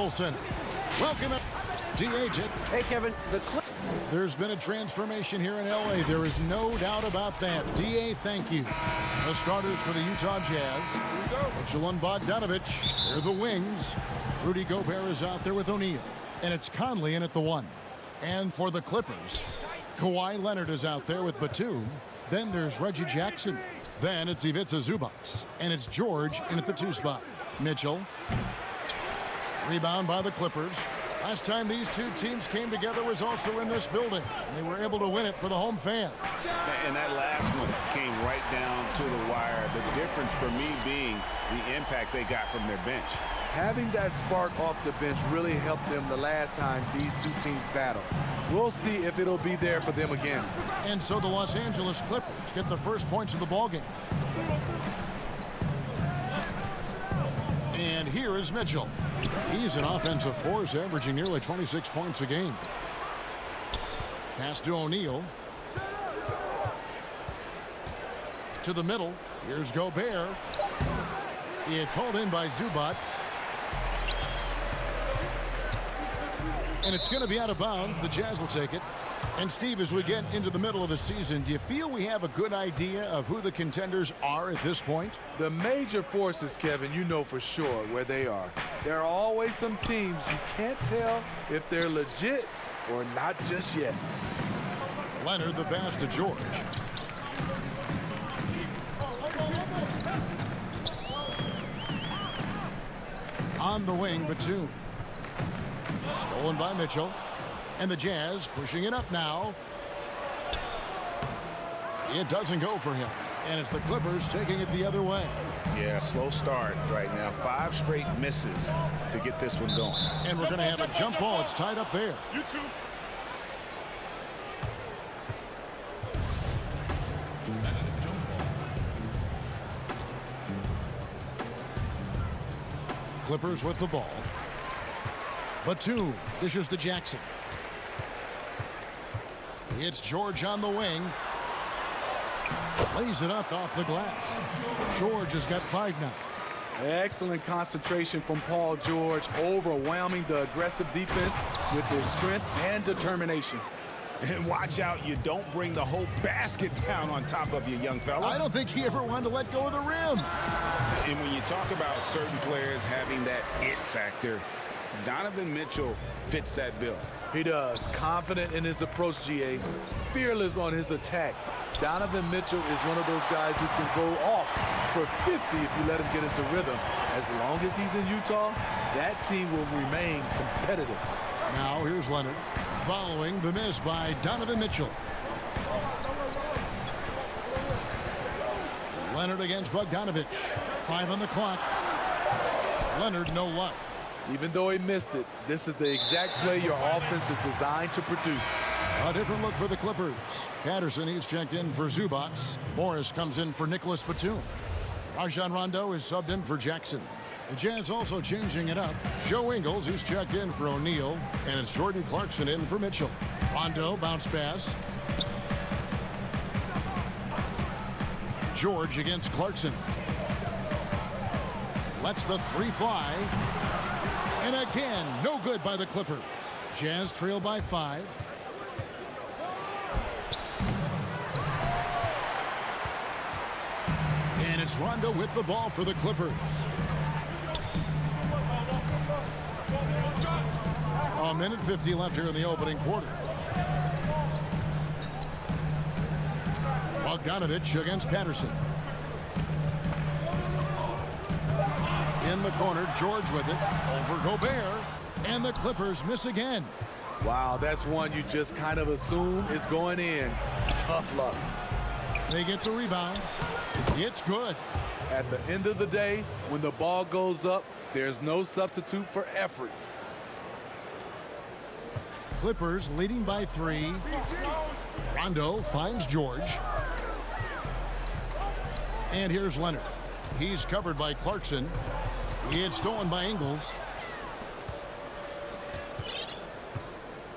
Olsen. Welcome it. DH it. Hey, Kevin. There's been a transformation here in L.A. There is no doubt about that. D.A., thank you. The starters for the Utah Jazz. Mitchell and Bogdanovich. They're the wings. Rudy Gobert is out there with O'Neal. And it's Conley in at the 1. And for the Clippers, Kawhi Leonard is out there with Batum. Then there's Reggie Jackson. Then it's Ivica Zubac. And it's George in at the 2 spot. Mitchell. Rebound by the Clippers. Last time these two teams came together was also in this building. And they were able to win it for the home fans. And that last one came right down to the wire. The difference for me being the impact they got from their bench. Having that spark off the bench really helped them the last time these two teams battled. We'll see if it'll be there for them again. And so the Los Angeles Clippers get the first points of the ballgame. And here is Mitchell. He's an offensive force, averaging nearly 26 points a game. Pass to O'Neal. To the middle. Here's Gobert. It's hauled in by Zubac. And it's going to be out of bounds. The Jazz will take it. And Steve, as we get into the middle of the season, do you feel we have a good idea of who the contenders are at this point? The major forces, Kevin, you know for sure where they are. There are always some teams you can't tell if they're legit or not just yet. Leonard the pass to George. On the wing, Batum. Stolen by Mitchell. And the Jazz pushing it up now. It doesn't go for him. And it's the Clippers taking it the other way. Yeah, slow start right now. 5 straight misses to get this one going. And we're going to have a jump ball. It's tied up there. You too. Clippers with the ball. Batum dishes to Jackson. It's George on the wing. Lays it up off the glass. George has got 5 now. Excellent concentration from Paul George, overwhelming the aggressive defense with his strength and determination. And watch out, you don't bring the whole basket down on top of you, young fella. I don't think he ever wanted to let go of the rim. And when you talk about certain players having that it factor, Donovan Mitchell fits that bill. He does. Confident in his approach, GA. Fearless on his attack. Donovan Mitchell is one of those guys who can go off for 50 if you let him get into rhythm. As long as he's in Utah, that team will remain competitive. Now here's Leonard following the miss by Donovan Mitchell. Leonard against Bogdanovich. 5 on the clock. Leonard, no luck. Even though he missed it, this is the exact play your offense is designed to produce. A different look for the Clippers. Patterson, he's checked in for Zubac. Morris comes in for Nicholas Batum. Rajon Rondo is subbed in for Jackson. The Jazz also changing it up. Joe Ingles, he's checked in for O'Neal. And it's Jordan Clarkson in for Mitchell. Rondo, bounce pass. George against Clarkson. Lets the 3 fly. And again, no good by the Clippers. Jazz trail by 5. And it's Rondo with the ball for the Clippers. A minute 50 left here in the opening quarter. Bogdanovich against Patterson. In the corner, George with it. Over Gobert. And the Clippers miss again. Wow, that's one you just kind of assume is going in. Tough luck. They get the rebound. It's good. At the end of the day, when the ball goes up, there's no substitute for effort. Clippers leading by 3. Rondo finds George. And here's Leonard. He's covered by Clarkson. It's stolen by Ingles.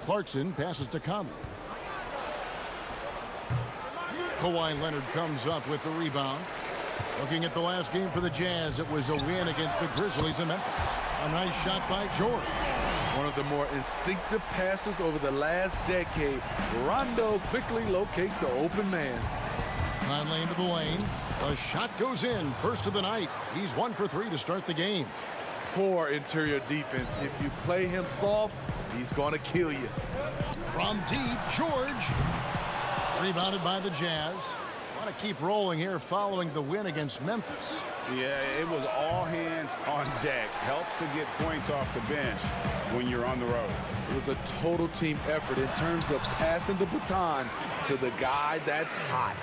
Clarkson passes to Conley. Kawhi Leonard comes up with the rebound. Looking at the last game for the Jazz, it was a win against the Grizzlies in Memphis. A nice shot by George. One of the more instinctive passers over the last decade. Rondo quickly locates the open man. Conley into the lane. The shot goes in. First of the night. He's 1 for 3 to start the game. Poor interior defense. If you play him soft, he's going to kill you. From deep, George. Rebounded by the Jazz. Want to keep rolling here following the win against Memphis. Yeah, it was all hands on deck. Helps to get points off the bench when you're on the road. It was a total team effort in terms of passing the baton to the guy that's hot.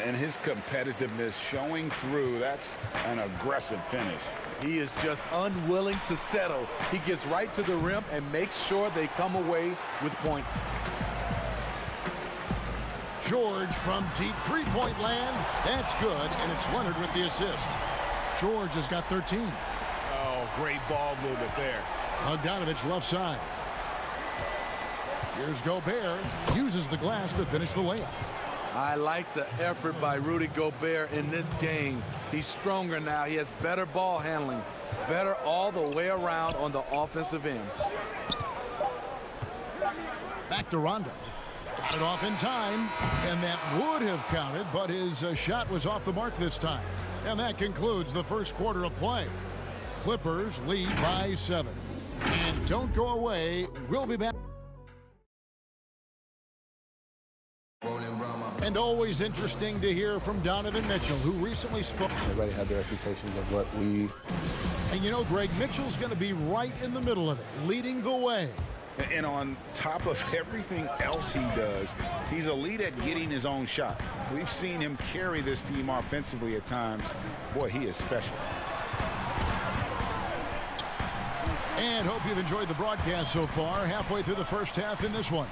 And his competitiveness showing through. That's an aggressive finish. He is just unwilling to settle. He gets right to the rim and makes sure they come away with points. George from deep three-point land. That's good, and it's Leonard with the assist. George has got 13. Oh, great ball movement there. Bogdanovich left side. Here's Gobert. Uses the glass to finish the layup. I like the effort by Rudy Gobert in this game. He's stronger now. He has better ball handling. Better all the way around on the offensive end. Back to Rondo. Got it off in time, and that would have counted, but his shot was off the mark this time. And that concludes the first quarter of play. Clippers lead by 7. And don't go away. We'll be back. And always interesting to hear from Donovan Mitchell, who recently spoke. Everybody had their reputations of what we... And you know, Greg, Mitchell's going to be right in the middle of it, leading the way. And on top of everything else he does, he's elite at getting his own shot. We've seen him carry this team offensively at times. Boy, he is special. And hope you've enjoyed the broadcast so far. Halfway through the first half in this one.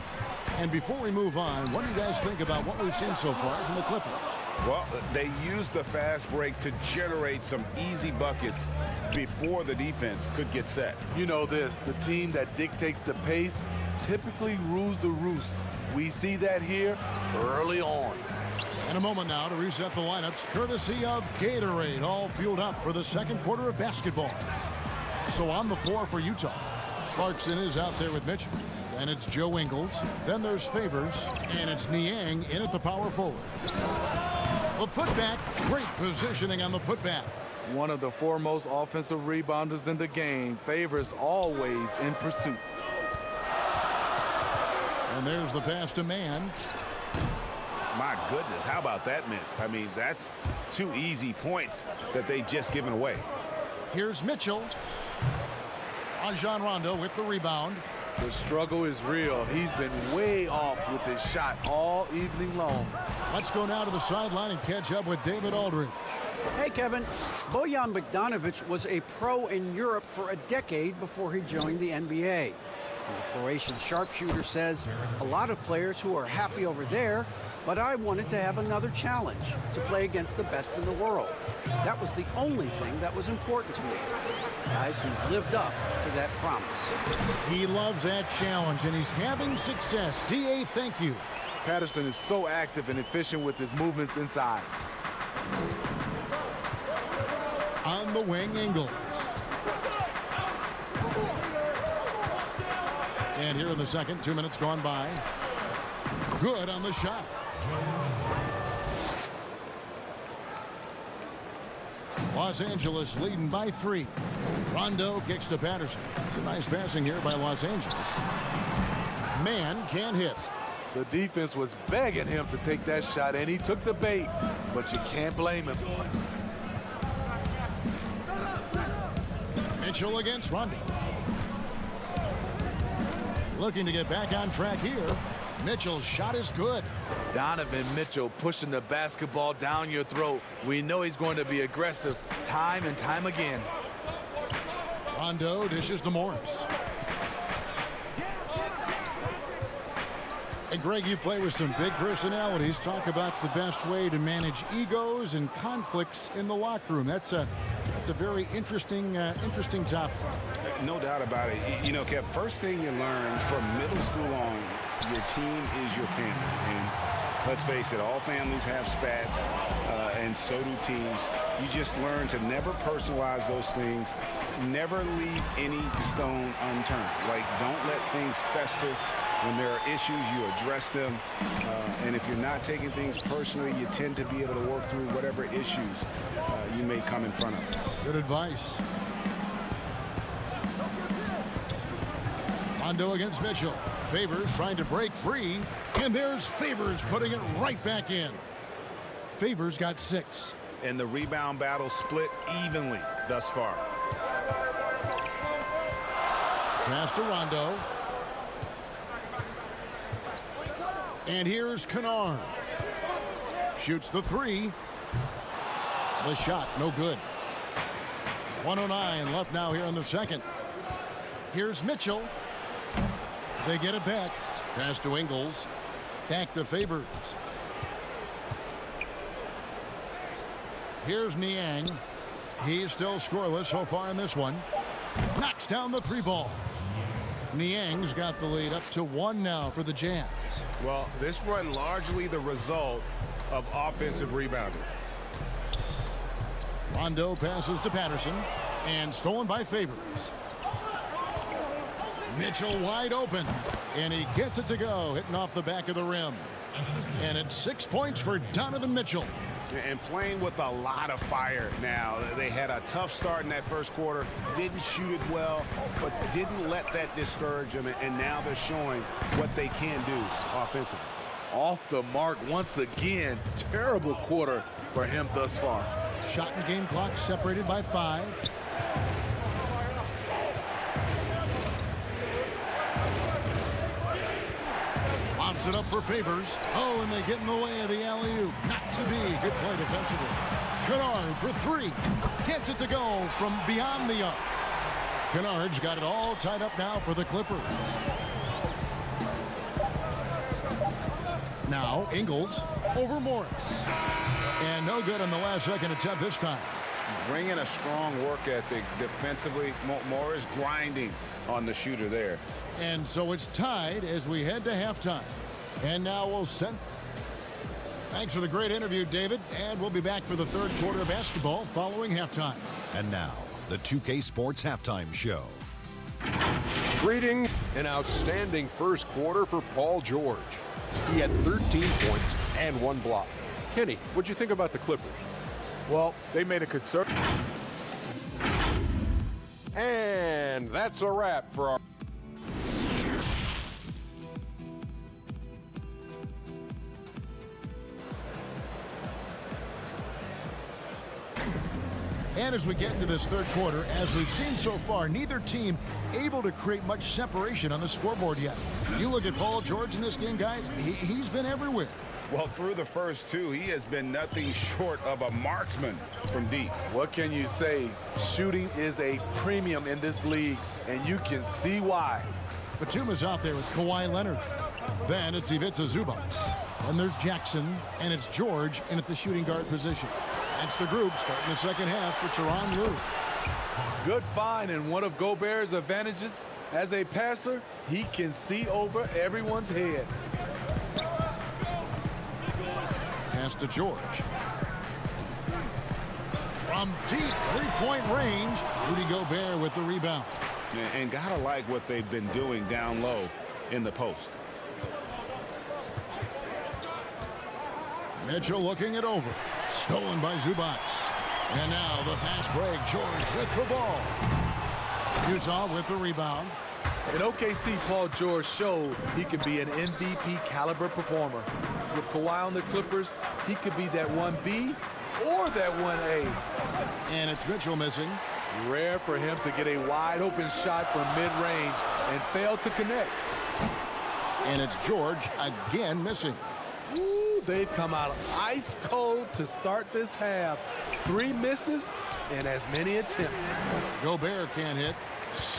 And before we move on, what do you guys think about what we've seen so far from the Clippers? Well, they used the fast break to generate some easy buckets before the defense could get set. You know this, the team that dictates the pace typically rules the roost. We see that here early on. In a moment now to reset the lineups, courtesy of Gatorade, all fueled up for the second quarter of basketball. So on the floor for Utah, Clarkson is out there with Mitchell. Then it's Joe Ingles. Then there's Favors. And it's Niang in at the power forward. The putback, great positioning on the putback. One of the foremost offensive rebounders in the game. Favors always in pursuit. And there's the pass to Mann. My goodness, how about that miss? I mean, that's 2 easy points that they've just given away. Here's Mitchell. Rajon Rondo with the rebound. The struggle is real. He's been way off with his shot all evening long. Let's go now to the sideline and catch up with David Aldridge. Hey, Kevin. Bojan Bogdanovic was a pro in Europe for a decade before he joined the NBA. And the Croatian sharpshooter says, a lot of players who are happy over there, but I wanted to have another challenge, to play against the best in the world. That was the only thing that was important to me. Guys, he's lived up to that promise. He loves that challenge, and he's having success. D.A., thank you. Patterson is so active and efficient with his movements inside. On the wing, Ingles. And here in the second, 2 minutes gone by. Good on the shot. Los Angeles leading by 3. Rondo kicks to Patterson. It's a nice passing here by Los Angeles. Man can't hit. The defense was begging him to take that shot, and he took the bait, but you can't blame him. Mitchell against Rondo. Looking to get back on track here. Mitchell's shot is good. Donovan Mitchell pushing the basketball down your throat. We know he's going to be aggressive time and time again. Rondo dishes to Morris. And Greg, you play with some big personalities. Talk about the best way to manage egos and conflicts in the locker room. That's a very interesting topic. No doubt about it. You know, Kev, first thing you learn from middle school on, your team is your family. And Let's face it, all families have spats, and so do teams. You just learn to never personalize those things. Never leave any stone unturned. Like, don't let things fester. When there are issues, you address them. And if you're not taking things personally, you tend to be able to work through whatever issues you may come in front of. Good advice. Rondo against Mitchell. Favors trying to break free. And there's Favors putting it right back in. Favors got 6. And the rebound battle split evenly thus far. Pass to Rondo. And here's Kennard. Shoots the 3. The shot, no good. 1:09 left now here in the second. Here's Mitchell. They get it back. Pass to Ingles. Back to Favors. Here's Niang. He's still scoreless so far in this one. Knocks down the 3 ball. Niang's got the lead up to 1 now for the Jazz. Well, this run largely the result of offensive rebounding. Rondo passes to Patterson and stolen by Favors. Mitchell wide open and he gets it to go, hitting off the back of the rim. And it's 6 points for Donovan Mitchell. And playing with a lot of fire now. They had a tough start in that first quarter, didn't shoot it well, but didn't let that discourage them, and now they're showing what they can do offensively. Off the mark once again. Terrible quarter for him thus far. Shot and game clock separated by 5. Lobs it up for Favors. Oh, and they get in the way of the alley-oop. Not to be. Good play defensively. Kennard for 3. Gets it to go from beyond the arc. Kennard's got it all tied up now for the Clippers. Now Ingles over Morris. And no good on the last second attempt this time. Bringing a strong work ethic defensively. Morris grinding on the shooter there. And so it's tied as we head to halftime. And now we'll send. Thanks for the great interview, David. And we'll be back for the third quarter of basketball following halftime. And now, the 2K Sports Halftime Show. Greeting an outstanding first quarter for Paul George. He had 13 points and 1 block. Kenny, what'd you think about the Clippers? Well, they made a concerted. And that's a wrap for our... And as we get into this third quarter, as we've seen so far, neither team able to create much separation on the scoreboard yet. You look at Paul George in this game, guys, he's been everywhere. Well, through the first 2, he has been nothing short of a marksman from deep. What can you say? Shooting is a premium in this league, and you can see why. Batuma's out there with Kawhi Leonard. Then it's Ivica Zubac. And there's Jackson, and it's George in at the shooting guard position. That's the group starting the second half for Tyronn Lue. Good find, and one of Gobert's advantages as a passer, he can see over everyone's head. Pass to George. From deep three-point range, Rudy Gobert with the rebound. And gotta like what they've been doing down low in the post. Mitchell looking it over. Stolen by Zubac. And now the fast break. George with the ball. Utah with the rebound. In OKC, Paul George showed he could be an MVP caliber performer. With Kawhi on the Clippers, he could be that 1B or that 1A. And it's Mitchell missing. Rare for him to get a wide open shot from mid-range and fail to connect. And it's George again missing. Ooh, they've come out ice cold to start this half. 3 misses and as many attempts. Gobert can't hit.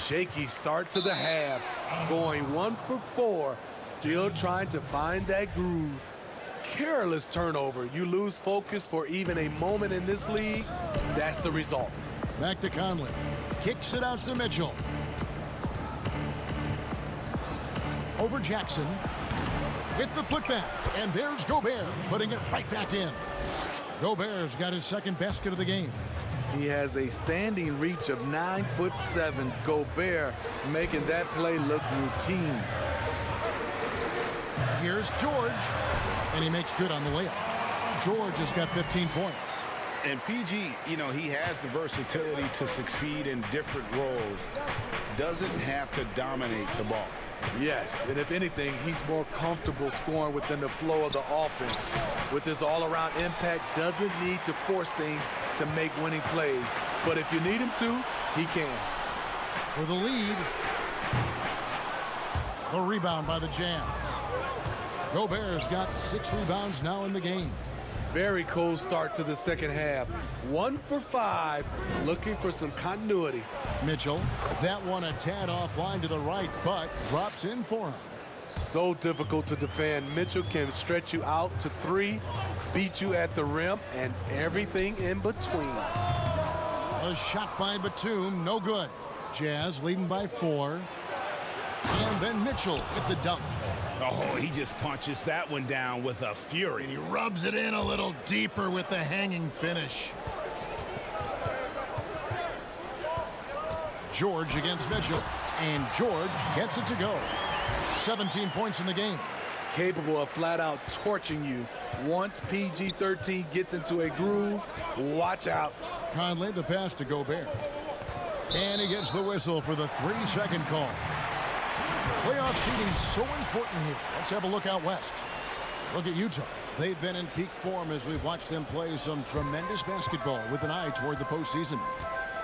Shaky start to the half. Going 1 for 4. Still trying to find that groove. Careless turnover. You lose focus for even a moment in this league. That's the result. Back to Conley. Kicks it out to Mitchell. Over Jackson. with the putback. And there's Gobert putting it right back in. Gobert's got his second basket of the game. He has a standing reach of 9'7". Gobert making that play look routine. Here's George, and he makes good on the layup. George has got 15 points. And PG, you know, he has the versatility to succeed in different roles. Doesn't have to dominate the ball. Yes, and if anything, he's more comfortable scoring within the flow of the offense. With his all-around impact, doesn't need to force things to make winning plays. But if you need him to, he can. For the lead, the rebound by the Jazz. Gobert's got 6 rebounds now in the game. Very cold start to the second half. 1 for 5, looking for some continuity. Mitchell, that one a tad offline to the right, but drops in for him. So difficult to defend. Mitchell can stretch you out to 3, beat you at the rim, and everything in between. A shot by Batum, no good. Jazz leading by 4. And then Mitchell with the dunk. Oh, he just punches that one down with a fury. And he rubs it in a little deeper with the hanging finish. George against Mitchell. And George gets it to go. 17 points in the game. Capable of flat-out torching you. Once PG-13 gets into a groove, watch out. Conley, the pass to Gobert. And he gets the whistle for the 3-second call. Playoff seeding so important here. Let's have a look out west. Look at Utah. They've been in peak form as we've watched them play some tremendous basketball with an eye toward the postseason.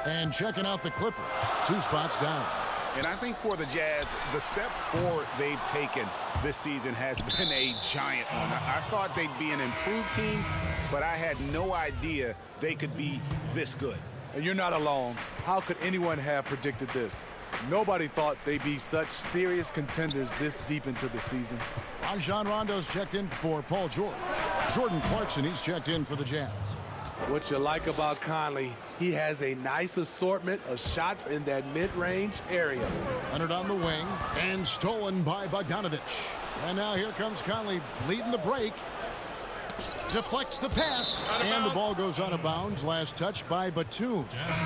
And checking out the Clippers, 2 spots down. And I think for the Jazz, the step forward they've taken this season has been a giant one. I thought they'd be an improved team, but I had no idea they could be this good. And you're not alone. How could anyone have predicted this? Nobody thought they'd be such serious contenders this deep into the season. Rajon Rondo's checked in for Paul George. Jordan Clarkson, he's checked in for the Jazz. What you like about Conley, he has a nice assortment of shots in that mid-range area. Leonard on the wing, and stolen by Bogdanovich. And now here comes Conley leading the break. Deflects the pass, and the ball goes out of bounds. Last touch by Batum.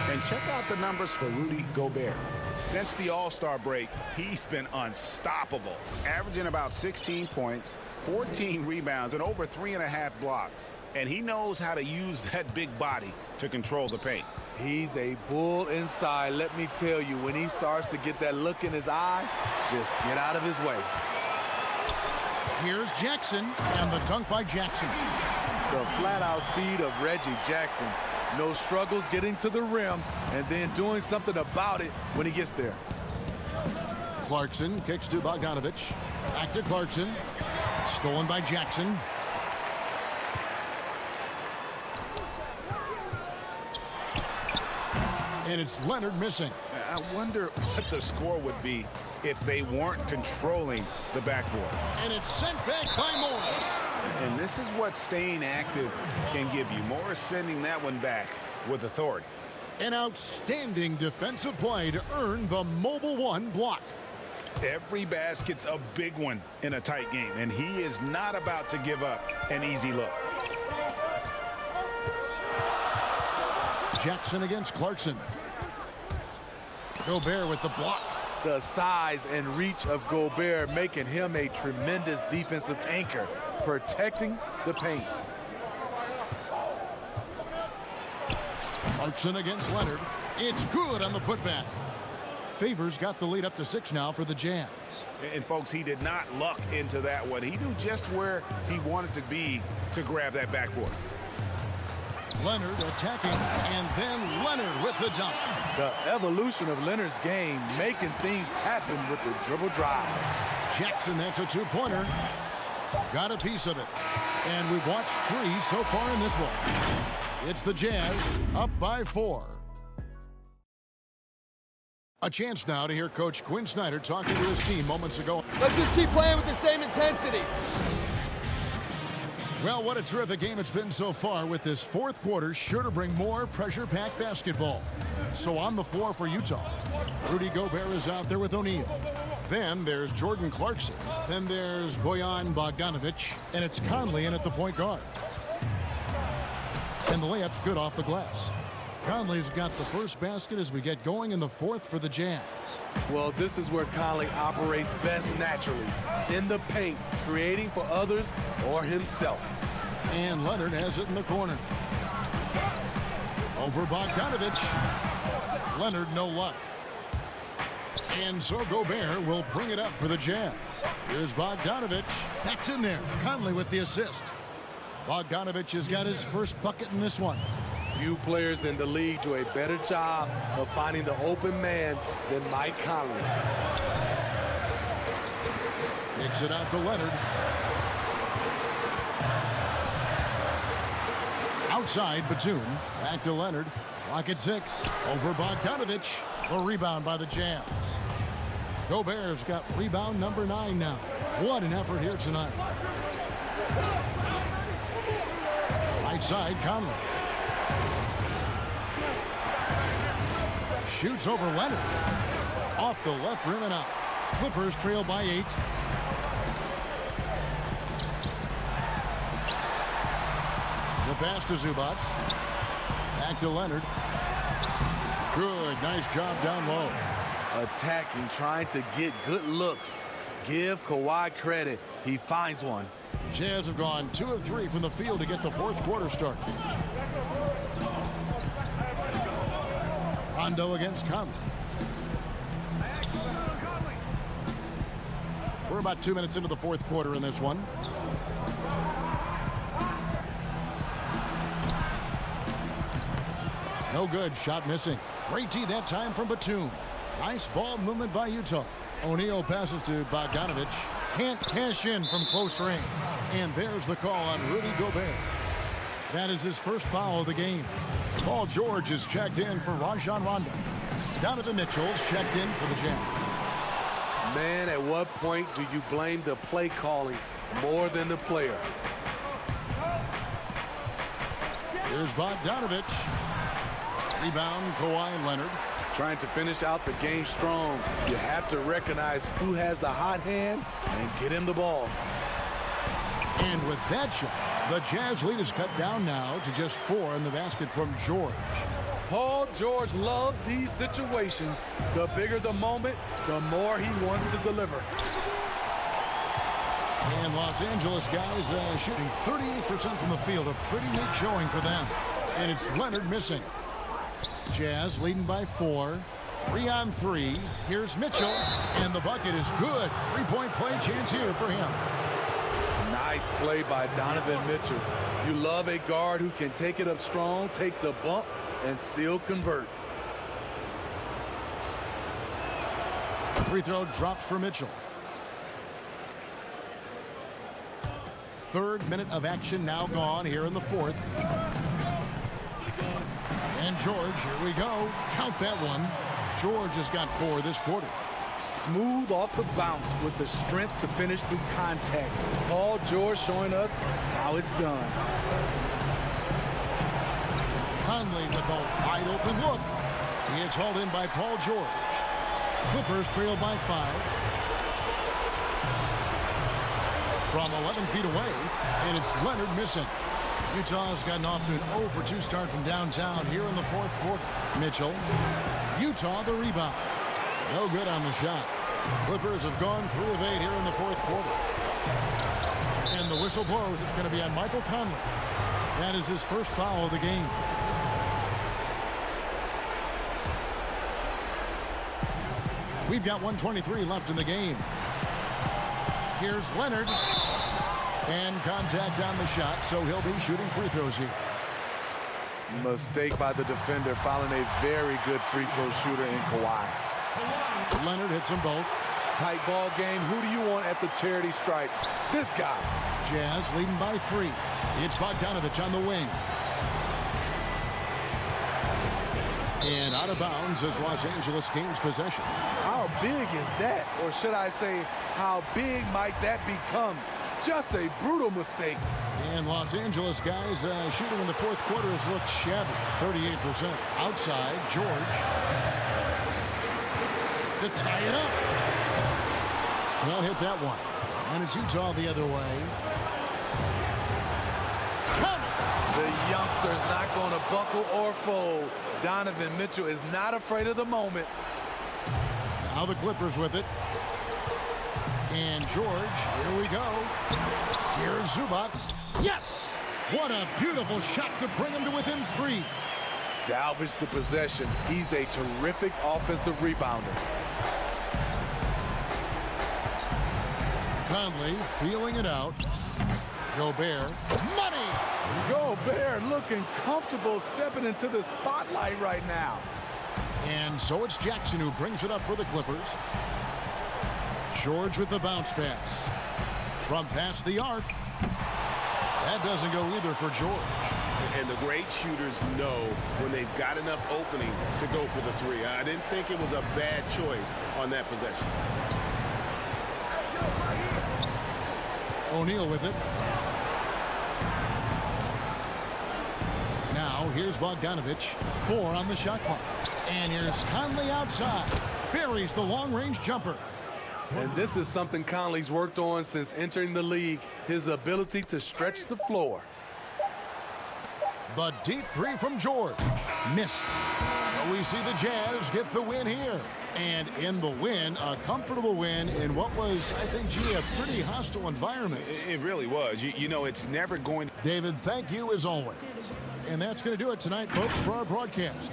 And check out the numbers for Rudy Gobert. Since the All-Star break, he's been unstoppable, averaging about 16 points, 14 rebounds, and over 3.5 blocks. And he knows how to use that big body to control the paint. He's a bull inside. Let me tell you, when he starts to get that look in his eye, just get out of his way. Here's Jackson, and the dunk by Jackson. The flat-out speed of Reggie Jackson. No struggles getting to the rim and then doing something about it when he gets there. Clarkson kicks to Bogdanovich. Back to Clarkson. Stolen by Jackson. And it's Leonard missing. I wonder what the score would be if they weren't controlling the backboard. And it's sent back by Morris. And this is what staying active can give you. Morris sending that one back with authority. An outstanding defensive play to earn the Mobile One block. Every basket's a big one in a tight game, and he is not about to give up an easy look. Jackson against Clarkson. Gobert with the block. The size and reach of Gobert making him a tremendous defensive anchor, protecting the paint. Clarkson against Leonard. It's good on the putback. Favors got the lead up to 6 now for the Jazz. And folks, he did not luck into that one. He knew just where he wanted to be to grab that backboard. Leonard attacking, and then Leonard with the dunk. The evolution of Leonard's game, making things happen with the dribble drive. Jackson, that's a 2-pointer. Got a piece of it. And we've watched 3 so far in this one. It's the Jazz up by 4. A chance now to hear Coach Quinn Snyder talking to his team moments ago. Let's just keep playing with the same intensity. Well, what a terrific game it's been so far, with this fourth quarter sure to bring more pressure-packed basketball. So on the floor for Utah, Rudy Gobert is out there with O'Neal. Then there's Jordan Clarkson. Then there's Bojan Bogdanovic. And it's Conley in at the point guard. And the layup's good off the glass. Conley's got the first basket as we get going in the fourth for the Jazz. Well, this is where Conley operates best naturally. In the paint, creating for others or himself. And Leonard has it in the corner. Over Bogdanovic. Leonard, no luck. And so Gobert will bring it up for the Jazz. Here's Bogdanovic. That's in there. Conley with the assist. Bogdanovic has got his first bucket in this one. Few players in the league do a better job of finding the open man than Mike Conley. Kicks it out to Leonard. Outside, Batum. Back to Leonard. Clock at 6. Over Bogdanovic. A rebound by the Jazz. Gobert's got rebound number 9 now. What an effort here tonight. Right side, Conley. Shoots over Leonard. Off the left rim and out. Clippers trail by 8. The pass to Zubac. Back to Leonard. Good, nice job down low. Attacking, trying to get good looks. Give Kawhi credit. He finds one. Jazz have gone 2 of 3 from the field to get the fourth quarter started. Rondo against Conley. We're about 2 minutes into the fourth quarter in this one. No good, shot missing. Great D that time from Batum. Nice ball movement by Utah. O'Neal passes to Bogdanovic. Can't cash in from close range. And there's the call on Rudy Gobert. That is his first foul of the game. Paul George is checked in for Rajon Rondo. Donovan Mitchell's checked in for the Jazz. Man, at what point do you blame the play calling more than the player? Here's Bogdanovic. Rebound, Kawhi Leonard. Trying to finish out the game strong. You have to recognize who has the hot hand and get him the ball. And with that shot, the Jazz lead is cut down now to just 4 in the basket from George. Paul George loves these situations. The bigger the moment, the more he wants to deliver. And Los Angeles guys shooting 38% from the field. A pretty neat showing for them. And it's Leonard missing. Jazz leading by 4. 3 on 3. Here's Mitchell. And the bucket is good. 3-point play chance here for him. Nice play by Donovan Mitchell. You love a guard who can take it up strong, take the bump, and still convert. Free throw drops for Mitchell. 3rd minute of action now gone here in the 4th. And George, here we go. Count that one. George has got 4 this quarter. Smooth off the bounce with the strength to finish through contact. Paul George showing us how it's done. Conley with a wide open look. He is hauled in by Paul George. Clippers trail by 5. From 11 feet away, and it's Leonard missing. Utah's gotten off to an 0 for 2 start from downtown here in the 4th quarter. Mitchell. Utah the rebound. No good on the shot. Clippers have gone 3 of 8 here in the 4th quarter. And the whistle blows. It's going to be on Michael Conley. That is his first foul of the game. We've got 1:23 left in the game. Here's Leonard. And contact on the shot, so he'll be shooting free throws here. Mistake by the defender, fouling a very good free throw shooter in Kawhi. Leonard hits them both. Tight ball game. Who do you want at the charity stripe? This guy. Jazz leading by 3. It's Bogdanovic on the wing. And out of bounds as Los Angeles gains possession. How big is that? Or should I say, how big might that become? Just a brutal mistake. And Los Angeles guys shooting in the 4th quarter has looked shabby. 38%. Outside, George. To tie it up. Can't hit that one. And it's Utah the other way. The youngster's not going to buckle or fold. Donovan Mitchell is not afraid of the moment. Now the Clippers with it. And George, here we go. Here's Zubac. Yes! What a beautiful shot to bring him to within 3. Salvage the possession. He's a terrific offensive rebounder. Conley feeling it out. Gobert. Money! Gobert looking comfortable stepping into the spotlight right now. And so it's Jackson who brings it up for the Clippers. George with the bounce pass. From past the arc. That doesn't go either for George. And the great shooters know when they've got enough opening to go for the 3. I didn't think it was a bad choice on that possession. O'Neal with it. Now here's Bogdanovich. 4 on the shot clock. And here's Conley outside. Buries the long-range jumper. And this is something Conley's worked on since entering the league, his ability to stretch the floor. The deep 3 from George. Missed. So we see the Jazz get the win here. And in the win, a comfortable win in what was, I think, G, a pretty hostile environment. It really was. You know, it's never going to... David, thank you as always. And that's going to do it tonight, folks, for our broadcast.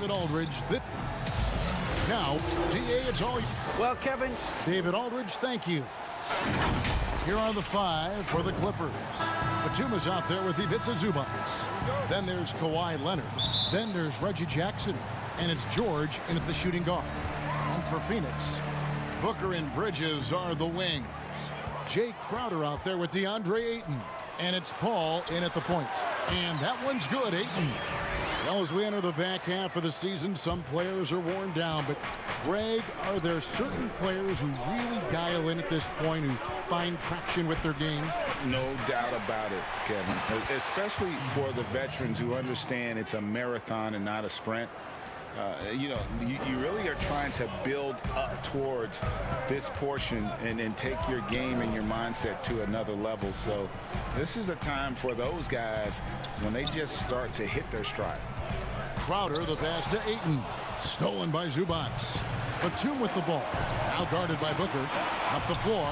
David Aldridge. Now, DA, it's all. Well, Kevin. David Aldridge, thank you. Here are the 5 for the Clippers. Batum is out there with Ivica Zubac. Then there's Kawhi Leonard. Then there's Reggie Jackson. And it's George in at the shooting guard. And for Phoenix, Booker and Bridges are the wings. Jay Crowder out there with DeAndre Ayton. And it's Paul in at the point. And that one's good, Ayton. Well, as we enter the back half of the season, some players are worn down. But, Greg, are there certain players who really dial in at this point, who find traction with their game? No doubt about it, Kevin. Especially for the veterans who understand it's a marathon and not a sprint. You really are trying to build up towards this portion and take your game and your mindset to another level. So this is a time for those guys when they just start to hit their stride. Crowder, the pass to Ayton. Stolen by Zubac. Batum with the ball. Now guarded by Booker. Up the floor.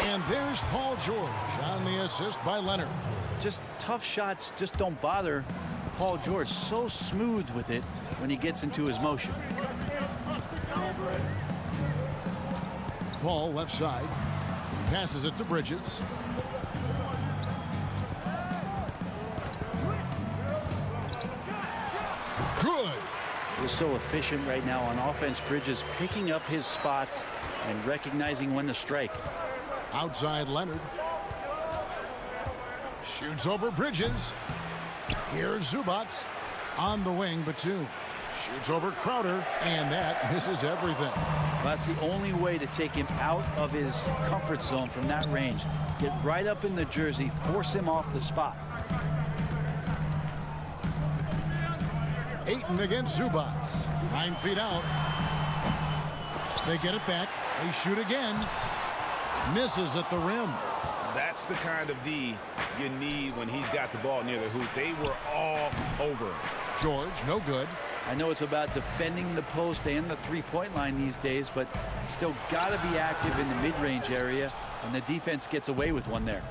And there's Paul George on the assist by Leonard. Just tough shots just don't bother Paul George. So smooth with it when he gets into his motion. Paul left side. Passes it to Bridges. Good. He's so efficient right now on offense. Bridges picking up his spots and recognizing when to strike. Outside Leonard. Shoots over Bridges. Here's Zubac. On the wing, Batum. Shoots over Crowder, and that misses everything. That's the only way to take him out of his comfort zone from that range. Get right up in the jersey, force him off the spot. Ayton against Zubac. 9 feet out. They get it back. They shoot again. Misses at the rim. That's the kind of D you need when he's got the ball near the hoop. They were all over him. George, no good. I know it's about defending the post and the three-point line these days, but still got to be active in the mid-range area, and the defense gets away with one there.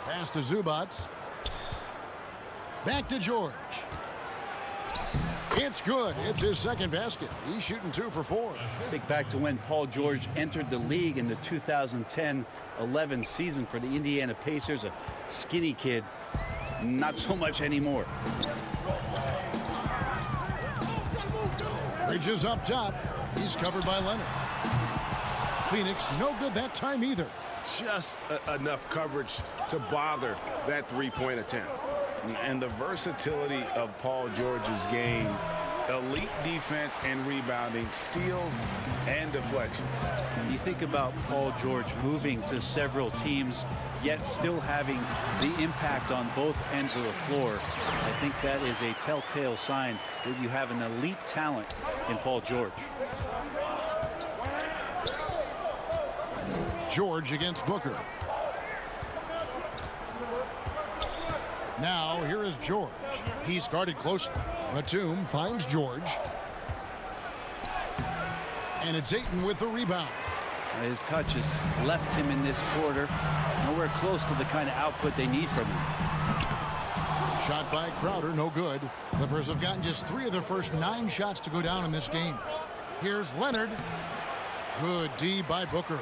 Pass to Zubac. Back to George. It's good. It's his second basket. He's shooting 2 for 4. Think back to when Paul George entered the league in the 2010-11 season for the Indiana Pacers, a skinny kid. Not so much anymore. Bridges up top. He's covered by Leonard. Phoenix, no good that time either. Just enough coverage to bother that three-point attempt. And the versatility of Paul George's game, elite defense and rebounding, steals and deflections. When you think about Paul George moving to several teams, yet still having the impact on both ends of the floor, I think that is a telltale sign that you have an elite talent in Paul George. George against Booker. Now, here is George. He's guarded closely. Batum finds George. And it's Ayton with the rebound. His touch has left him in this quarter. Nowhere close to the kind of output they need from him. Shot by Crowder, no good. Clippers have gotten just 3 of their first 9 shots to go down in this game. Here's Leonard. Good D by Booker.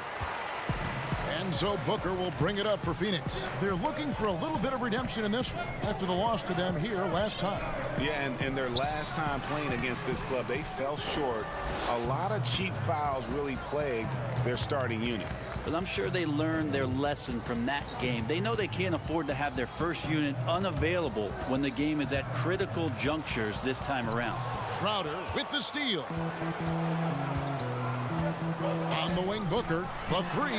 And so Booker will bring it up for Phoenix. They're looking for a little bit of redemption in this one after the loss to them here last time. Yeah, and their last time playing against this club, they fell short. A lot of cheap fouls really plagued their starting unit. But I'm sure they learned their lesson from that game. They know they can't afford to have their first unit unavailable when the game is at critical junctures this time around. Crowder with the steal. On the wing, Booker, the 3.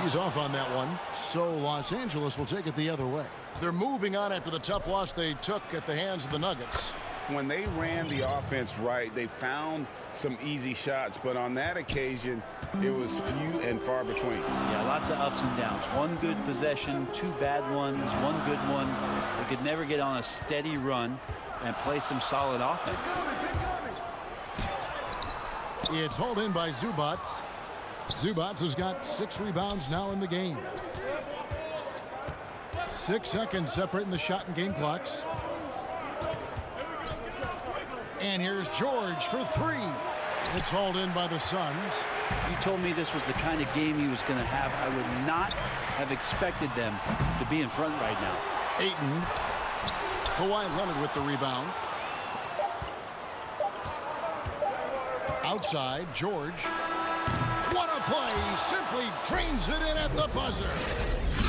He's off on that one. So Los Angeles will take it the other way. They're moving on after the tough loss they took at the hands of the Nuggets. When they ran the offense right, they found some easy shots, but on that occasion, it was few and far between. Yeah, lots of ups and downs. One good possession, 2 bad ones, 1 good one. They could never get on a steady run and play some solid offense. It's hauled in by Zubac. Zubac has got 6 rebounds now in the game. 6 seconds separating the shot and game clocks. And here's George for three. It's hauled in by the Suns. You told me this was the kind of game he was going to have. I would not have expected them to be in front right now. Ayton. Kawhi Leonard with the rebound. Outside, George. What a play! Simply drains it in at the buzzer.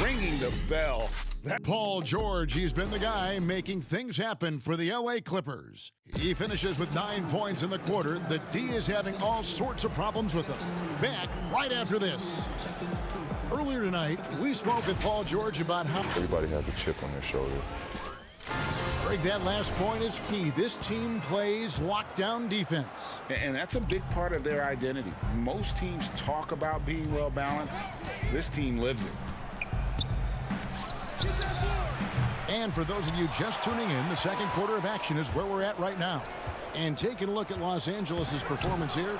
Ringing the bell. Paul George, he's been the guy making things happen for the LA Clippers. He finishes with 9 points in the quarter. The D is having all sorts of problems with him. Back right after this. Earlier tonight, we spoke with Paul George about how Everybody has a chip on their shoulder. Greg, that last point is key. This team plays lockdown defense. And that's a big part of their identity. Most teams talk about being well balanced. This team lives it. And for those of you just tuning in, the second quarter of action is where we're at right now. And taking a look at Los Angeles' performance here,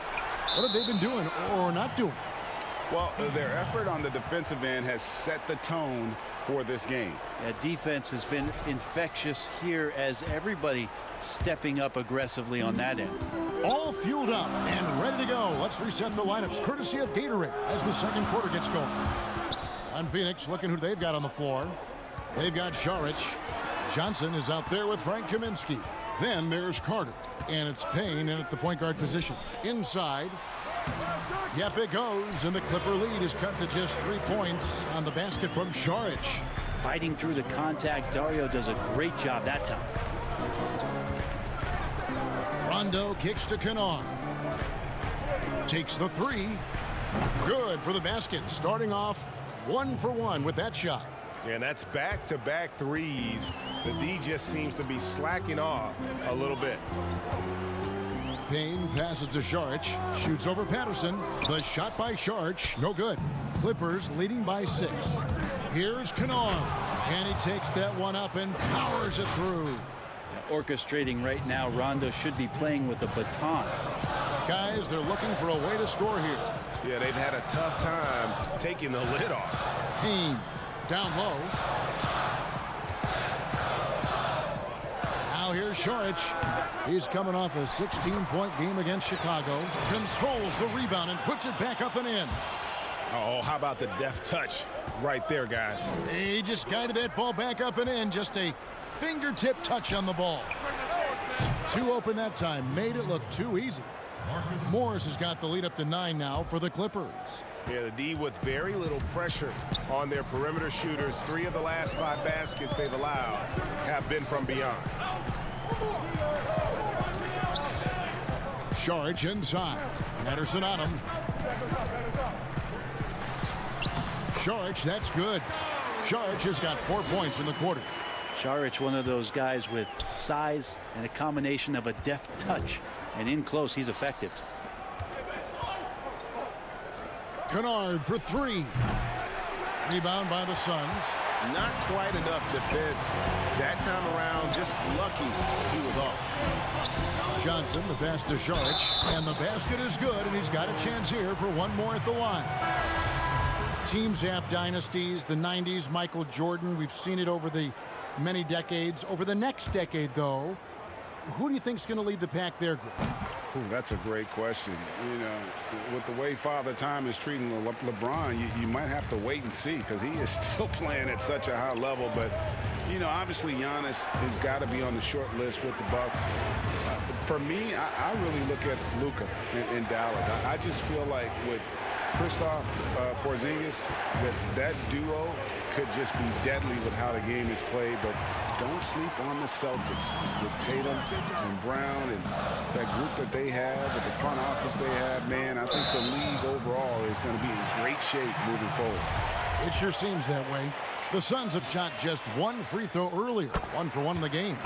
what have they been doing or not doing? Well, their effort on the defensive end has set the tone for this game. Yeah, defense has been infectious here as everybody stepping up aggressively on that end. All fueled up and ready to go. Let's reset the lineups, courtesy of Gatorade, as the second quarter gets going. On Phoenix, looking who they've got on the floor. They've got Saric. Johnson is out there with Frank Kaminsky. Then there's Carter. And it's Payne in at the point guard position. Inside. Yep, it goes. And the Clipper lead is cut to just 3 points on the basket from Saric. Fighting through the contact, Dario does a great job that time. Rondo kicks to Kennard. Takes the three. Good for the basket. Starting off 1 for 1 with that shot. And that's back-to-back threes. The D just seems to be slacking off a little bit. Payne passes to Saric. Shoots over Patterson. The shot by Saric. No good. Clippers leading by 6. Here's Kennard. And he takes that one up and powers it through. Orchestrating right now, Rondo should be playing with a baton. Guys, they're looking for a way to score here. Yeah, they've had a tough time taking the lid off. Payne down low. Now here's Saric. He's coming off a 16-point game against Chicago. Controls the rebound and puts it back up and in. Oh, how about the deft touch right there, guys? He just guided that ball back up and in. Just a fingertip touch on the ball. Too open that time. Made it look too easy. Morris has got the lead up to 9 now for the Clippers. Yeah, the D with very little pressure on their perimeter shooters. 3 of the last 5 baskets they've allowed have been from beyond. Saric inside. Patterson on him. Saric, that's good. Saric has got 4 points in the quarter. Saric, one of those guys with size and a combination of a deft touch. And in close, he's effective. Kennard for 3. Rebound by the Suns. Not quite enough defense that time around. Just lucky he was off. Johnson, the pass to Saric. And the basket is good, and he's got a chance here for one more at the line. Teams have dynasties. The 90s, Michael Jordan. We've seen it over the many decades. Over the next decade, though, who do you think is going to lead the pack there, Greg? Ooh, that's a great question. You know, with the way Father Time is treating LeBron, you might have to wait and see because he is still playing at such a high level. But, you know, obviously Giannis has got to be on the short list with the Bucks. For me, I really look at Luka in Dallas. I just feel like with Kristaps Porzingis, that duo could just be deadly with how the game is played. But don't sleep on the Celtics with Tatum and Brown and that group that they have, with the front office they have. Man, I think the league overall is going to be in great shape moving forward. It sure seems that way. The Suns have shot just 1 free throw earlier, 1 for 1 in the game.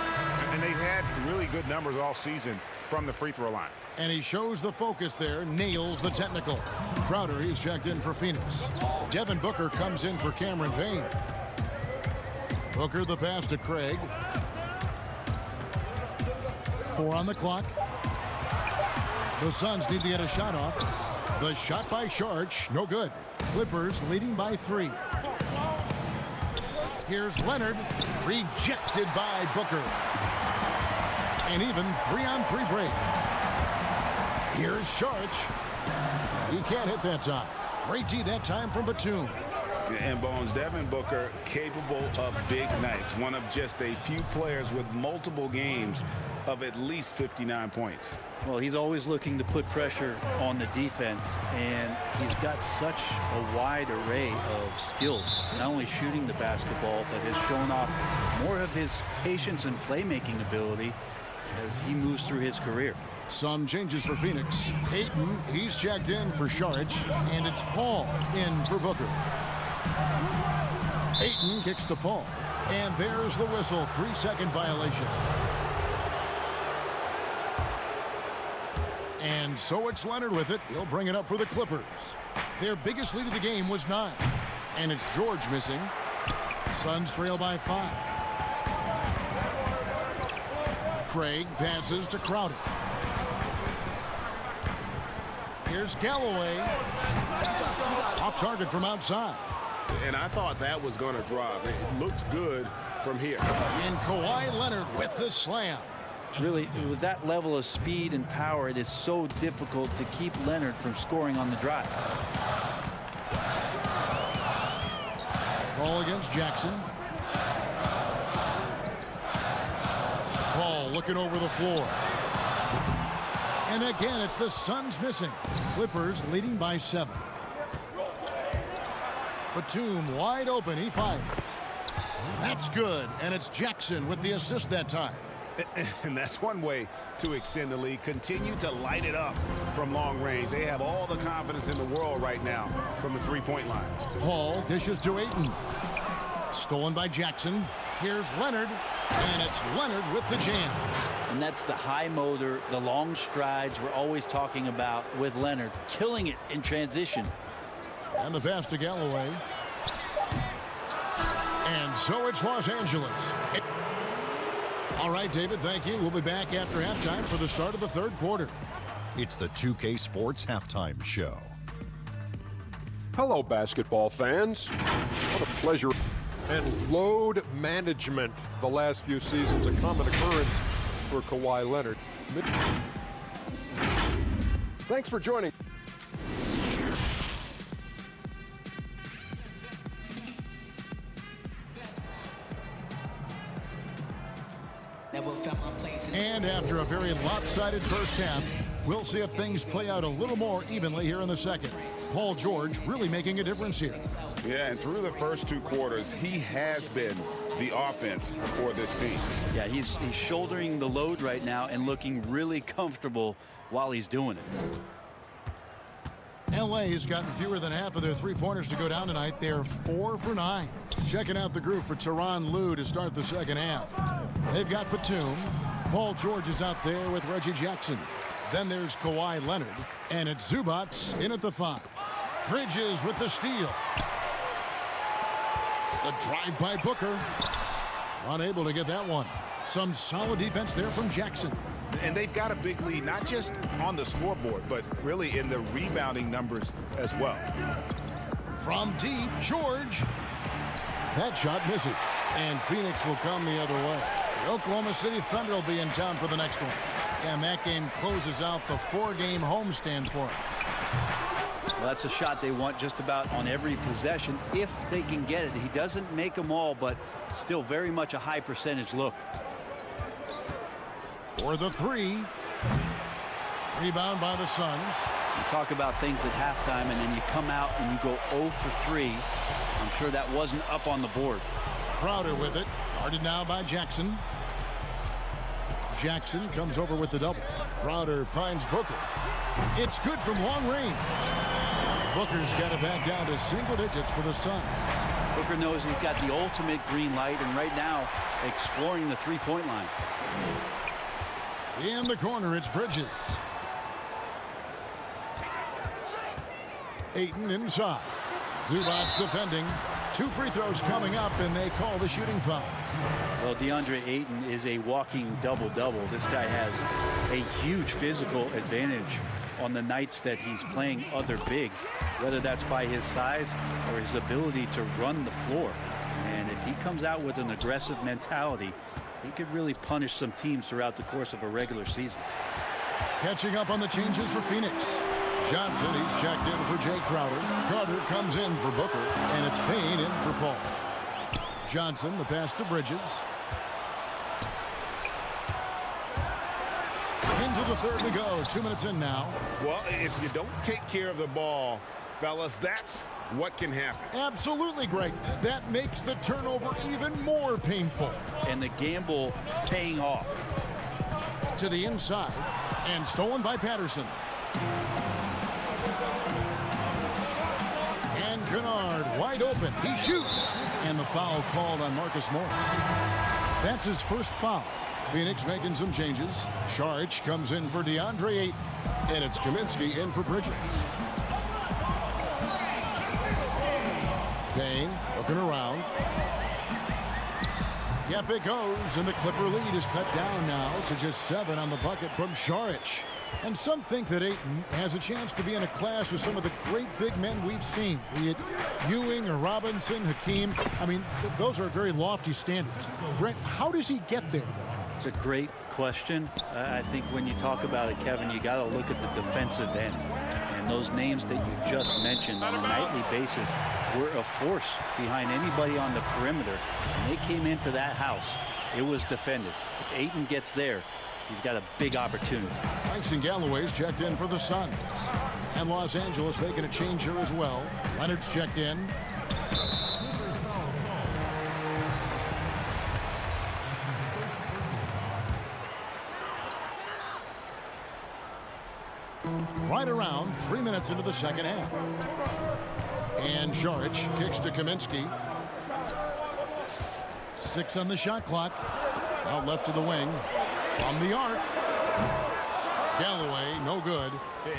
And they've had really good numbers all season from the free throw line. And he shows the focus there, nails the technical. Crowder, he's checked in for Phoenix. Devin Booker comes in for Cameron Payne. Booker the pass to Craig. 4 on the clock. The Suns need to get a shot off. The shot by Saric, no good. Clippers leading by 3. Here's Leonard, rejected by Booker. An even 3-on-3 break. Here's Sharch. He can't hit that time. Great D that time from Batum. And Bones, Devin Booker, capable of big nights. One of just a few players with multiple games of at least 59 points. Well, he's always looking to put pressure on the defense, and he's got such a wide array of skills, not only shooting the basketball, but has shown off more of his patience and playmaking ability as he moves through his career. Some changes for Phoenix. Ayton, he's checked in for Sharch, and it's Paul in for Booker. Ayton kicks to Paul, and there's the whistle. 3-second violation. And so it's Leonard with it. He'll bring it up for the Clippers. Their biggest lead of the game was 9. And it's George missing. Suns trail by 5. Craig passes to Crowder. Here's Galloway. Off target from outside. And I thought that was going to drop. It looked good from here. And Kawhi Leonard with the slam. Really, with that level of speed and power, it is so difficult to keep Leonard from scoring on the drive. Ball against Jackson. Ball looking over the floor. And again, it's the Suns missing. Clippers leading by 7. Batum wide open. He fires. That's good. And it's Jackson with the assist that time. And that's one way to extend the lead. Continue to light it up from long range. They have all the confidence in the world right now from the three-point line. Paul dishes to Ayton. Stolen by Jackson. Here's Leonard. And it's Leonard with the jam. And that's the high motor, the long strides we're always talking about with Leonard. Killing it in transition. And the pass to Galloway. And so it's Los Angeles. All right, David, thank you. We'll be back after halftime for the start of the third quarter. It's the 2K Sports Halftime Show. Hello, basketball fans. What a pleasure. And load management the last few seasons, a common occurrence for Kawhi Leonard. Thanks for joining. And after a very lopsided first half, we'll see if things play out a little more evenly here in the second. Paul George really making a difference here. Yeah, and through the first 2 quarters, he has been the offense for this team. Yeah, he's shouldering the load right now and looking really comfortable while he's doing it. LA has gotten fewer than half of their three-pointers to go down tonight. They're 4 for 9. Checking out the group for Tyronn Lue to start the second half. They've got Batum. Paul George is out there with Reggie Jackson. Then there's Kawhi Leonard. And it's Zubats in at the 5. Bridges with the steal. The drive by Booker. Unable to get that one. Some solid defense there from Jackson. And they've got a big lead, not just on the scoreboard, but really in the rebounding numbers as well. From deep, George. That shot misses. And Phoenix will come the other way. The Oklahoma City Thunder will be in town for the next one. And that game closes out the 4-game homestand for them. Well, that's a shot they want just about on every possession if they can get it. He doesn't make them all, but still very much a high percentage look. For the 3. Rebound by the Suns. You talk about things at halftime, and then you come out and you go 0 for 3. I'm sure that wasn't up on the board. Crowder with it. Guarded now by Jackson. Jackson comes over with the double. Crowder finds Booker. It's good from long range. Booker's got it back down to single digits for the Suns. Booker knows he's got the ultimate green light, and right now exploring the three-point line. In the corner, it's Bridges. Ayton inside. Zubats defending. 2 free throws coming up, and they call the shooting foul. Well, DeAndre Ayton is a walking double-double. This guy has a huge physical advantage on the nights that he's playing other bigs, whether that's by his size or his ability to run the floor. And if he comes out with an aggressive mentality, he could really punish some teams throughout the course of a regular season. Catching up on the changes for Phoenix. Johnson, he's checked in for Jay Crowder. Carter comes in for Booker, and it's Payne in for Paul. Johnson, the pass to Bridges. Into the third we go. 2 minutes in now. Well, if you don't take care of the ball, fellas, that's what can happen. Absolutely, Greg. That makes the turnover even more painful. And the gamble paying off. To the inside, and stolen by Patterson. And Kennard wide open. He shoots. And the foul called on Marcus Morris. That's his first foul. Phoenix making some changes. Saric comes in for DeAndre Ayton. And it's Kaminsky in for Bridges. Payne looking around. Yep, it goes, and the Clipper lead is cut down now to just 7 on the bucket from Saric. And some think that Ayton has a chance to be in a class with some of the great big men we've seen, be it Ewing or Robinson, Hakeem. I mean, those are very lofty standards. Brent, how does he get there, though? It's a great question. I think when you talk about it, Kevin, you got to look at the defensive end. And those names that you just mentioned on a nightly basis were a force behind anybody on the perimeter. When they came into that house, it was defended. If Ayton gets there, he's got a big opportunity. Langston Galloway's checked in for the Suns. And Los Angeles making a change here as well. Leonard's checked in. Right around 3 minutes into the second half. And Saric kicks to Kaminsky. 6 on the shot clock. Out left to the wing. From the arc. Galloway, no good.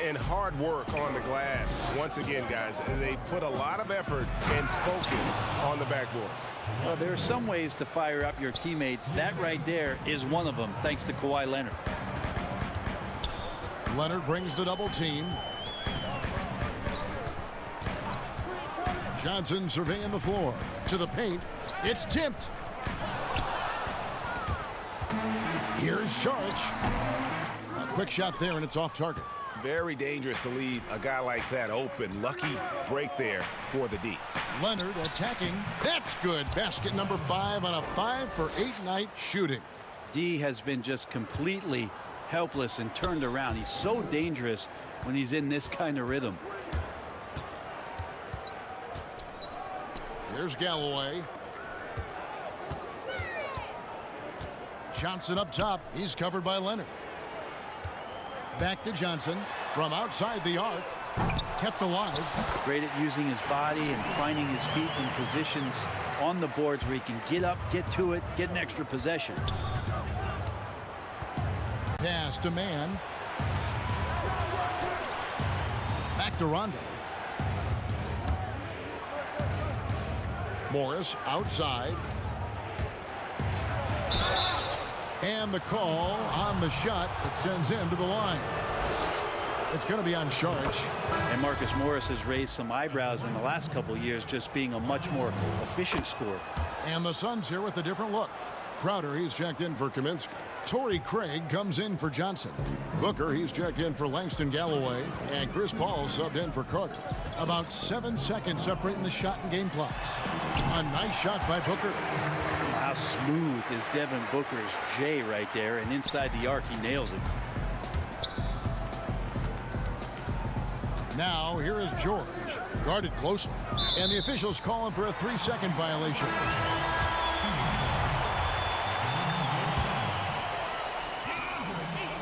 And hard work on the glass. Once again, guys, they put a lot of effort and focus on the backboard. Well, there are some ways to fire up your teammates. That right there is one of them, thanks to Kawhi Leonard. Leonard brings the double team. Johnson surveying the floor. To the paint. It's tipped. Here's Saric. A quick shot there, and it's off target. Very dangerous to leave a guy like that open. Lucky break there for the D. Leonard attacking. That's good. Basket number 5 on a 5 for 8 night shooting. D has been just completely helpless and turned around. He's so dangerous when he's in this kind of rhythm. Here's Galloway. Johnson up top. He's covered by Leonard. Back to Johnson from outside the arc. Kept alive. Great at using his body and finding his feet in positions on the boards where he can get up, get to it, get an extra possession. Pass to man. Back to Rondo. Morris outside. And the call on the shot that sends him to the line. It's going to be on Saric. And Marcus Morris has raised some eyebrows in the last couple of years, just being a much more efficient scorer. And the Suns here with a different look. Crowder, he's checked in for Kaminsky. Torrey Craig comes in for Johnson. Booker, he's checked in for Langston Galloway. And Chris Paul subbed in for Carter. About 7 seconds separating the shot and game clocks. A nice shot by Booker. How smooth is Devin Booker's J right there, and inside the arc he nails it. Now here is George, guarded closely, and the officials call him for a 3-second violation.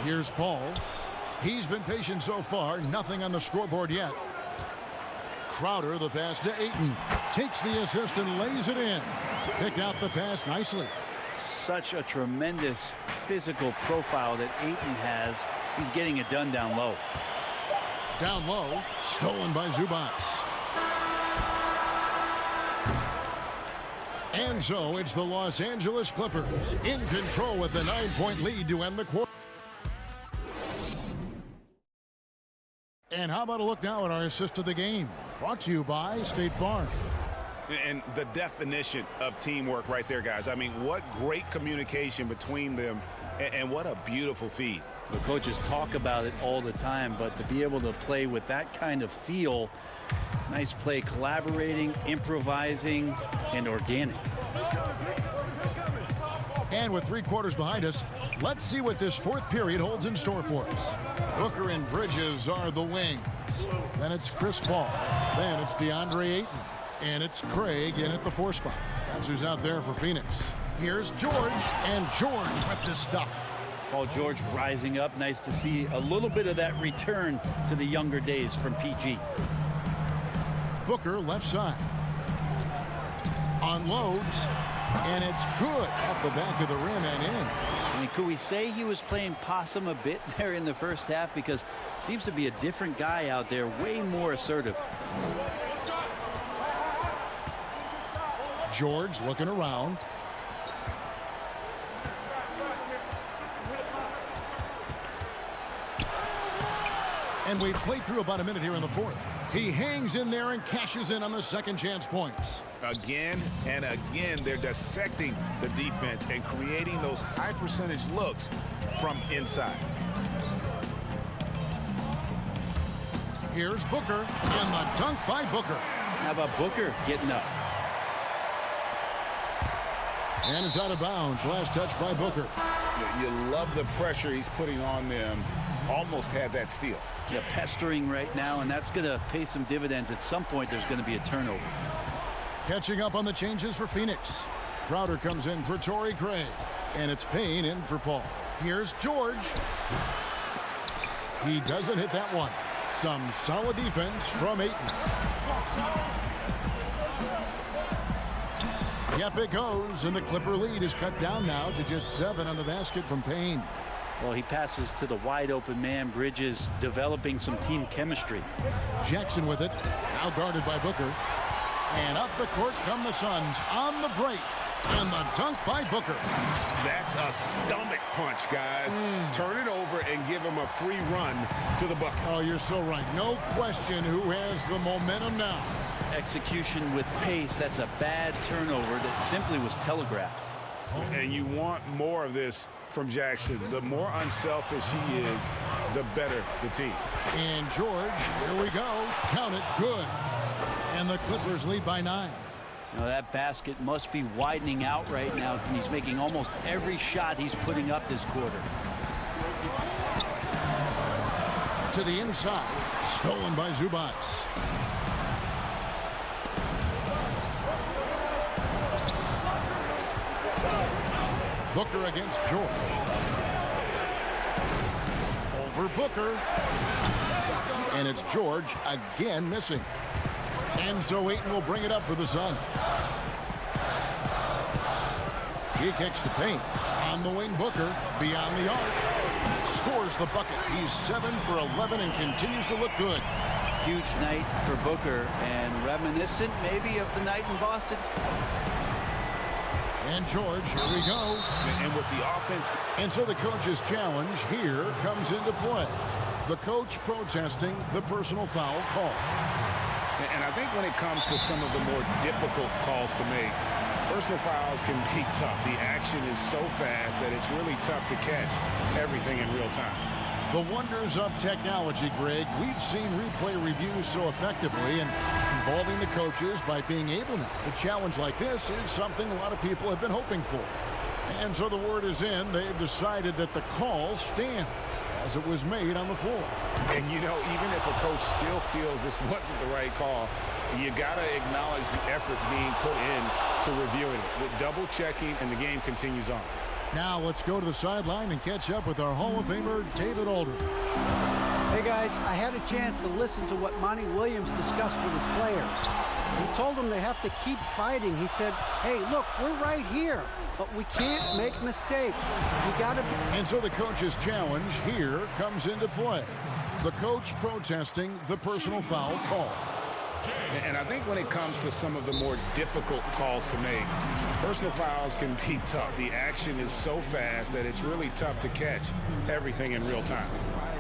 Here's Paul. He's been patient so far, nothing on the scoreboard yet. Crowder, the pass to Ayton, takes the assist and lays it in. Picked out the pass nicely. Such a tremendous physical profile that Ayton has. He's getting it done down low. Down low, stolen by Zubac. And so it's the Los Angeles Clippers in control with the 9-point lead to end the quarter. And how about a look now at our assist of the game? Brought to you by State Farm. And the definition of teamwork right there, guys. I mean, what great communication between them, and what a beautiful feed. The coaches talk about it all the time, but to be able to play with that kind of feel, nice play, collaborating, improvising, and organic. And with 3 quarters behind us, let's see what this 4th period holds in store for us. Booker and Bridges are the wings. Then it's Chris Paul. Then it's DeAndre Ayton. And it's Craig in at the 4 spot. That's who's out there for Phoenix. Here's George, and George with this stuff. Paul George rising up. Nice to see a little bit of that return to the younger days from PG. Booker left side. Unloads, and it's good off the back of the rim and in. I mean, could we say he was playing possum a bit there in the first half? Because it seems to be a different guy out there, way more assertive. George looking around. And we've played through about a minute here in the 4th. He hangs in there and cashes in on the second chance points. Again and again, they're dissecting the defense and creating those high percentage looks from inside. Here's Booker, and the dunk by Booker. How about Booker getting up? And it's out of bounds. Last touch by Booker. You love the pressure he's putting on them. Almost had that steal. Yeah, pestering right now, and that's going to pay some dividends. At some point, there's going to be a turnover. Catching up on the changes for Phoenix. Crowder comes in for Torrey Craig. And it's Payne in for Paul. Here's George. He doesn't hit that one. Some solid defense from Ayton. Yep, it goes, and the Clipper lead is cut down now to just 7 on the basket from Payne. Well, he passes to the wide open man. Bridges developing some team chemistry. Jackson with it, now guarded by Booker. And up the court come the Suns on the break. And the dunk by Booker. That's a stomach punch, guys. Turn it over and give him a free run to the bucket. Oh, you're so right. No question who has the momentum now. Execution with pace. That's a bad turnover that simply was telegraphed. And you want more of this from Jackson. The more unselfish he is, the better the team. And George, here we go. Count it, good. And the Clippers lead by 9. You know, that basket must be widening out right now, and he's making almost every shot he's putting up this quarter. To the inside, stolen by Zubac. Booker against George. Over Booker. And it's George again missing. And so Ayton will bring it up for the Suns. He kicks to Payne. On the wing, Booker. Beyond the arc. Scores the bucket. He's 7 for 11 and continues to look good. Huge night for Booker, and reminiscent maybe of the night in Boston. And George, here we go. And with the offense. And so the coach's challenge here comes into play. The coach protesting the personal foul call. And I think when it comes to some of the more difficult calls to make, personal fouls can be tough. The action is so fast that it's really tough to catch everything in real time. The wonders of technology, Greg. We've seen replay reviews so effectively, and involving the coaches by being able now. A challenge like this is something a lot of people have been hoping for. And so the word is in. They've decided that the call stands as it was made on the floor. And, you know, even if a coach still feels this wasn't the right call, you got to acknowledge the effort being put in to reviewing it. With double checking, and the game continues on. Now let's go to the sideline and catch up with our Hall of Famer, David Aldridge. Hey, guys, I had a chance to listen to what Monty Williams discussed with his players. He told them they have to keep fighting. He said, hey, look, we're right here, but we can't make mistakes. You got to... And so the coach's challenge here comes into play. The coach protesting the personal foul call. And I think when it comes to some of the more difficult calls to make, personal fouls can be tough. The action is so fast that it's really tough to catch everything in real time.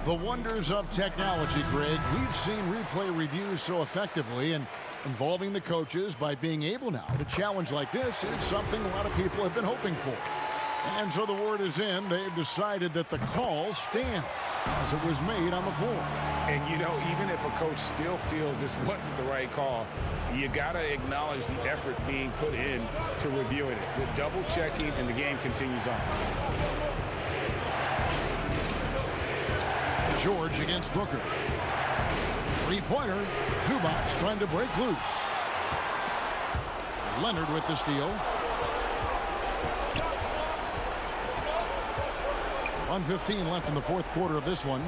The wonders of technology, Greg. We've seen replay reviews so effectively, and involving the coaches by being able now to challenge like this is something a lot of people have been hoping for. And so the word is in. They've decided that the call stands as it was made on the floor. And, you know, even if a coach still feels this wasn't the right call, you got to acknowledge the effort being put in to reviewing it. With double checking, and the game continues on. George against Booker. Three-pointer. Zubac trying to break loose. Leonard with the steal. 1:15 left in the fourth quarter of this one.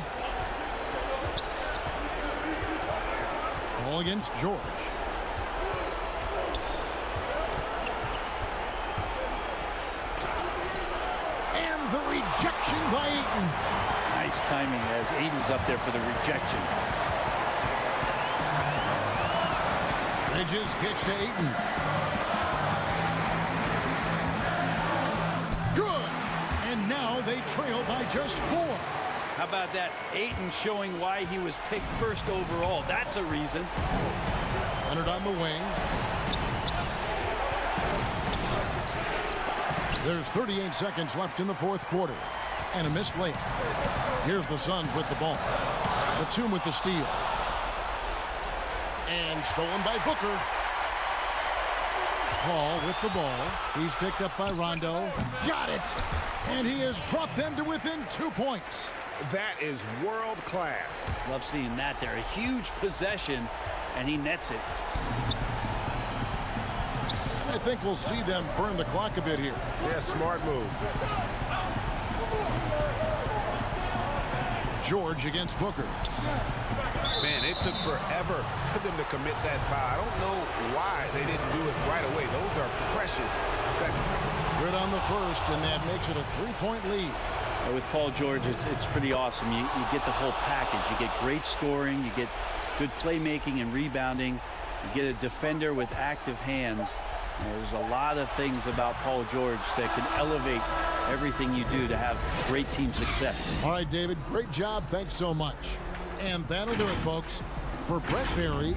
Ball against George. And the rejection by Ayton. Nice timing as Ayton's up there for the rejection. Bridges kicks to Ayton. Good. And now they trail by just 4. How about that? Ayton showing why he was picked first overall. That's a reason. Leonard on the wing. There's 38 seconds left in the fourth quarter. And a missed layup. Here's the Suns with the ball. Batum with the steal. And stolen by Booker. Paul with the ball. He's picked up by Rondo. Got it. And he has brought them to within 2 points. That is world class. Love seeing that there. A huge possession, and he nets it. I think we'll see them burn the clock a bit here. Yeah, smart move. George against Booker. Man, it took forever for them to commit that foul. I don't know why they didn't do it right away. Those are precious seconds. Good on the first, and that makes it a 3-point lead. With Paul George, it's pretty awesome. You get the whole package. You get great scoring. You get good playmaking and rebounding. You get a defender with active hands. There's a lot of things about Paul George that can elevate everything you do to have great team success. All right, David, great job. Thanks so much. And that'll do it, folks. For Brett Berry,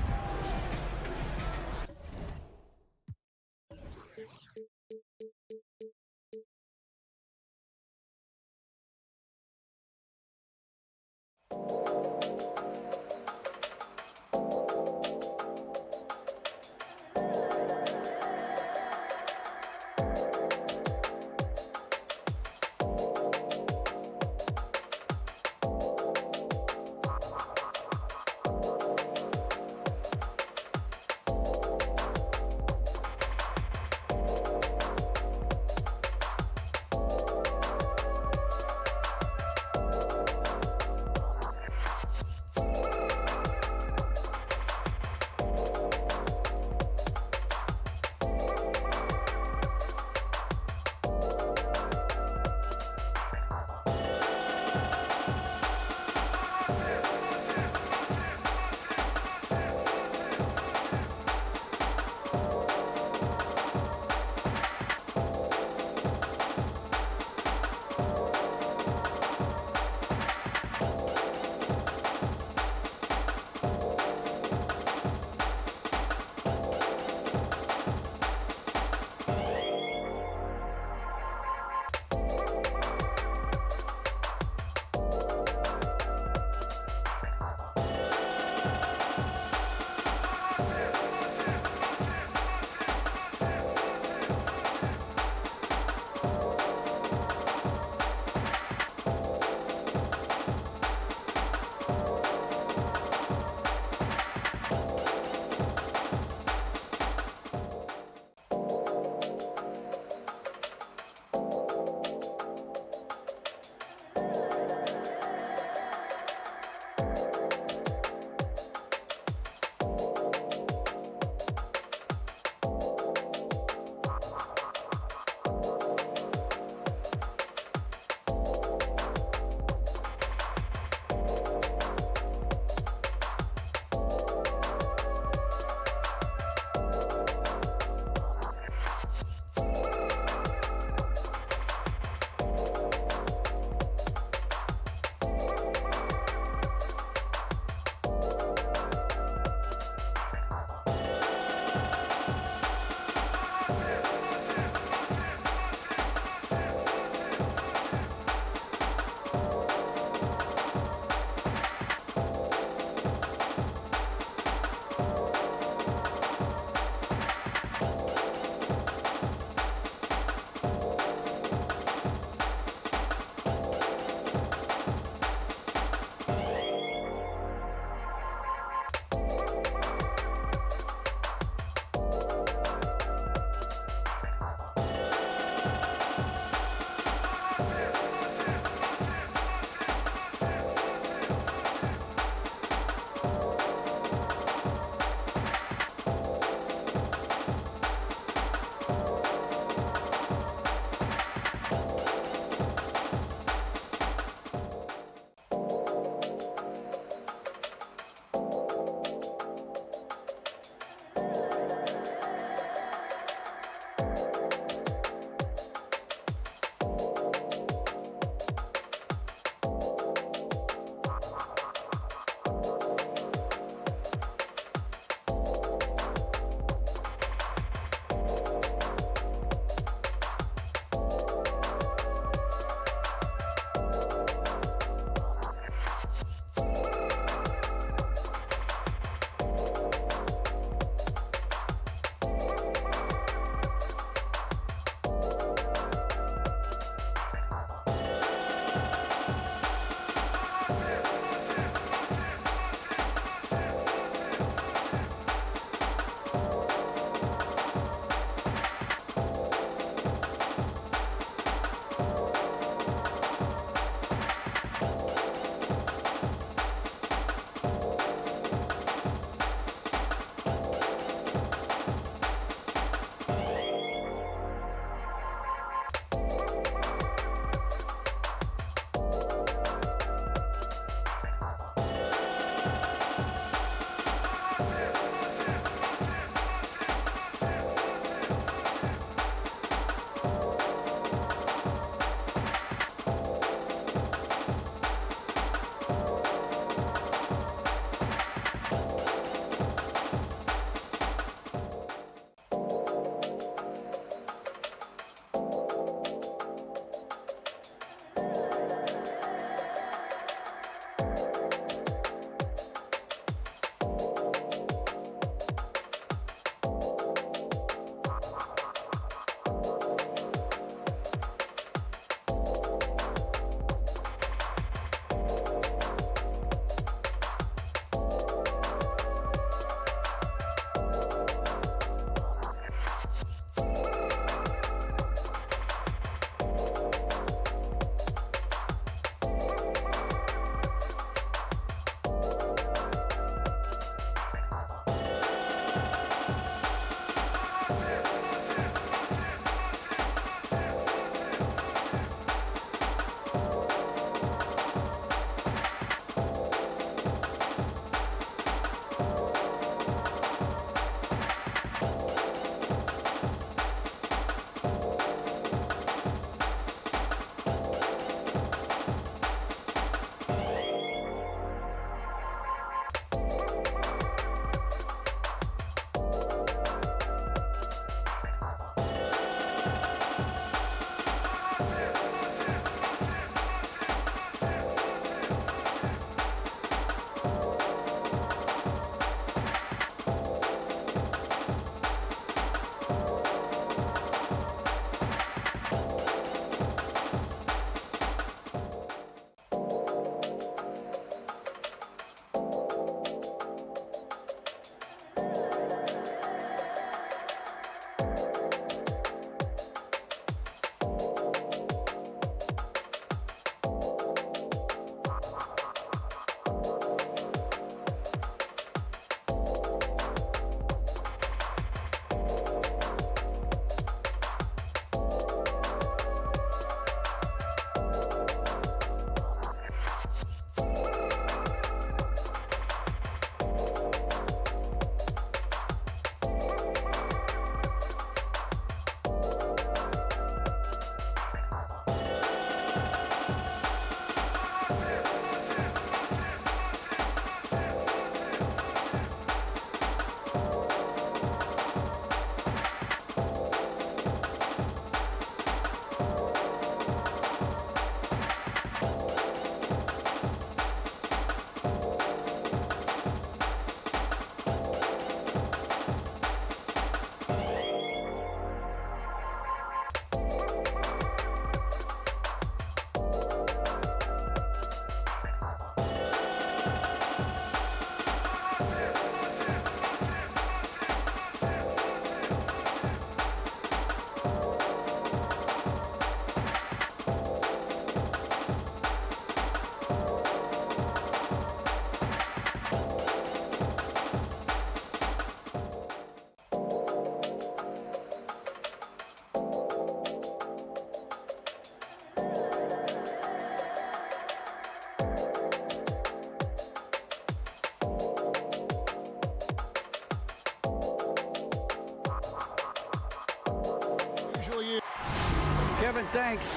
Kevin, thanks.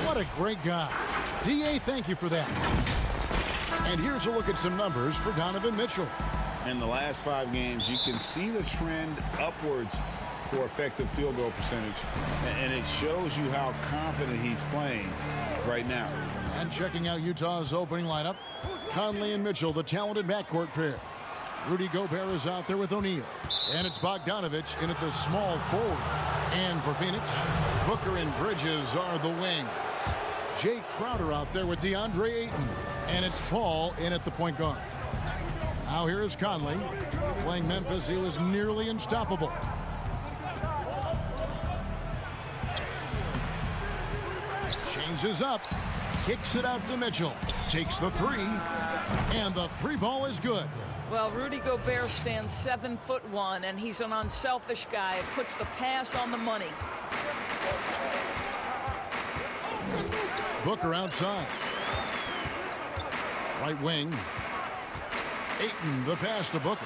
What a great guy. D.A., thank you for that. And here's a look at some numbers for Donovan Mitchell. In the last 5 games, you can see the trend upwards for effective field goal percentage. And it shows you how confident he's playing right now. And checking out Utah's opening lineup, Conley and Mitchell, the talented backcourt pair. Rudy Gobert is out there with O'Neal. And it's Bogdanovich in at the small forward. And for Phoenix, Booker and Bridges are the wings. Jay Crowder out there with DeAndre Ayton. And it's Paul in at the point guard. Now here is Conley. Playing Memphis, he was nearly unstoppable. Changes up. Kicks it out to Mitchell. Takes the 3. And the 3 ball is good. Well, Rudy Gobert stands 7'1", and he's an unselfish guy. It puts the pass on the money. Booker outside. Right wing. Ayton, the pass to Booker.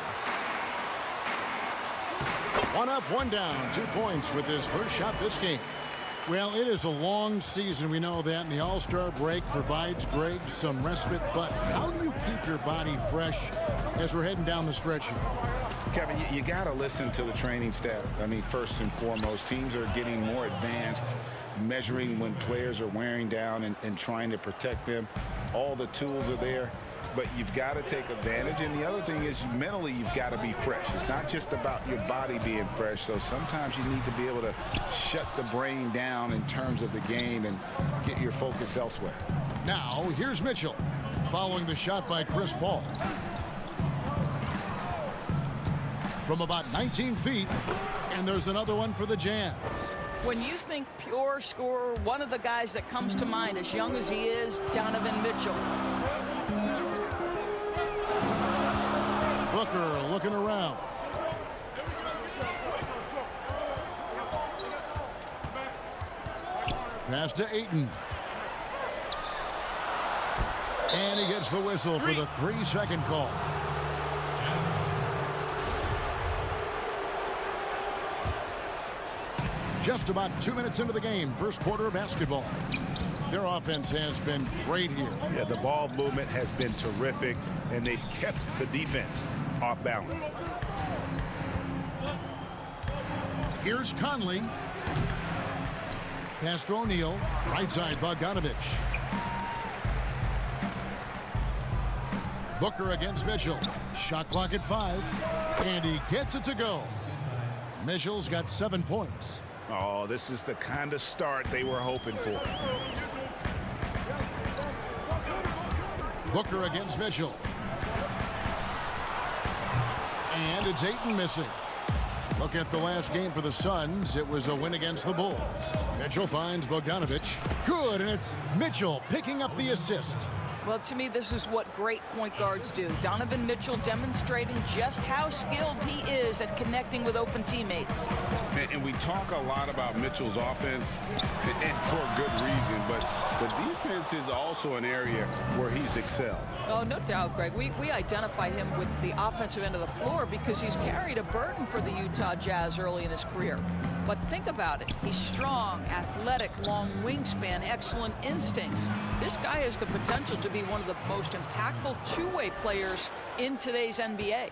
1 up, 1 down. 2 points with his first shot this game. Well, it is a long season. We know that. And the All-Star break provides Greg some respite. But how do you keep your body fresh as we're heading down the stretch here? Kevin, you got to listen to the training staff. I mean, first and foremost, teams are getting more advanced, measuring when players are wearing down and trying to protect them. All the tools are there. But you've got to take advantage. And the other thing is mentally you've got to be fresh. It's not just about your body being fresh. So sometimes you need to be able to shut the brain down in terms of the game and get your focus elsewhere. Now, here's Mitchell following the shot by Chris Paul. From about 19 feet, and there's another one for the Jazz. When you think pure scorer, one of the guys that comes to mind, as young as he is, Donovan Mitchell. Booker looking around. Pass to Ayton. And he gets the whistle for the 3-second call. Just about 2 minutes into the game, first quarter of basketball. Their offense has been great here. Yeah, the ball movement has been terrific, and they've kept the defense off balance. Here's Conley. Pass to O'Neal. Right side, Bogdanovich. Booker against Mitchell. Shot clock at 5. And he gets it to go. Mitchell's got 7 points. Oh, this is the kind of start they were hoping for. Booker against Mitchell. And it's Ayton missing. Look at the last game for the Suns. It was a win against the Bulls. Mitchell finds Bogdanovich. Good, and it's Mitchell picking up the assist. Well, to me, this is what great point guards do. Donovan Mitchell demonstrating just how skilled he is at connecting with open teammates. And we talk a lot about Mitchell's offense, and for a good reason, but the defense is also an area where he's excelled. Oh, no doubt, Greg. We identify him with the offensive end of the floor because he's carried a burden for the Utah Jazz early in his career. But think about it. He's strong, athletic, long wingspan, excellent instincts. This guy has the potential to be one of the most impactful two-way players in today's NBA.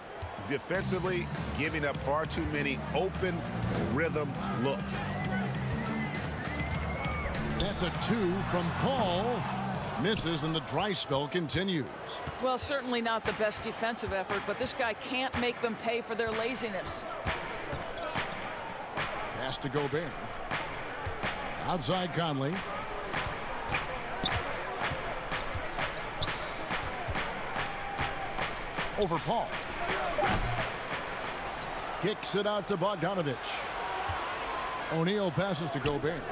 Defensively, giving up far too many open rhythm looks. That's a 2 from Paul. Misses, and the dry spell continues. Well, certainly not the best defensive effort, but this guy can't make them pay for their laziness. Pass to Gobert. Outside Conley. Over Paul. Kicks it out to Bogdanovich. O'Neal passes to Gobert.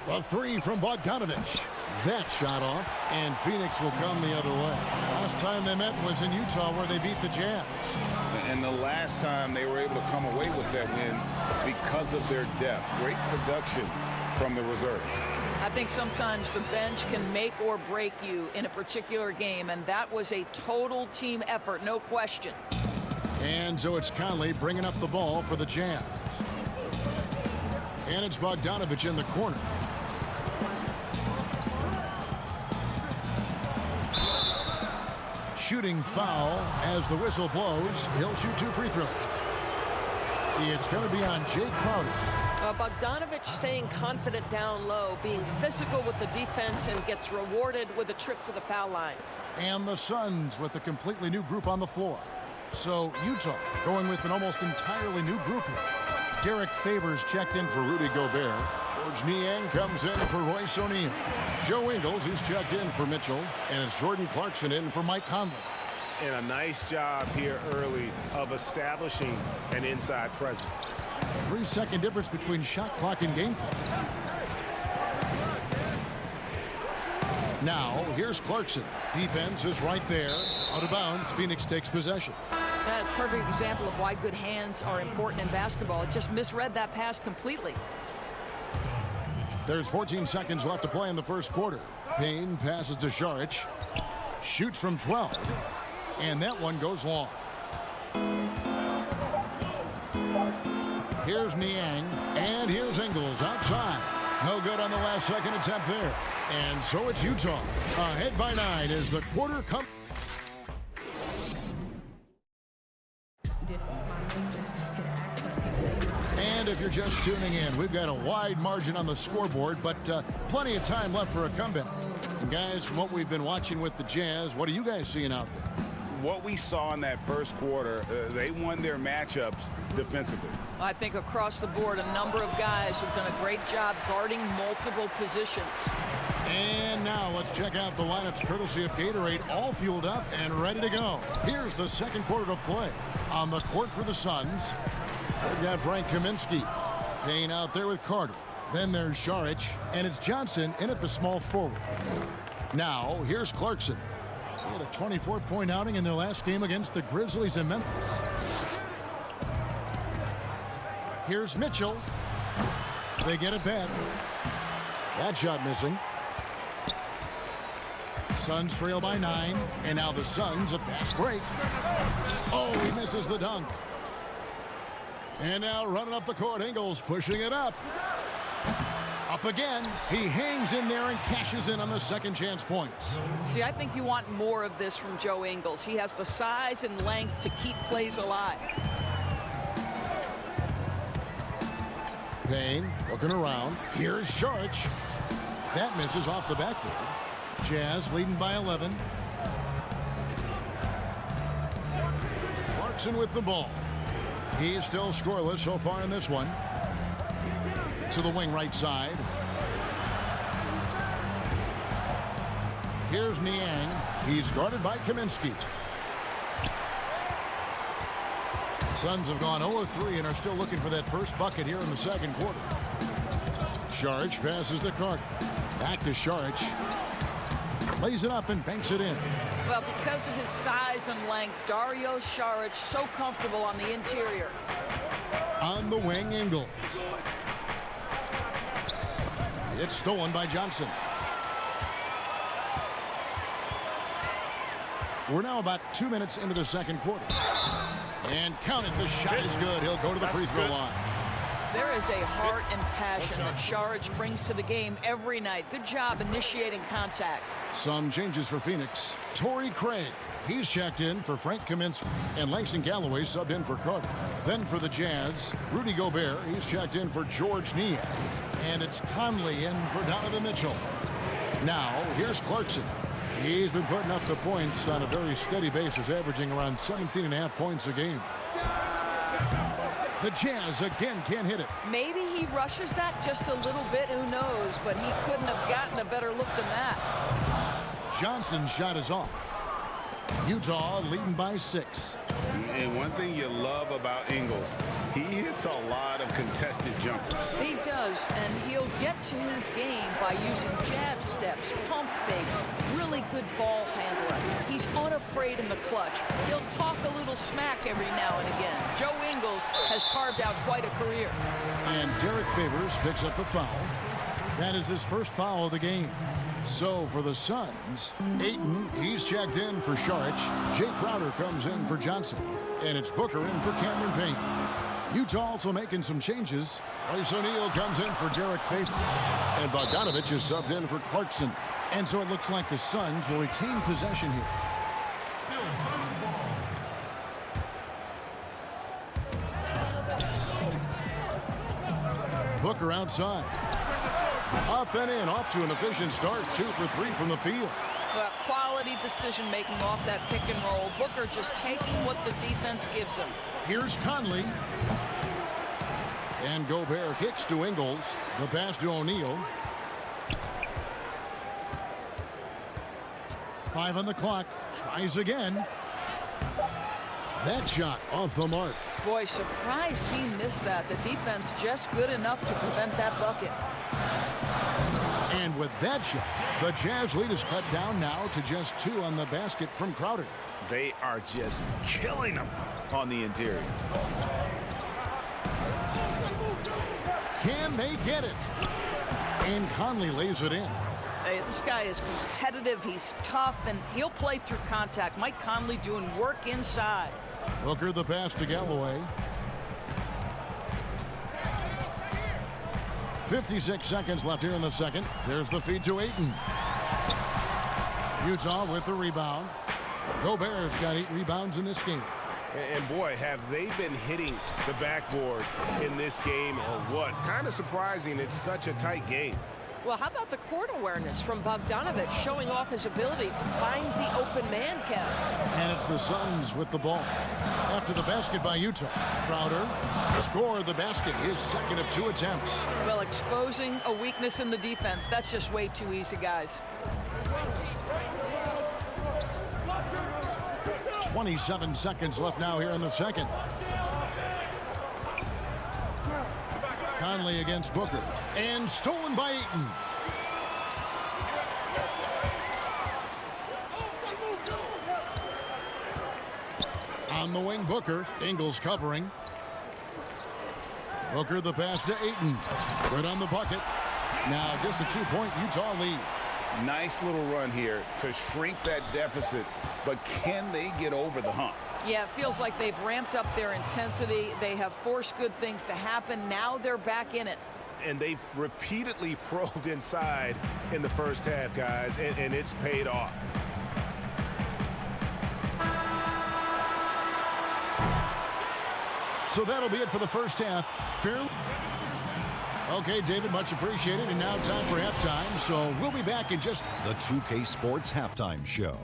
A 3 from Bogdanovich. That shot off, and Phoenix will come the other way. Last time they met was in Utah, where they beat the Jazz. And the last time they were able to come away with that win because of their depth. Great production from the reserve. I think sometimes the bench can make or break you in a particular game, and that was a total team effort, no question. And so it's Conley bringing up the ball for the Jazz. And it's Bogdanovich in the corner. Shooting foul as the whistle blows. He'll shoot 2 free throws. It's going to be on Jay Crowder. Bogdanovich staying confident down low, being physical with the defense, and gets rewarded with a trip to the foul line. And the Suns with a completely new group on the floor. So Utah going with an almost entirely new group here. Derek Favors checked in for Rudy Gobert. George Niang comes in for Royce O'Neal. Joe Ingles, he's checked in for Mitchell. And it's Jordan Clarkson in for Mike Conley. And a nice job here early of establishing an inside presence. 3-second difference between shot clock and game clock. Now, here's Clarkson. Defense is right there. Out of bounds, Phoenix takes possession. That's a perfect example of why good hands are important in basketball. It just misread that pass completely. There's 14 seconds left to play in the first quarter. Payne passes to Šarić. Shoots from 12. And that one goes long. Here's Niang. And here's Ingles outside. No good on the last second attempt there. And so it's Utah. Ahead by 9 as the quarter comes. And if you're just tuning in, we've got a wide margin on the scoreboard, but plenty of time left for a comeback. And guys, from what we've been watching with the Jazz, what are you guys seeing out there? What we saw in that first quarter, they won their matchups defensively. I think across the board, a number of guys have done a great job guarding multiple positions. And now let's check out the lineups courtesy of Gatorade, all fueled up and ready to go. Here's the second quarter of play. On the court for the Suns, we've got Frank Kaminsky. Payne out there with Carter. Then there's Šarić, and it's Johnson in at the small forward. Now, here's Clarkson. They had a 24-point outing in their last game against the Grizzlies in Memphis. Here's Mitchell. They get it back. That shot missing. Suns trail by 9, and now the Suns a fast break. Oh, he misses the dunk. And now running up the court, Ingles pushing it up. Up again. He hangs in there and cashes in on the second chance points. See, I think you want more of this from Joe Ingles. He has the size and length to keep plays alive. Payne looking around. Here's Šarić. That misses off the backboard. Jazz leading by 11. Clarkson with the ball. He's still scoreless so far in this one. To the wing right side. Here's Niang. He's guarded by Kaminsky. Suns have gone 0-3 and are still looking for that first bucket here in the second quarter. Šarić passes to Carter. Back to Šarić. Lays it up and banks it in. Well, because of his size and length, Dario Šarić so comfortable on the interior. On the wing, Ingles. It's stolen by Johnson. We're now about 2 minutes into the second quarter. And count it, the shot is good. He'll go to the free throw line. There is a heart and passion that Šarić brings to the game every night. Good job initiating contact. Some changes for Phoenix. Torrey Craig. He's checked in for Frank Kaminsky. And Langston Galloway subbed in for Carter. Then for the Jazz, Rudy Gobert. He's checked in for George Niang. And it's Conley in for Donovan Mitchell. Now, here's Clarkson. He's been putting up the points on a very steady basis, averaging around 17.5 points a game. The Jazz again can't hit it. Maybe he rushes that just a little bit, who knows, but he couldn't have gotten a better look than that. Johnson's shot is off. Utah leading by 6. And one thing you love about Ingles, he hits a lot of contested jumpers. He does, and he'll get to his game by using jab steps, pump fakes, really good ball handler. He's unafraid in the clutch. He'll talk a little smack every now and again. Joe Ingles has carved out quite a career. And Derek Favors picks up the foul. That is his first foul of the game. So for the Suns, Ayton, he's checked in for Šarić. Jay Crowder comes in for Johnson. And it's Booker in for Cameron Payne. Utah also making some changes. Royce O'Neal comes in for Derek Favors. And Bogdanovich is subbed in for Clarkson. And so it looks like the Suns will retain possession here. Still Suns ball. Booker outside. Up and in, off to an efficient start. 2 for 3 from the field. Quality decision making off that pick and roll. Booker just taking what the defense gives him. Here's Conley. And Gobert kicks to Ingles. The pass to O'Neal. 5 on the clock. Tries again. That shot off the mark. Boy, surprised he missed that. The defense just good enough to prevent that bucket. And with that shot, the Jazz lead is cut down now to just 2 on the basket from Crowder. They are just killing them on the interior. Can they get it? And Conley lays it in. Hey, this guy is competitive. He's tough, and he'll play through contact. Mike Conley doing work inside. Booker the pass to Galloway. 56 seconds left here in the second. There's the feed to Ayton. Utah with the rebound. Gobert's got 8 rebounds in this game. And boy, have they been hitting the backboard in this game or what? Kind of surprising. It's such a tight game. Well, how about the court awareness from Bogdanovich showing off his ability to find the open man, Kev? And it's the Suns with the ball. After the basket by Utah, Crowder scored the basket, his second of 2 attempts. Well, exposing a weakness in the defense, that's just way too easy, guys. 27 seconds left now here in the second. Conley against Booker. And stolen by Ayton. On the wing, Booker. Ingles covering. Booker the pass to Ayton. Good on the bucket. Now just a 2-point Utah lead. Nice little run here to shrink that deficit, but can they get over the hump? Yeah, it feels like they've ramped up their intensity. They have forced good things to happen. Now they're back in it. And they've repeatedly probed inside in the first half, guys, and it's paid off. So that'll be it for the first half. Fairly. Okay, David, much appreciated. And now time for halftime. So we'll be back in just the 2K Sports Halftime Show.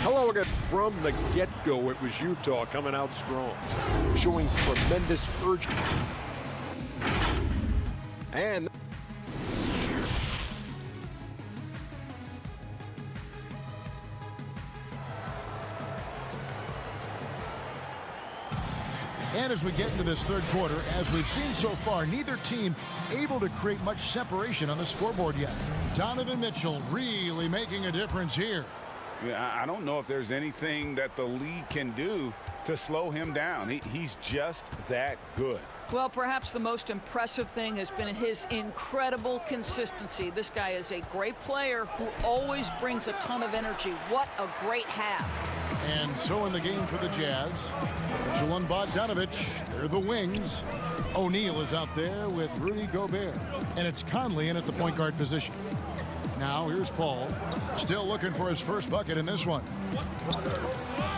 Hello again. From the get-go, it was Utah coming out strong, showing tremendous urgency. And as we get into this third quarter, as we've seen so far, neither team able to create much separation on the scoreboard yet. Donovan Mitchell really making a difference here. Yeah, I don't know if there's anything that the league can do to slow him down. He's just that good. Well, perhaps the most impressive thing has been his incredible consistency. This guy is a great player who always brings a ton of energy. What a great half. And so in the game for the Jazz, Mitchell and Bogdanovich, they're the wings. O'Neal is out there with Rudy Gobert. And it's Conley in at the point guard position. Now here's Paul, still looking for his first bucket in this one.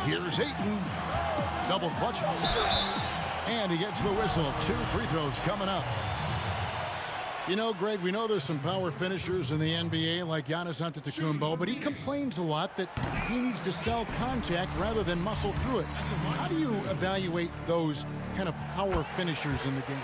Here's Ayton, double clutches. And he gets the whistle. 2 free throws coming up. You know, Greg, we know there's some power finishers in the NBA like Giannis Antetokounmpo, but he complains a lot that he needs to sell contact rather than muscle through it. How do you evaluate those kind of power finishers in the game?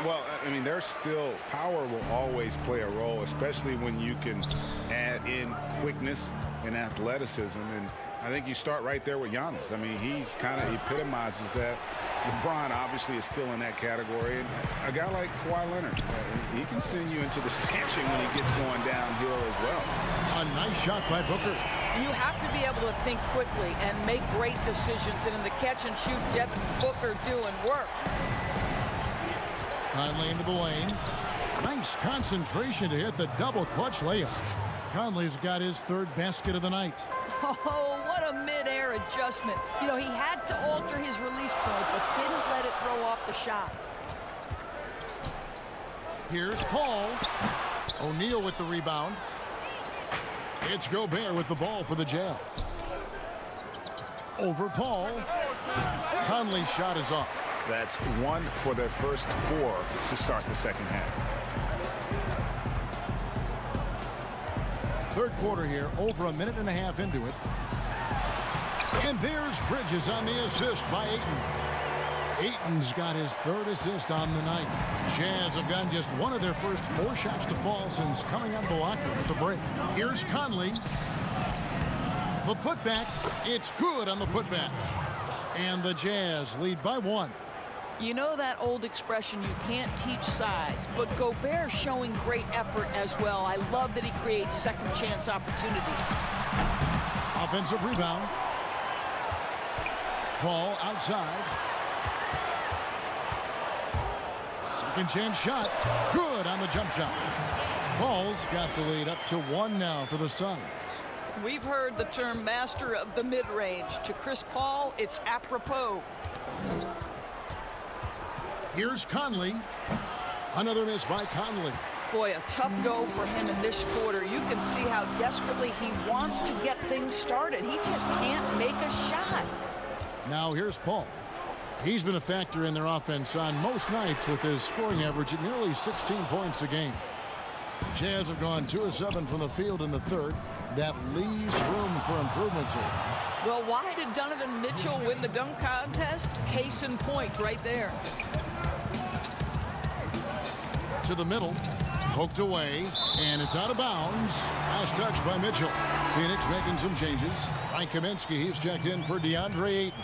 Well, I mean, there's still power will always play a role, especially when you can add in quickness and athleticism. And I think you start right there with Giannis. I mean, he's kind of epitomizes that. LeBron obviously is still in that category. And a guy like Kawhi Leonard, he can send you into the stanchion when he gets going downhill as well. A nice shot by Booker. You have to be able to think quickly and make great decisions. And in the catch and shoot, Devin Booker doing work. Conley into the lane. Nice concentration to hit the double clutch layup. Conley's got his 3rd basket of the night. Oh, what a mid-air adjustment. You know, he had to alter his release point, but didn't let it throw off the shot. Here's Paul. O'Neal with the rebound. It's Gobert with the ball for the Jazz. Over Paul. Conley's shot is off. That's 1 for their first 4 to start the second half. Third quarter here, over a minute and a half into it. And there's Bridges on the assist by Ayton. Ayton's got his 3rd assist on the night. Jazz have gotten just one of their first 4 shots to fall since coming out of the locker room at the break. Here's Conley. The putback. It's good on the putback. And the Jazz lead by 1. You know that old expression, you can't teach size, but Gobert showing great effort as well. I love that he creates second chance opportunities. Offensive rebound. Paul outside. Second chance shot. Good on the jump shot. Paul's got the lead up to 1 now for the Suns. We've heard the term master of the mid-range. To Chris Paul, it's apropos. Here's Conley. Another miss by Conley. Boy, a tough go for him in this quarter. You can see how desperately he wants to get things started. He just can't make a shot. Now here's Paul. He's been a factor in their offense on most nights with his scoring average at nearly 16 points a game. Jazz have gone 2 of 7 from the field in the third. That leaves room for improvements here. Well, why did Donovan Mitchell win the dunk contest? Case in point right there. To the middle, poked away, and it's out of bounds. Last touch by Mitchell. Phoenix making some changes. By Kaminsky, he's checked in for DeAndre Ayton.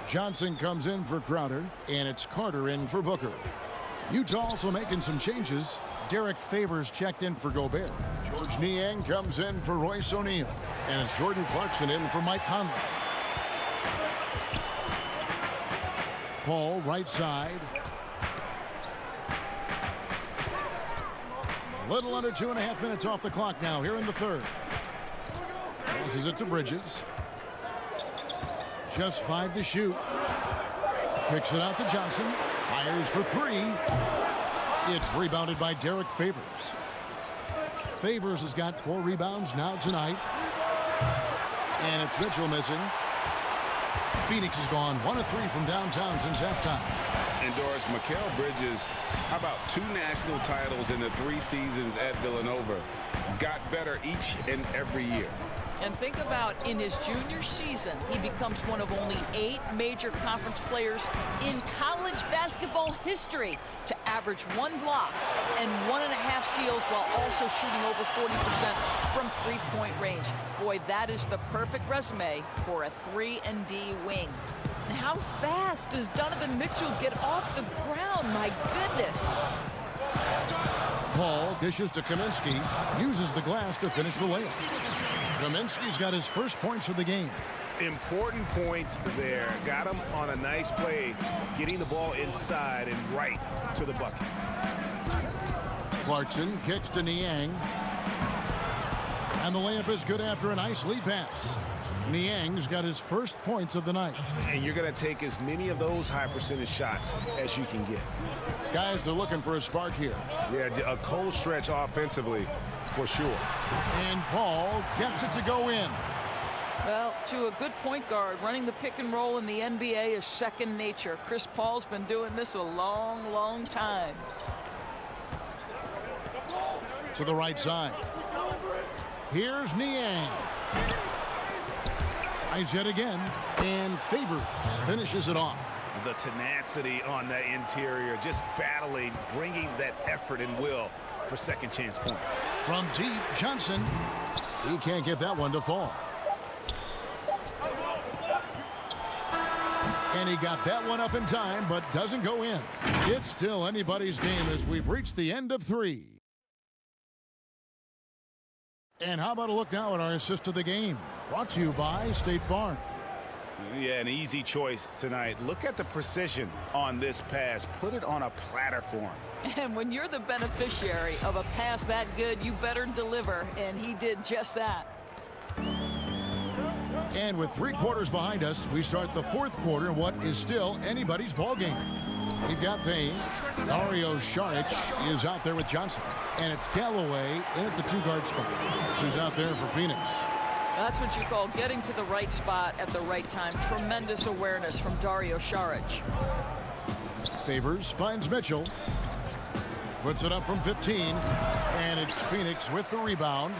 Johnson comes in for Crowder, and it's Carter in for Booker. Utah also making some changes. Derek Favors checked in for Gobert. George Niang comes in for Royce O'Neal, and it's Jordan Clarkson in for Mike Conley. Paul, right side. A little under 2.5 minutes off the clock now here in the third. Passes it to Bridges. Just 5 to shoot. Kicks it out to Johnson. Fires for 3. It's rebounded by Derek Favors. Favors has got 4 rebounds now tonight. And it's Mitchell missing. Phoenix has gone 1 of 3 from downtown since halftime. And Doris, Mikal Bridges, how about 2 national titles in the 3 seasons at Villanova? Got better each and every year. And think about in his junior season, he becomes one of only 8 major conference players in college basketball history to average 1 block and 1.5 steals while also shooting over 40% from 3-point range. Boy, that is the perfect resume for a 3-and-D wing. And how fast does Donovan Mitchell get off the ground? My goodness. Paul dishes to Kaminsky, uses the glass to finish the layup. Kaminsky's got his first points of the game. Important points there. Got him on a nice play, getting the ball inside and right to the bucket. Clarkson kicks to Niang. And the layup is good after a nice lead pass. Niang's got his first points of the night. And you're going to take as many of those high percentage shots as you can get. Guys are looking for a spark here. Yeah, a cold stretch offensively for sure. And Paul gets it to go in. Well, to a good point guard, running the pick and roll in the NBA is second nature. Chris Paul's been doing this a long, long time. To the right side. Here's Niang. Eyes yet again, and Favors finishes it off. The tenacity on the interior, just battling, bringing that effort and will for second chance points. From deep, Johnson. He can't get that one to fall. And he got that one up in time, but doesn't go in. It's still anybody's game as we've reached the end of 3. And how about a look now at our assist of the game? Brought to you by State Farm. Yeah, an easy choice tonight. Look at the precision on this pass. Put it on a platter for him. And when you're the beneficiary of a pass that good, you better deliver. And he did just that. And with 3 quarters behind us, we start the 4th quarter in what is still anybody's ball game. We've got Payne. Dario Saric is out there with Johnson. And it's Galloway in at the 2-guard spot. Who's out there for Phoenix. That's what you call getting to the right spot at the right time. Tremendous awareness from Dario Saric. Favors finds Mitchell. Puts it up from 15. And it's Phoenix with the rebound.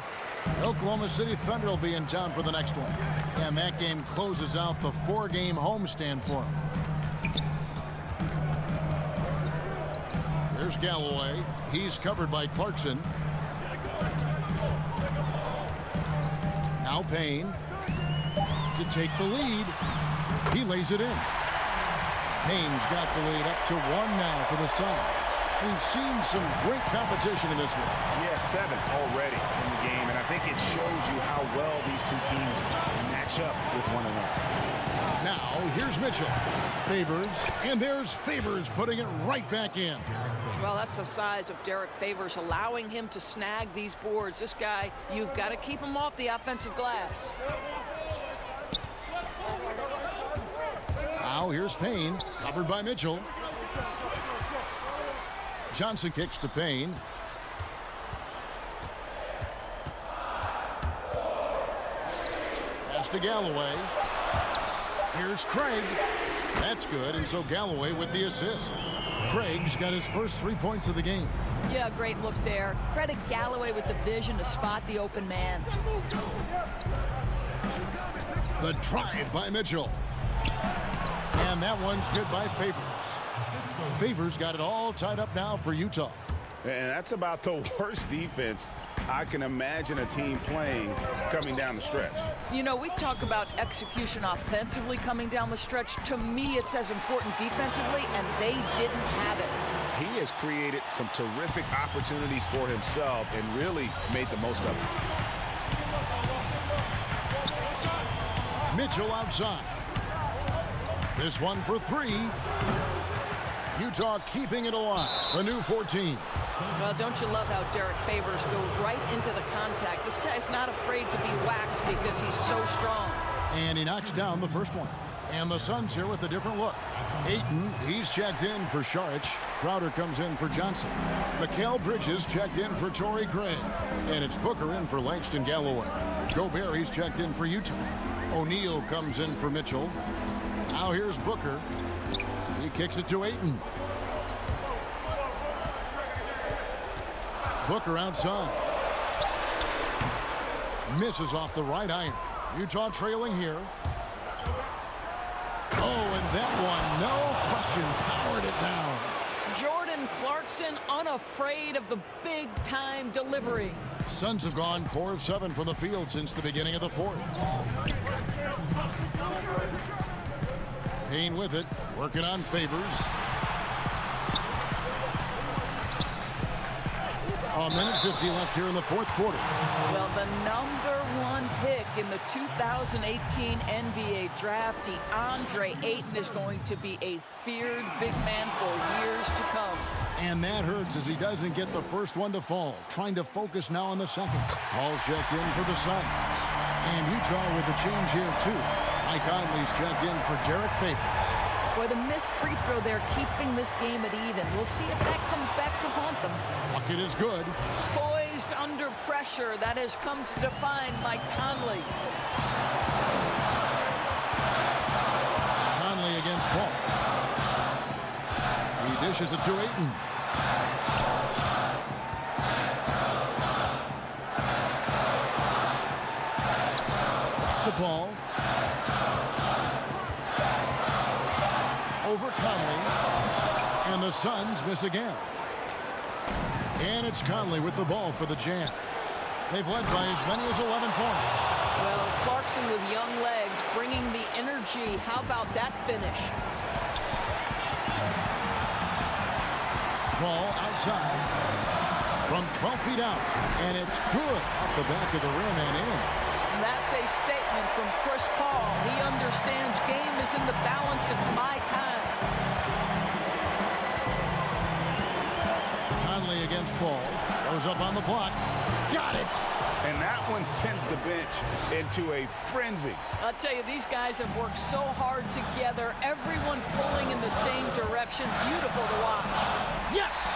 Oklahoma City Thunder will be in town for the next one. And that game closes out the 4-game homestand for them. Here's Galloway. He's covered by Clarkson. Now Payne to take the lead. He lays it in. Payne's got the lead up to 1 now for the Suns. We've seen some great competition in this one. Yeah, 7 already in the game, and I think it shows you how well these two teams match up with one another. Now, here's Mitchell. Favors, and there's Favors putting it right back in. Well, that's the size of Derek Favors, allowing him to snag these boards. This guy, you've got to keep him off the offensive glass. Now, here's Payne, covered by Mitchell. Johnson kicks to Payne. Pass to Galloway. Here's Craig. That's good, and so Galloway with the assist. Craig's got his first 3 points of the game. Yeah, great look there. Credit Galloway with the vision to spot the open man. The drive by Mitchell. And that one's good by Favors. Favors got it all tied up now for Utah. And that's about the worst defense I can imagine a team playing coming down the stretch. You know, we talk about execution offensively coming down the stretch. To me, it's as important defensively, and they didn't have it. He has created some terrific opportunities for himself and really made the most of it. Mitchell outside. This one for 3. Utah keeping it alive. A new 14. Well, don't you love how Derek Favors goes right into the contact? This guy's not afraid to be whacked because he's so strong. And he knocks down the first one. And the Suns here with a different look. Ayton, he's checked in for Saric. Crowder comes in for Johnson. Mikal Bridges checked in for Torrey Craig. And it's Booker in for Langston Galloway. Gobert, he's checked in for Utah. O'Neal comes in for Mitchell. Now here's Booker. He kicks it to Ayton. Booker outside. Misses off the right iron. Utah trailing here. Oh, and that one, no question, powered it down. Jordan Clarkson unafraid of the big-time delivery. Suns have gone 4 of 7 from the field since the beginning of the 4th. Payne with it, working on Favors. A minute 50 left here in the 4th quarter. Well, the #1 pick in the 2018 NBA draft, DeAndre Ayton, is going to be a feared big man for years to come. And that hurts as he doesn't get the first one to fall. Trying to focus now on the second. Paul's checked in for the Suns. And Utah with a change here, too. Mike Conley's checked in for Derek Favors. Boy, the missed free throw there, keeping this game at even. We'll see if that comes back to haunt them. Bucket is good. Poised under pressure. That has come to define Mike Conley. Conley against Paul. He dishes it to Ayton. To Paul. Over Conley. And the Suns miss again. And it's Conley with the ball for the Jazz. They've led by as many as 11 points. Well, Clarkson with young legs, bringing the energy. How about that finish? Ball outside. From 12 feet out. And it's good off the back of the rim and in. That's a statement from Chris Paul. He understands game is in the balance. It's my time. Conley against Paul. Goes up on the block. Got it. And that one sends the bench into a frenzy. I'll tell you, these guys have worked so hard together, everyone pulling in the same direction. Beautiful to watch. Yes!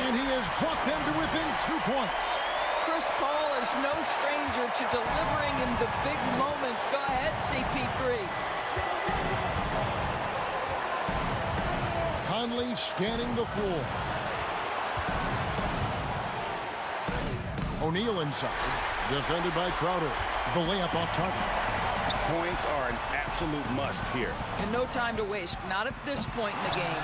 And he has brought them to within 2 points. Chris Paul is no stranger to delivering in the big moments. Go ahead, CP3. Conley scanning the floor. O'Neal inside. Defended by Crowder. The layup off target. Points are an absolute must here. And no time to waste. Not at this point in the game.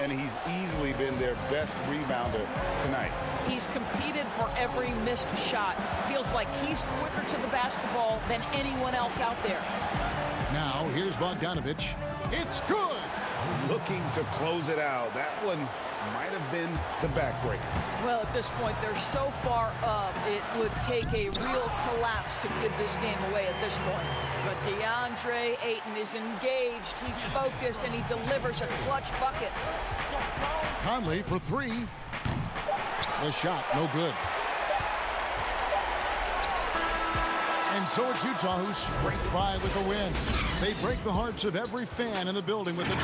And he's easily been their best rebounder tonight. He's competed for every missed shot. Feels like he's quicker to the basketball than anyone else out there. Now, here's Bogdanovich. It's good! Looking to close it out. That one might have been the backbreaker. Well, at this point, they're so far up, it would take a real collapse to give this game away at this point. But DeAndre Ayton is engaged, he's focused, and he delivers a clutch bucket. Conley for 3. The shot, no good. And so it's Utah who scraped by with the win. They break the hearts of every fan in the building with a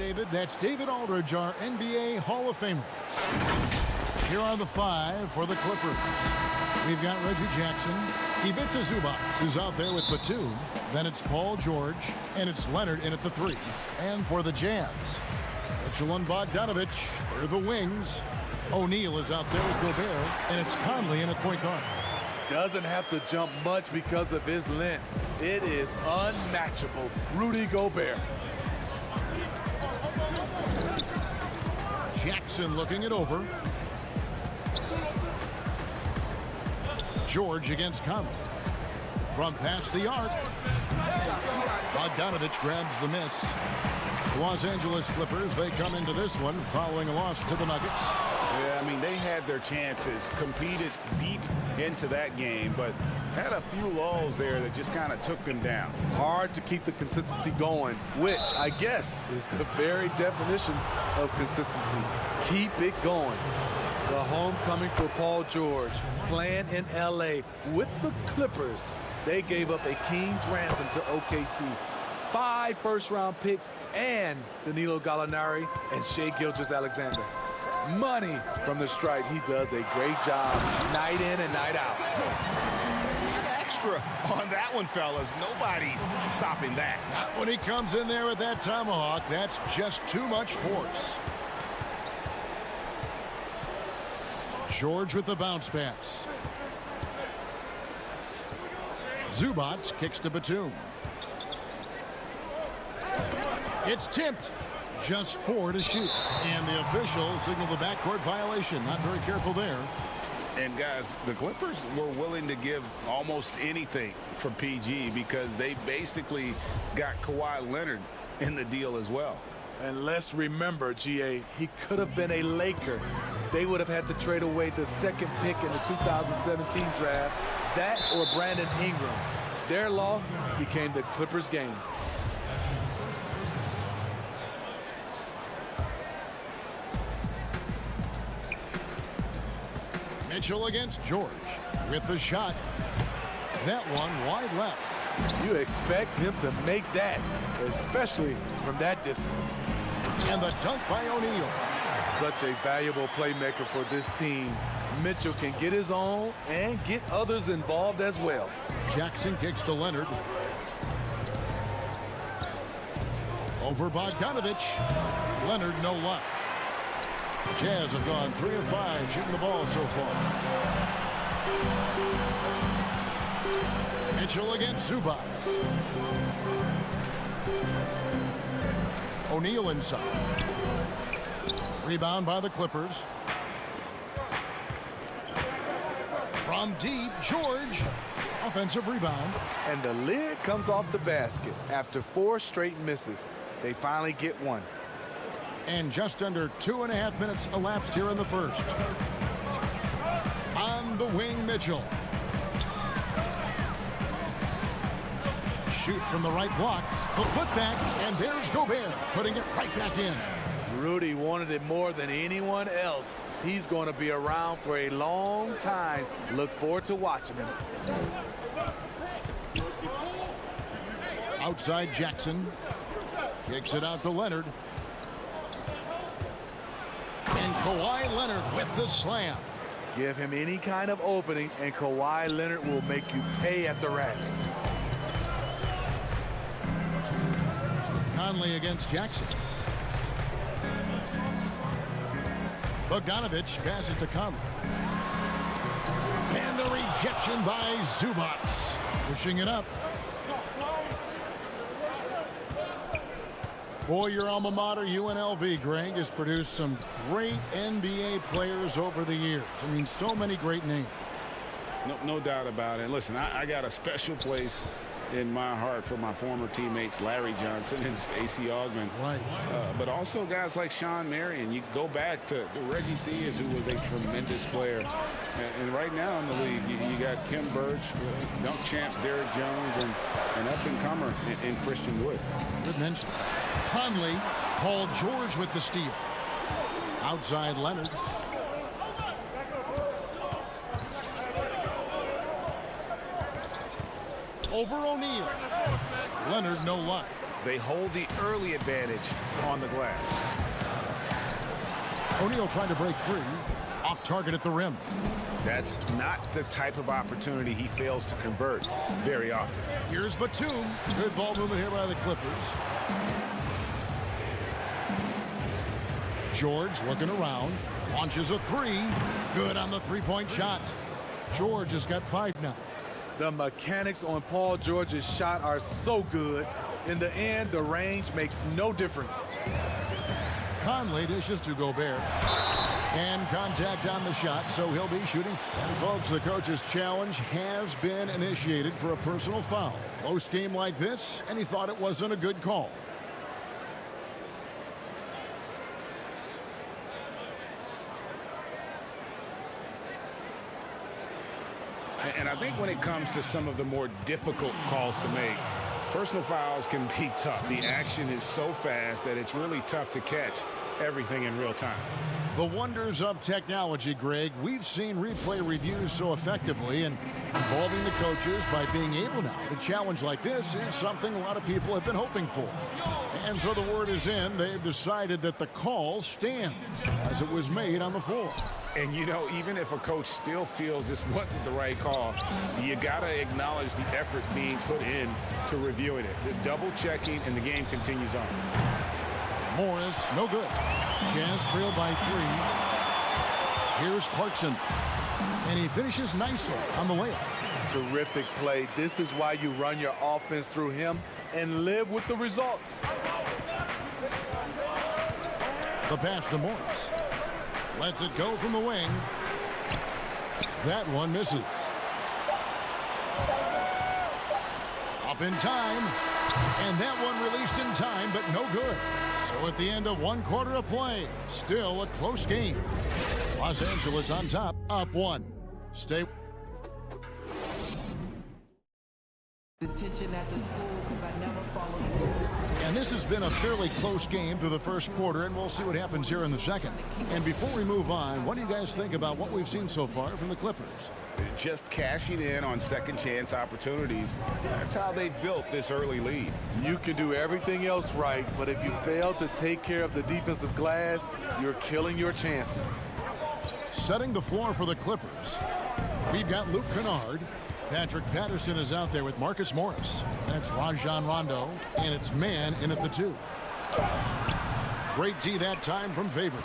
David. That's David Aldridge, our NBA Hall of Famer. Here are the 5 for the Clippers. We've got Reggie Jackson. Ivica Zubac is out there with Batum. Then it's Paul George. And it's Leonard in at the 3. And for the Jazz, Mitchell and Bogdanovich. They're the wings. O'Neal is out there with Gobert. And it's Conley in at point guard. Doesn't have to jump much because of his length. It is unmatchable. Rudy Gobert. Jackson looking it over. George against Conley. From past the arc. Bogdanovich grabs the miss. The Los Angeles Clippers, they come into this one following a loss to the Nuggets. Yeah, I mean, they had their chances, competed deep into that game, but had a few lulls there that just kind of took them down. Hard to keep the consistency going, which I guess is the very definition of consistency. Keep it going. The homecoming for Paul George, playing in LA with the Clippers. They gave up a king's ransom to OKC. 5 first-round picks and Danilo Gallinari and Shai Gilgeous-Alexander. Money from the stripe. He does a great job night in and night out. Extra on that one, fellas. Nobody's stopping that. Not when he comes in there with that tomahawk. That's just too much force. George with the bounce pass. Zubac kicks to Batum. It's tipped. Just 4 to shoot. And the officials signal the backcourt violation. Not very careful there. And guys, the Clippers were willing to give almost anything for PG because they basically got Kawhi Leonard in the deal as well. And let's remember, GA, he could have been a Laker. They would have had to trade away the 2nd pick in the 2017 draft. That or Brandon Ingram. Their loss became the Clippers' game. Mitchell against George with the shot. That one wide left. You expect him to make that, especially from that distance. And the dunk by O'Neal. Such a valuable playmaker for this team. Mitchell can get his own and get others involved as well. Jackson kicks to Leonard. Over Bogdanovich. Leonard, no luck. Jazz have gone 3 of 5 shooting the ball so far. Mitchell against Zubac. O'Neal inside. Rebound by the Clippers. From deep, George. Offensive rebound. And the lid comes off the basket after 4 straight misses. They finally get one. And just under 2.5 minutes elapsed here in the first. On the wing, Mitchell. Shoots from the right block. The putback, and there's Gobert, putting it right back in. Rudy wanted it more than anyone else. He's going to be around for a long time. Look forward to watching him. Outside Jackson. Kicks it out to Leonard. And Kawhi Leonard with the slam. Give him any kind of opening, and Kawhi Leonard will make you pay at the rack. Conley against Jackson. Bogdanovich passes to Conley. And the rejection by Zubac. Pushing it up. Boy, your alma mater, UNLV, Greg, has produced some great NBA players over the years. I mean, so many great names. No doubt about it. Listen, I got a special place in my heart for my former teammates Larry Johnson and Stacey Augmon. Right. But also guys like Sean Marion. You go back to Reggie Theus, who was a tremendous player. And right now in the league, you got Kim Birch, dunk champ Derrick Jones, and up-and-comer in Christian Wood. Good mention. Conley, Paul George with the steal. Outside Leonard. Over O'Neal. Leonard, no luck. They hold the early advantage on the glass. O'Neal trying to break free. Off target at the rim. That's not the type of opportunity he fails to convert very often. Here's Batum. Good ball movement here by the Clippers. George looking around. Launches a three. Good on the three-point shot. George has got 5 now. The mechanics on Paul George's shot are so good. In the end, the range makes no difference. Conley dishes to Gobert. And contact on the shot, so he'll be shooting. And folks, the coach's challenge has been initiated for a personal foul. Close game like this, and he thought it wasn't a good call. And I think when it comes to some of the more difficult calls to make, personal fouls can be tough. The action is so fast that it's really tough to catch everything in real time. The wonders of technology, Greg. We've seen replay reviews so effectively, and involving the coaches by being able now to challenge like this is something a lot of people have been hoping for. And so the word is in. They've decided that the call stands as it was made on the floor. And, you know, even if a coach still feels this wasn't the right call, you got to acknowledge the effort being put in to reviewing it. The double checking, and the game continues on. Morris, no good. Jazz trail by 3. Here's Clarkson. And he finishes nicely on the layup. Terrific play. This is why you run your offense through him and live with the results. The pass to Morris. Lets it go from the wing. That one misses. Up in time. And that one released in time, but no good. So at the end of 1 quarter of play, still a close game. Los Angeles on top, up 1. Stay. Detention at the school because I never followed rules. And this has been a fairly close game through the first quarter, and we'll see what happens here in the second. And before we move on, what do you guys think about what we've seen so far from the Clippers? Just cashing in on second chance opportunities. That's how they built this early lead. You can do everything else right, but if you fail to take care of the defensive glass, you're killing your chances. Setting the floor for the Clippers, we've got Luke Kennard. Patrick Patterson is out there with Marcus Morris. That's Rajon Rondo, and it's man in at the 2. Great D that time from Favors.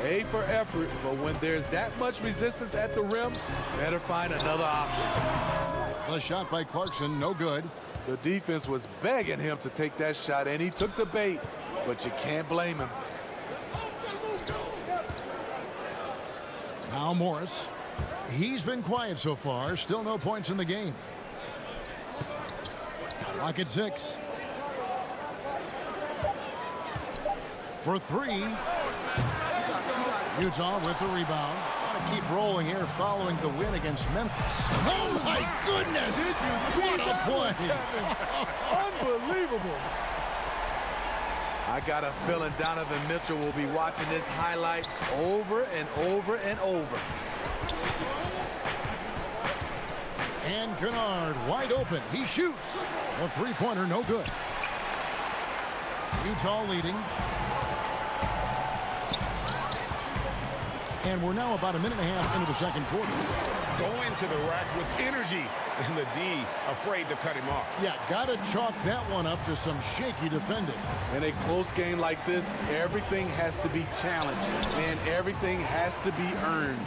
A for effort, but when there's that much resistance at the rim, better find another option. The shot by Clarkson, no good. The defense was begging him to take that shot, and he took the bait, but you can't blame him. Now Morris. He's been quiet so far. Still no points in the game. Rocket 6. For 3. Utah with the rebound. Gotta keep rolling here following the win against Memphis. Oh my goodness! Did you see what a play! Unbelievable. I got a feeling Donovan Mitchell will be watching this highlight over and over and over. And Kennard wide open. He shoots. A three-pointer, no good. Utah leading. And we're now about a minute and a half into the second quarter. Going to the rack with energy, and the D afraid to cut him off. Yeah, got to chalk that one up to some shaky defending. In a close game like this, everything has to be challenged, and everything has to be earned.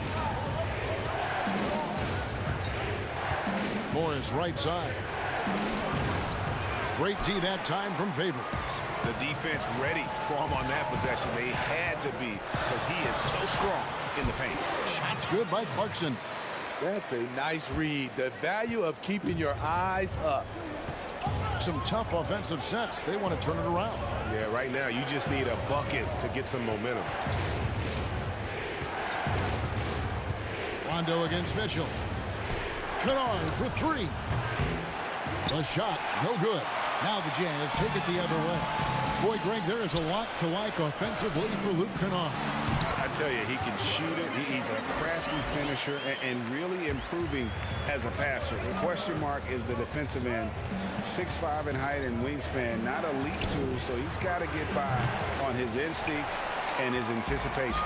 Morris right side. Great D that time from Favors. The defense ready for him on that possession. They had to be, because he is so strong in the paint. Shots good by Clarkson. That's a nice read. The value of keeping your eyes up. Some tough offensive sets. They want to turn it around. Yeah, right now you just need a bucket to get some momentum. Rondo against Mitchell. Kennard for 3. The shot, no good. Now the Jazz take it the other way. Boy, Greg, there is a lot to like offensively for Luke Kennard. I tell you, he can shoot it. He's a crafty nasty finisher and really improving as a passer. The question mark is the defensive end. 6'5" in height and wingspan, not elite tool, so he's got to get by on his instincts and his anticipation.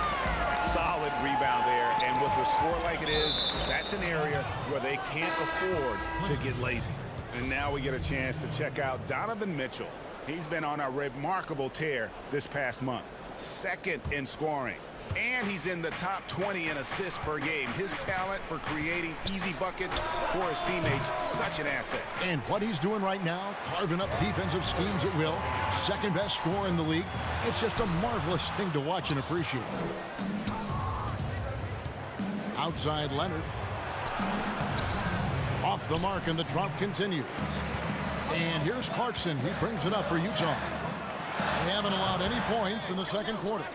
Solid rebound there, and with the score like it is, that's an area where they can't afford to get lazy. And now we get a chance to check out Donovan Mitchell. He's been on a remarkable tear this past month. Second in scoring, and he's in the top 20 in assists per game. His talent for creating easy buckets for his teammates, such an asset. And what he's doing right now, carving up defensive schemes at will, second best scorer in the league. It's just a marvelous thing to watch and appreciate. Outside Leonard. Off the mark, and the drop continues. And here's Clarkson. He brings it up for Utah. They haven't allowed any points in the second quarter.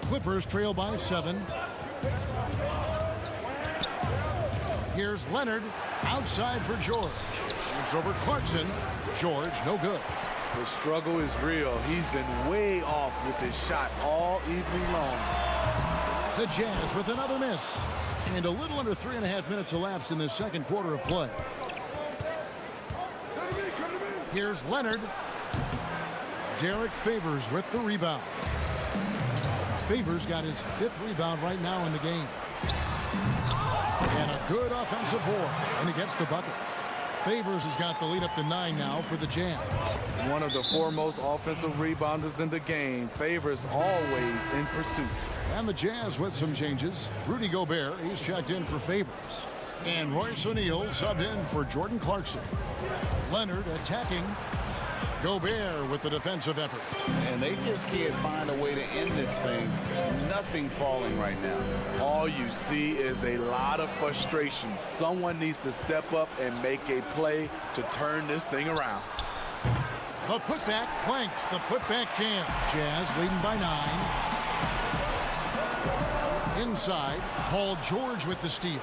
Clippers trail by 7. Here's Leonard outside for George. Shoots over Clarkson. George, no good. The struggle is real. He's been way off with his shot all evening long. The Jazz with another miss. And a little under 3.5 minutes elapsed in this second quarter of play. Here's Leonard. Derek Favors with the rebound. Favors got his 5th rebound right now in the game. And a good offensive board. And he gets the bucket. Favors has got the lead up to 9 now for the Jazz. One of the foremost offensive rebounders in the game. Favors always in pursuit. And the Jazz with some changes. Rudy Gobert, he's checked in for Favors. And Royce O'Neal subbed in for Jordan Clarkson. Leonard attacking. Gobert with the defensive effort. And they just can't find a way to end this thing. Nothing falling right now. All you see is a lot of frustration. Someone needs to step up and make a play to turn this thing around. The putback clanks. The putback jam. Jazz leading by 9. Inside, Paul George with the steal.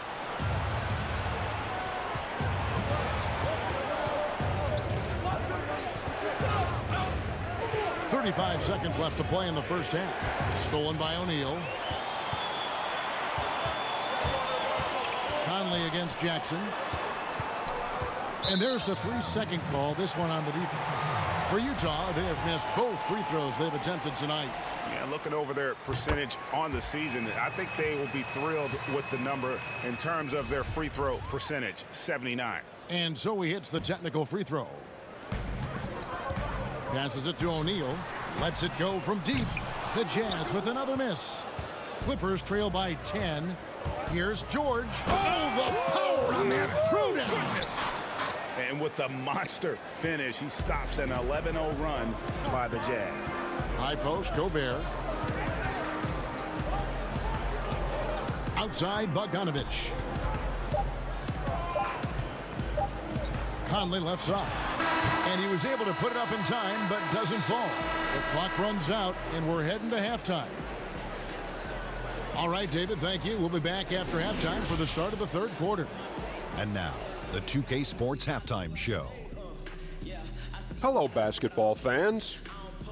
.35 seconds left to play in the first half. Stolen by O'Neal. Conley against Jackson. And there's the 3-second call, this one on the defense. For Utah, they have missed both free throws they've attempted tonight. Yeah, looking over their percentage on the season, I think they will be thrilled with the number in terms of their free throw percentage, 79. And so he hits the technical free throw. Passes it to O'Neal. Lets it go from deep. The Jazz with another miss. Clippers trail by 10. Here's George. Oh, the power on that throw-down. And with the monster finish, he stops an 11-0 run by the Jazz. High post, Gobert. Outside, Bogdanovich. Conley left side. And he was able to put it up in time, but doesn't fall. The clock runs out, and we're heading to halftime. All right, David, thank you. We'll be back after halftime for the start of the third quarter. And now, the 2K Sports Halftime Show. Hello, basketball fans.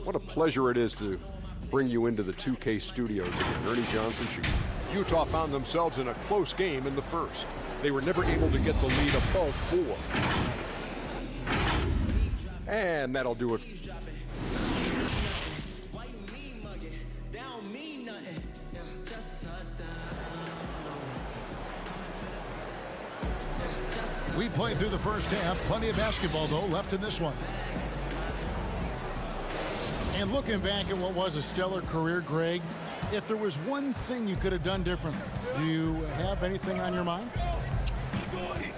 What a pleasure it is to bring you into the 2K studios again. Ernie Johnson. Utah found themselves in a close game in the first. They were never able to get the lead above 4. And that'll do it. We played through the first half. Plenty of basketball, though, left in this one. And looking back at what was a stellar career, Greg, if there was one thing you could have done differently, do you have anything on your mind?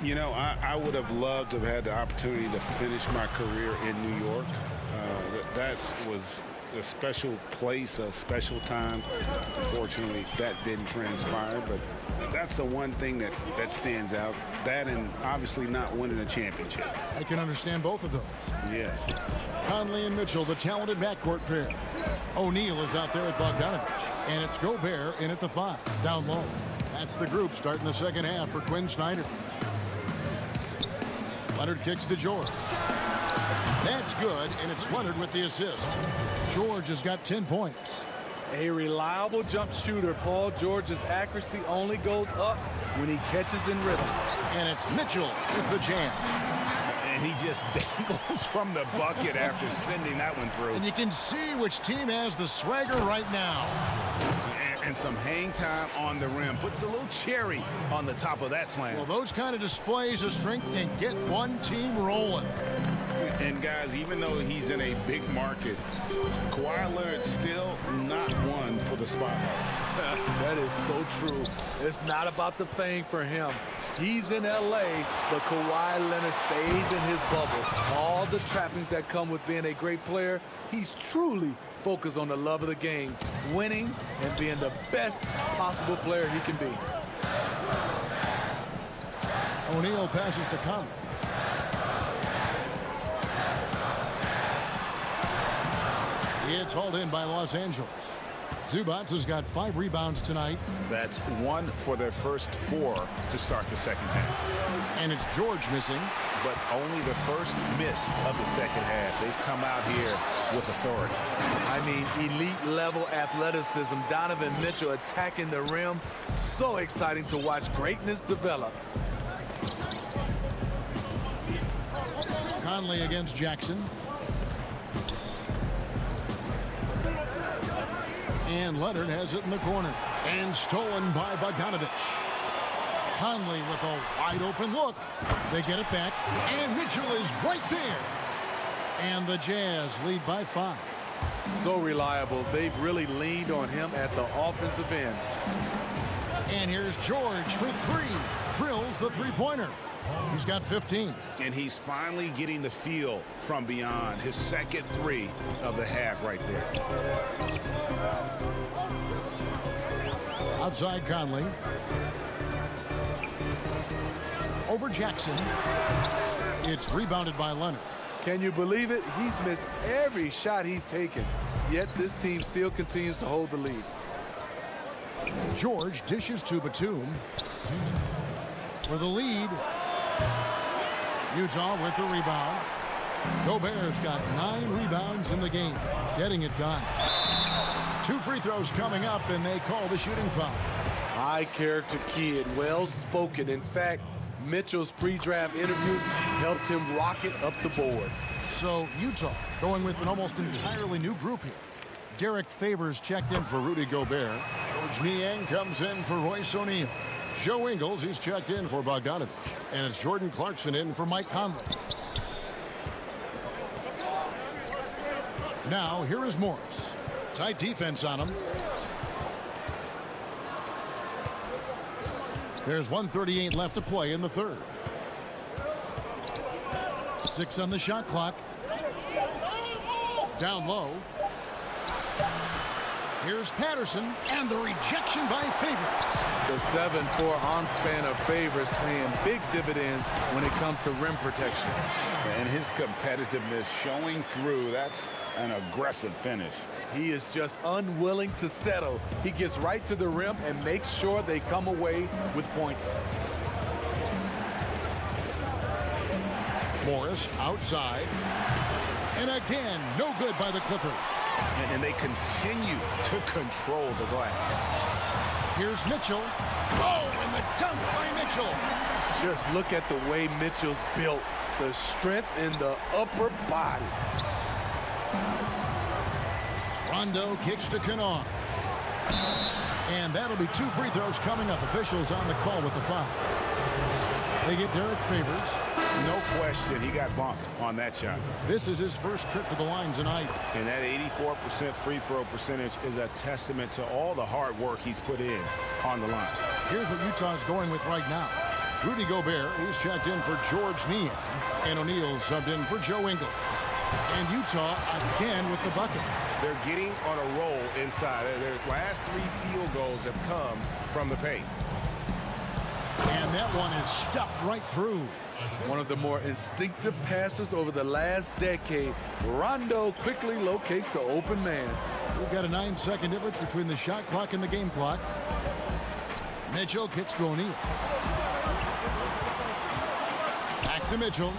You know, I would have loved to have had the opportunity to finish my career in New York. That was a special place, a special time. Unfortunately, that didn't transpire, but that's the one thing that stands out. That and obviously not winning a championship. I can understand both of those. Yes. Conley and Mitchell, the talented backcourt pair. O'Neal is out there with Bogdanovich, and it's Gobert in at the 5, down low. That's the group starting the second half for Quinn Snyder. Leonard kicks to George. That's good, and it's Leonard with the assist. George has got 10 points. A reliable jump shooter. Paul George's accuracy only goes up when he catches in rhythm. And it's Mitchell with the jam. And he just dangles from the bucket after sending that one through. And you can see which team has the swagger right now. And some hang time on the rim. Puts a little cherry on the top of that slam. Well, those kind of displays of strength can get one team rolling. And guys, even though he's in a big market, Kawhi Leonard's still not one for the spotlight. That is so true. It's not about the fame for him. He's in L.A., but Kawhi Leonard stays in his bubble. All the trappings that come with being a great player, he's truly focused on the love of the game, winning and being the best possible player he can be. O'Neal passes to Conley. It's hauled in by Los Angeles. Zubats has got 5 rebounds tonight. That's 1 for their first 4 to start the second half. And it's George missing. But only the first miss of the second half. They've come out here with authority. I mean, elite level athleticism. Donovan Mitchell attacking the rim. So exciting to watch greatness develop. Conley against Jackson. And Leonard has it in the corner. And stolen by Bogdanovich. Conley with a wide open look. They get it back. And Mitchell is right there. And the Jazz lead by 5. So reliable. They've really leaned on him at the offensive end. And here's George for 3. Drills the three-pointer. He's got 15. And he's finally getting the feel from beyond. His second 3 of the half right there. Outside Conley. Over Jackson. It's rebounded by Leonard. Can you believe it? He's missed every shot he's taken. Yet this team still continues to hold the lead. George dishes to Batum. For the lead. Utah with the rebound. Gobert's got 9 rebounds in the game. Getting it done. 2 free throws coming up, and they call the shooting foul. High character kid, well spoken. In fact, Mitchell's pre-draft interviews helped him rocket up the board. So Utah going with an almost entirely new group here. Derek Favors checked in for Rudy Gobert. George Niang comes in for Royce O'Neal. Joe Ingles, he's checked in for Bogdanovich. And it's Jordan Clarkson in for Mike Conley. Now, here is Morris. Tight defense on him. There's 1:38 left to play in the third. 6 on the shot clock. Down low. Here's Patterson, and the rejection by Favors. The 7'4" arm span of Favors paying big dividends when it comes to rim protection. And his competitiveness showing through. That's an aggressive finish. He is just unwilling to settle. He gets right to the rim and makes sure they come away with points. Morris outside. And again, no good by the Clippers. And they continue to control the glass. Here's Mitchell. Oh, and the dunk by Mitchell. Just look at the way Mitchell's built. The strength in the upper body. Rondo kicks to Kennard. And that'll be 2 free throws coming up. Officials on the call with the foul. They get Derek Favors. No question, he got bumped on that shot. This is his first trip to the line tonight. And that 84% free throw percentage is a testament to all the hard work he's put in on the line. Here's what Utah's going with right now. Rudy Gobert, he's checked in for George Niang. And O'Neal subbed in for Joe Ingles. And Utah again with the bucket. They're getting on a roll inside. Their last 3 field goals have come from the paint. And that one is stuffed right through. One of the more instinctive passers over the last decade. Rondo quickly locates the open man. We've got a 9-second difference between the shot clock and the game clock. Mitchell kicks to O'Neal. Back to Mitchell.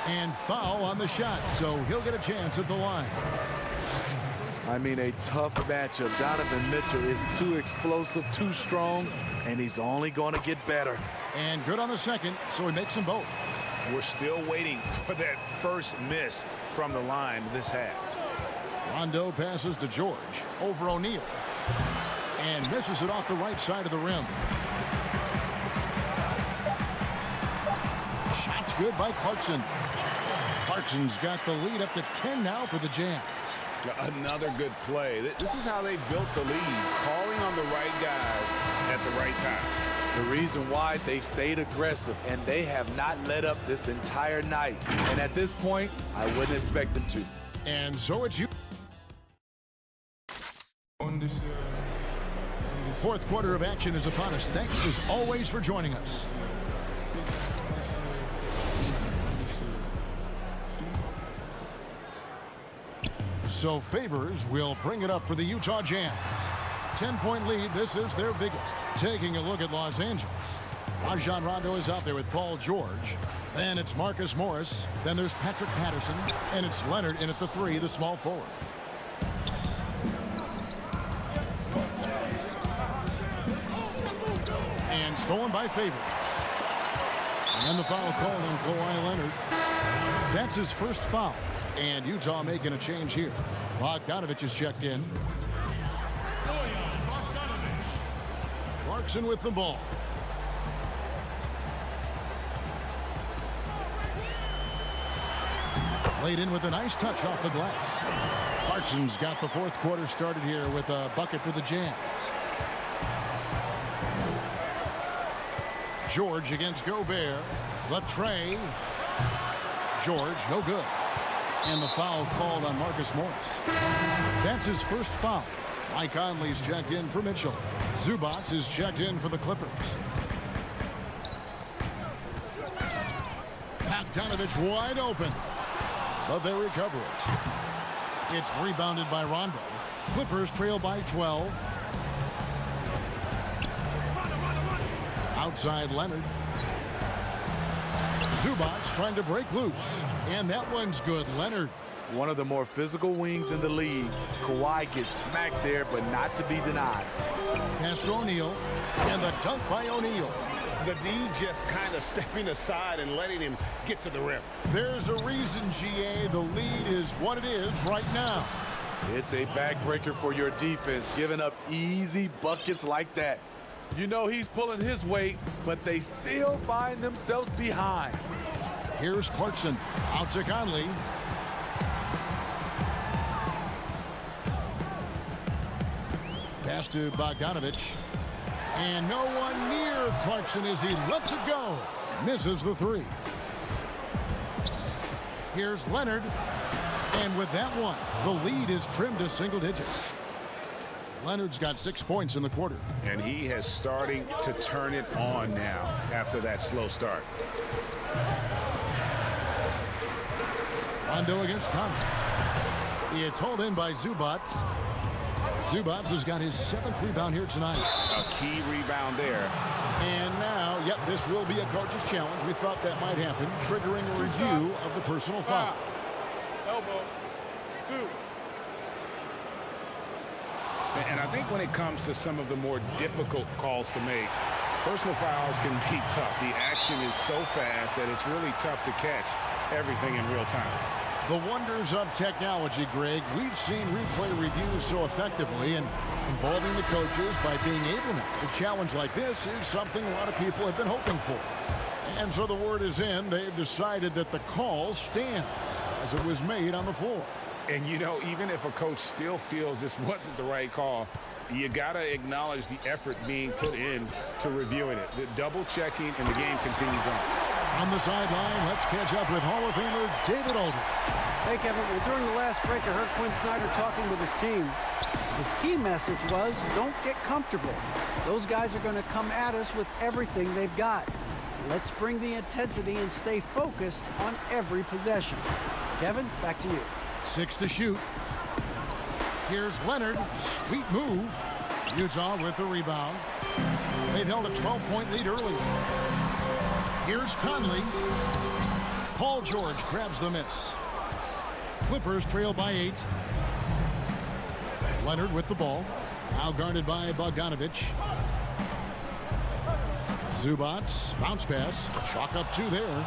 And foul on the shot, so he'll get a chance at the line. I mean, a tough matchup. Donovan Mitchell is too explosive, too strong, and he's only going to get better. And good on the second, so he makes them both. We're still waiting for that first miss from the line this half. Rondo passes to George over O'Neal and misses it off the right side of the rim. Shots good by Clarkson. Clarkson's got the lead up to 10 now for the Jazz. Another good play. This is how they built the lead, calling on the right guys at the right time. The reason why they've stayed aggressive, and they have not let up this entire night. And at this point, I wouldn't expect them to. And so it's you. Fourth quarter of action is upon us. Thanks as always for joining us. So Favors will bring it up for the Utah Jazz. 10-point lead. This is their biggest. Taking a look at Los Angeles. Rajon Rondo is out there with Paul George. Then it's Marcus Morris. Then there's Patrick Patterson. And it's Leonard in at the 3, the small forward. And stolen by Favors. And the foul called on Kawhi Leonard. That's his first foul. And Utah making a change here. Bogdanovich is checked in. Clarkson with the ball. Laid in with a nice touch off the glass. Clarkson's got the fourth quarter started here with a bucket for the Jazz. George against Gobert. The tray. George, no good. And the foul called on Marcus Morris. That's his first foul. Mike Conley's checked in for Mitchell. Zubac is checked in for the Clippers. Bogdanovich wide open. But they recover it. It's rebounded by Rondo. Clippers trail by 12. Outside Leonard. Zubac trying to break loose. And that one's good. Leonard. One of the more physical wings in the league. Kawhi gets smacked there, but not to be denied. Pass to O'Neal. And the dunk by O'Neal. The D just kind of stepping aside and letting him get to the rim. There's a reason, GA. The lead is what it is right now. It's a backbreaker for your defense, giving up easy buckets like that. You know he's pulling his weight, but they still find themselves behind. Here's Clarkson. Out to Conley. Pass to Bogdanovich. And no one near Clarkson as he lets it go. Misses the 3. Here's Leonard. And with that one, the lead is trimmed to single digits. Leonard's got 6 points in the quarter. And he has starting to turn it on now after that slow start. Rondo against Conley. It's hauled in by Zubac. Zubac has got his 7th rebound here tonight. A key rebound there. And now, yep, this will be a coach's challenge. We thought that might happen, triggering a review of the personal foul. Elbow. 2. And I think when it comes to some of the more difficult calls to make, personal fouls can be tough. The action is so fast that it's really tough to catch everything in real time. The wonders of technology, Greg. We've seen replay reviews so effectively, and involving the coaches by being able to. A challenge like this is something a lot of people have been hoping for. And so the word is in. They've decided that the call stands as it was made on the floor. And, you know, even if a coach still feels this wasn't the right call, you got to acknowledge the effort being put in to reviewing it. The double checking, and the game continues on. On the sideline, let's catch up with Hall of Famer David Aldridge. Hey, Kevin. Well, during the last break, I heard Quinn Snyder talking with his team. His key message was, don't get comfortable. Those guys are going to come at us with everything they've got. Let's bring the intensity and stay focused on every possession. Kevin, back to you. 6 to shoot. Here's Leonard. Sweet move. Utah with the rebound. They've held a 12-point lead earlier. Here's Conley. Paul George grabs the miss. Clippers trail by 8. Leonard with the ball. Now guarded by Bogdanovich. Zubac, bounce pass. Chalk up 2 there.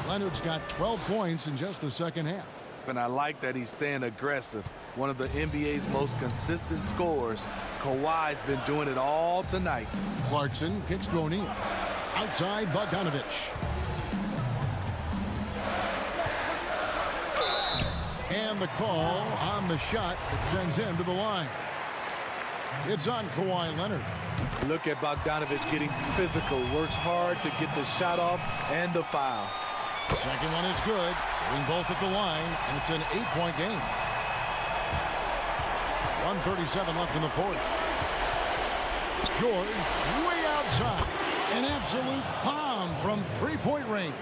Leonard's got 12 points in just the second half. And I like that he's staying aggressive. One of the NBA's most consistent scorers. Kawhi's been doing it all tonight. Clarkson kicks to O'Neal. Outside Bogdanovich. And the call on the shot that sends him to the line. It's on Kawhi Leonard. Look at Bogdanovich getting physical. Works hard to get the shot off and the foul. Second one is good. Getting both at the line, and it's an 8-point game. 1:37 left in the fourth. George way outside. An absolute bomb from 3-point range.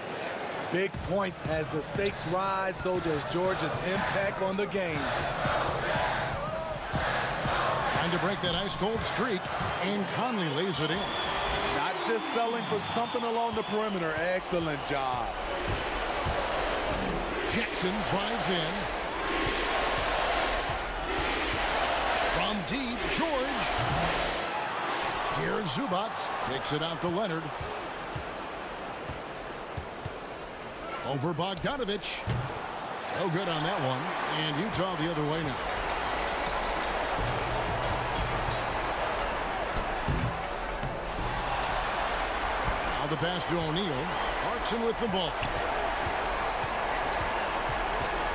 Big points as the stakes rise, so does George's impact on the game. Trying to break that ice-cold streak, and Conley lays it in. Not just selling for something along the perimeter. Excellent job. Jackson drives in. From deep, George. Here's Zubac. Takes it out to Leonard. Over Bogdanovich. No good on that one. And Utah the other way now. Now the pass to O'Neal. Clarkson with the ball.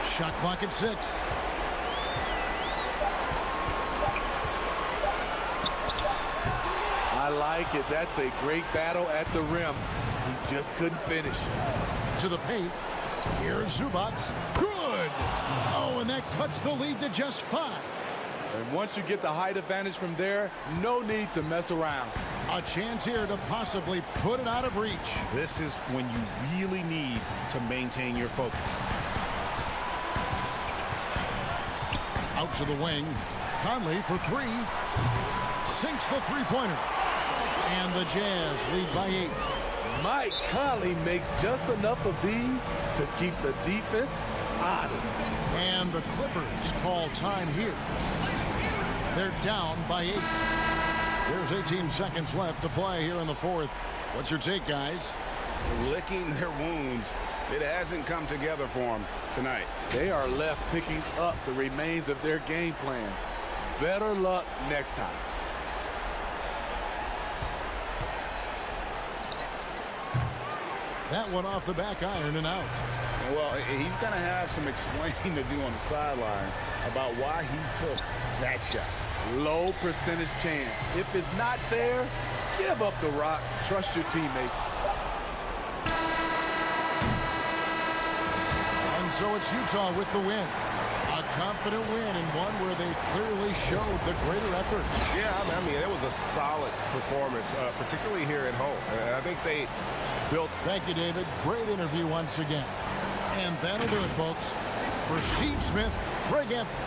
Shot clock at 6. I like it. That's a great battle at the rim. He just couldn't finish. To the paint. Here's Zubac. Good. Oh, and that cuts the lead to just 5. And once you get the height advantage from there, no need to mess around. A chance here to possibly put it out of reach. This is when you really need to maintain your focus. Out to the wing. Conley for 3. Sinks the three-pointer. And the Jazz lead by 8. Mike Conley makes just enough of these to keep the defense honest. And the Clippers call time here. They're down by 8. There's 18 seconds left to play here in the fourth. What's your take, guys? Licking their wounds. It hasn't come together for them tonight. They are left picking up the remains of their game plan. Better luck next time. That one off the back iron and out. Well, he's going to have some explaining to do on the sideline about why he took that shot. Low percentage chance. If it's not there, give up the rock. Trust your teammates. And so it's Utah with the win. A confident win and one where they clearly showed the greater effort. Yeah, I mean, it was a solid performance, particularly here at home. I think they built. Thank you, David. Great interview once again. And that'll do it, folks. For Steve Smith, Craig Anthony.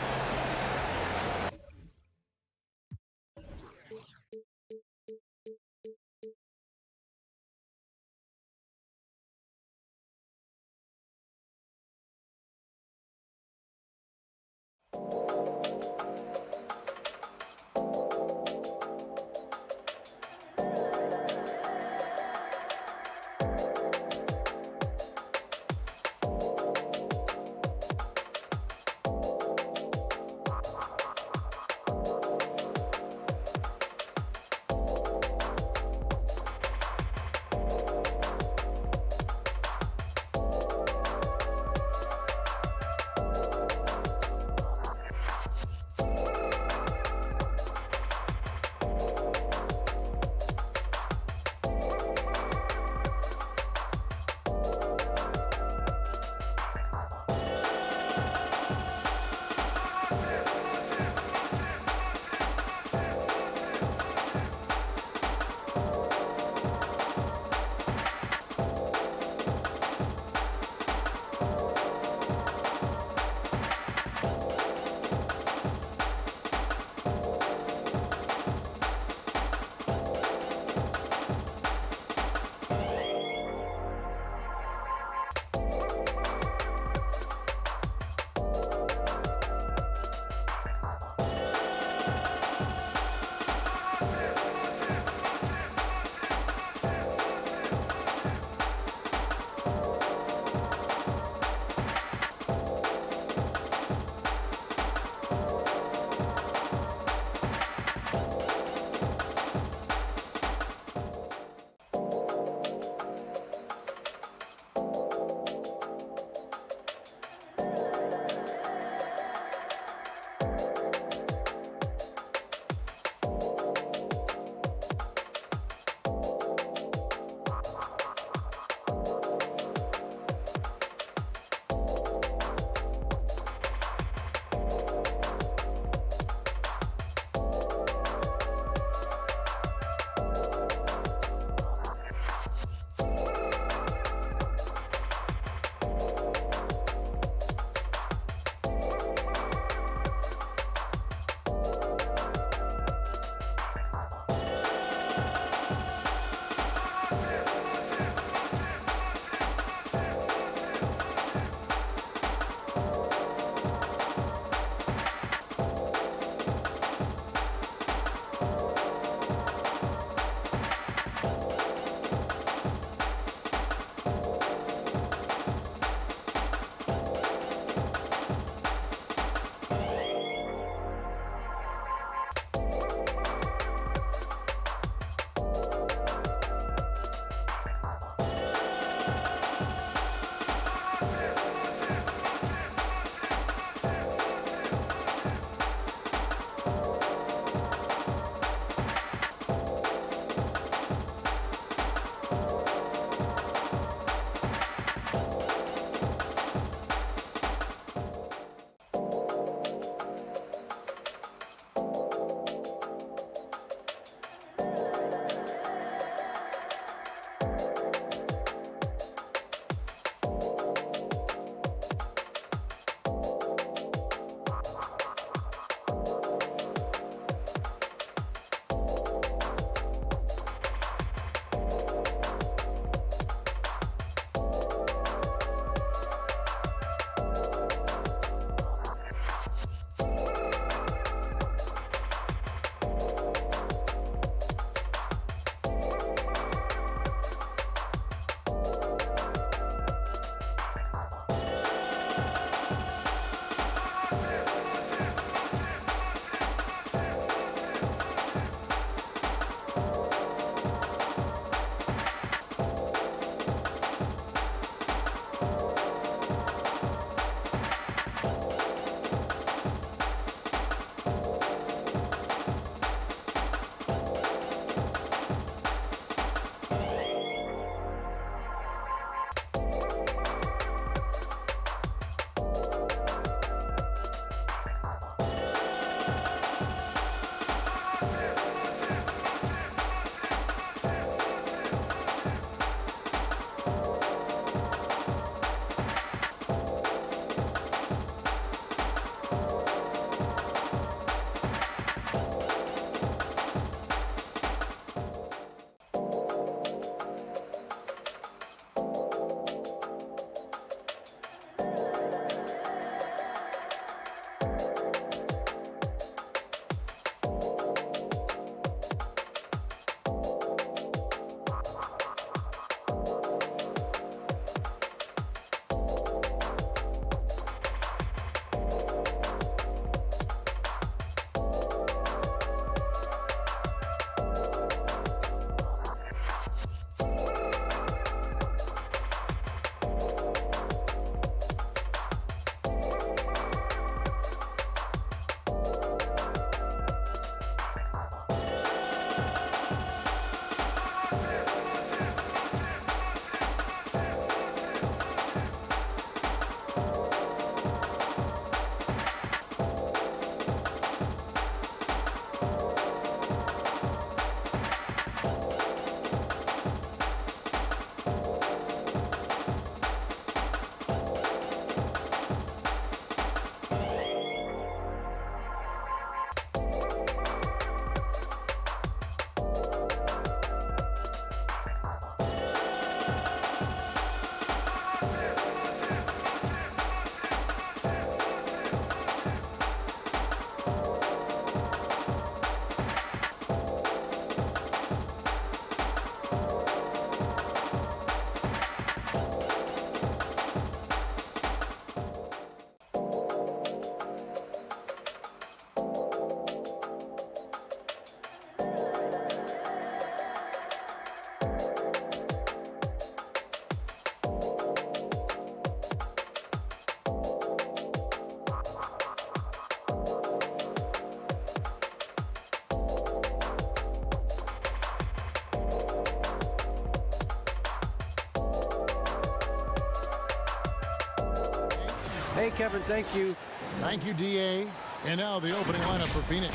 Hey, Kevin, thank you. Thank you, D.A. And now the opening lineup for Phoenix.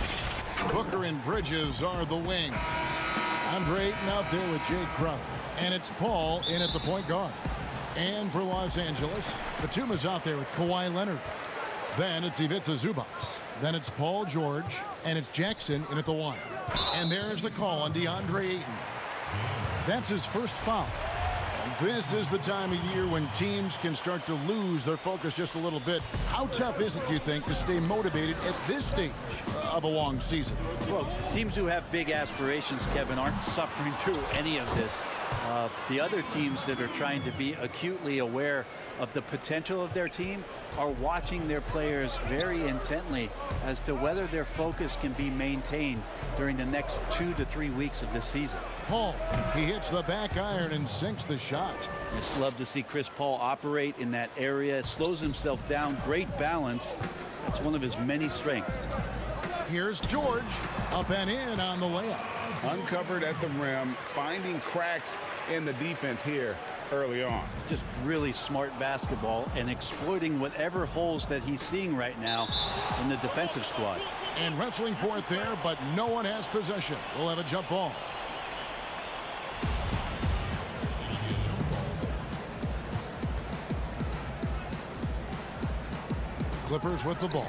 Booker and Bridges are the wings. Andre Ayton out there with Jay Crowder. And it's Paul in at the point guard. And for Los Angeles, Batuma's out there with Kawhi Leonard. Then it's Ivica Zubac. Then it's Paul George. And it's Jackson in at the 1. And there's the call on DeAndre Ayton. That's his first foul. This is the time of year when teams can start to lose their focus just a little bit. How tough is it, do you think, to stay motivated at this stage of a long season? Well, teams who have big aspirations, Kevin, aren't suffering through any of this. The other teams that are trying to be acutely aware of the potential of their team are watching their players very intently as to whether their focus can be maintained during the next 2 to 3 weeks of this season. Paul, he hits the back iron and sinks the shot. Just love to see Chris Paul operate in that area. Slows himself down. Great balance. That's one of his many strengths. Here's George, up and in on the layup. Uncovered at the rim, finding cracks in the defense here early on. Just really smart basketball and exploiting whatever holes that he's seeing right now in the defensive squad. And wrestling for it there, but no one has possession. We'll have a jump ball. Clippers with the ball.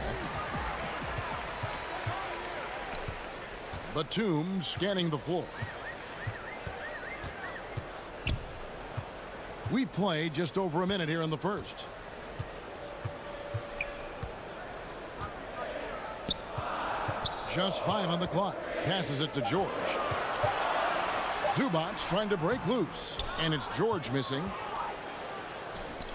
Batum scanning the floor. We've played just over a minute here in the first. Just 5 on the clock. Passes it to George. Zubac trying to break loose. And it's George missing.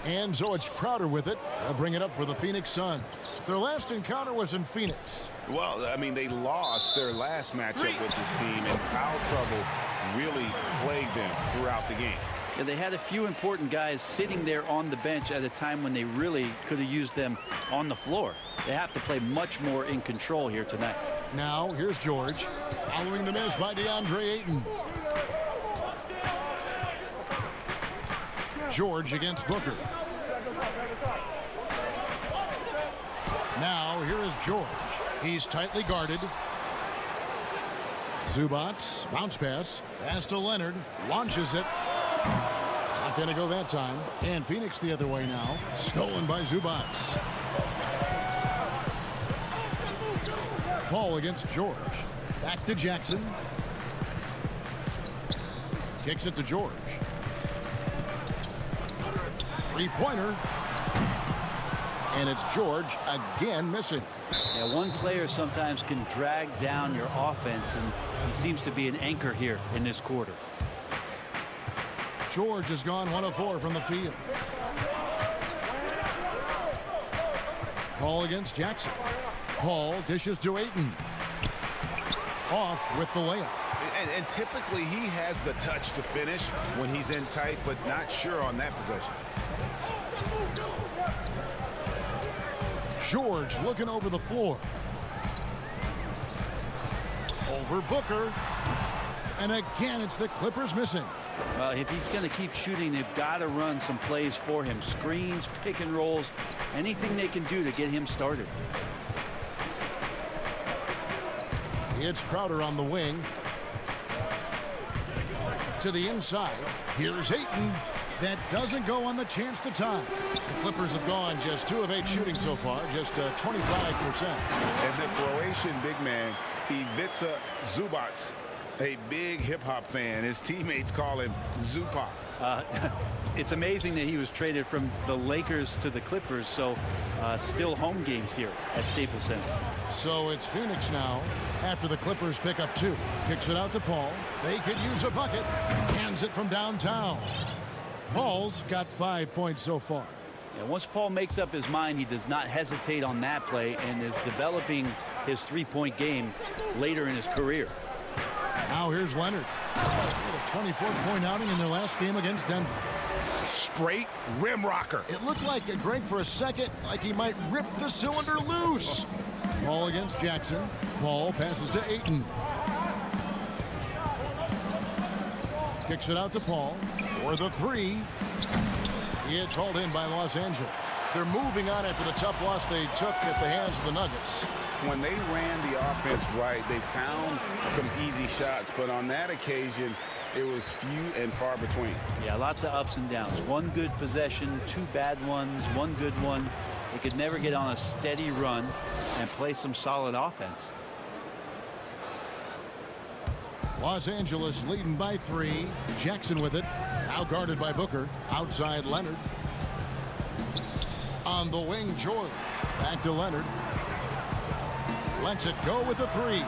And so it's Crowder with it. They'll bring it up for the Phoenix Suns. Their last encounter was in Phoenix. Well, I mean, they lost their last matchup with this team, and foul trouble really plagued them throughout the game. Yeah, they had a few important guys sitting there on the bench at a time when they really could have used them on the floor. They have to play much more in control here tonight. Now, here's George. Following the miss by DeAndre Ayton. George against Booker. Now, here is George. He's tightly guarded. Zubac, bounce pass. Pass to Leonard. Launches it. Not going to go that time. And Phoenix the other way now. Stolen by Zubac. Paul against George. Back to Jackson. Kicks it to George. Three-pointer. And it's George again missing. Yeah, one player sometimes can drag down your offense, and he seems to be an anchor here in this quarter. George has gone 1 of 4 from the field. Paul against Jackson. Paul dishes to Ayton. Off with the layup. And typically he has the touch to finish when he's in tight, but not sure on that possession. George looking over the floor. Over Booker. And again, it's the Clippers missing. Well, if he's going to keep shooting, they've got to run some plays for him. Screens, pick and rolls, anything they can do to get him started. It's Crowder on the wing. To the inside. Here's Ayton. That doesn't go on the chance to tie. The Clippers have gone just 2 of 8 shooting so far, just 25%. And the Croatian big man, Ivica Zubac, a big hip-hop fan. His teammates call him Zupac. It's amazing that he was traded from the Lakers to the Clippers, so still home games here at Staples Center. So it's Phoenix now after the Clippers pick up 2. Kicks it out to Paul. They could use a bucket. Hands it from downtown. Paul's got 5 points so far. Yeah, once Paul makes up his mind, he does not hesitate on that play and is developing his three-point game later in his career. Now here's Leonard. A 24-point outing in their last game against Denver. Straight rim rocker. It looked like, Greg, for a second, like he might rip the cylinder loose. Paul against Jackson. Paul passes to Ayton. Kicks it out to Paul for the 3. It's hauled in by Los Angeles. They're moving on after the tough loss they took at the hands of the Nuggets. When they ran the offense right, they found some easy shots, but on that occasion, it was few and far between. Yeah, lots of ups and downs. One good possession, two bad ones, one good one. They could never get on a steady run and play some solid offense. Los Angeles leading by 3. Jackson with it. Now guarded by Booker. Outside Leonard. On the wing, George. Back to Leonard. Lets it go with the 3.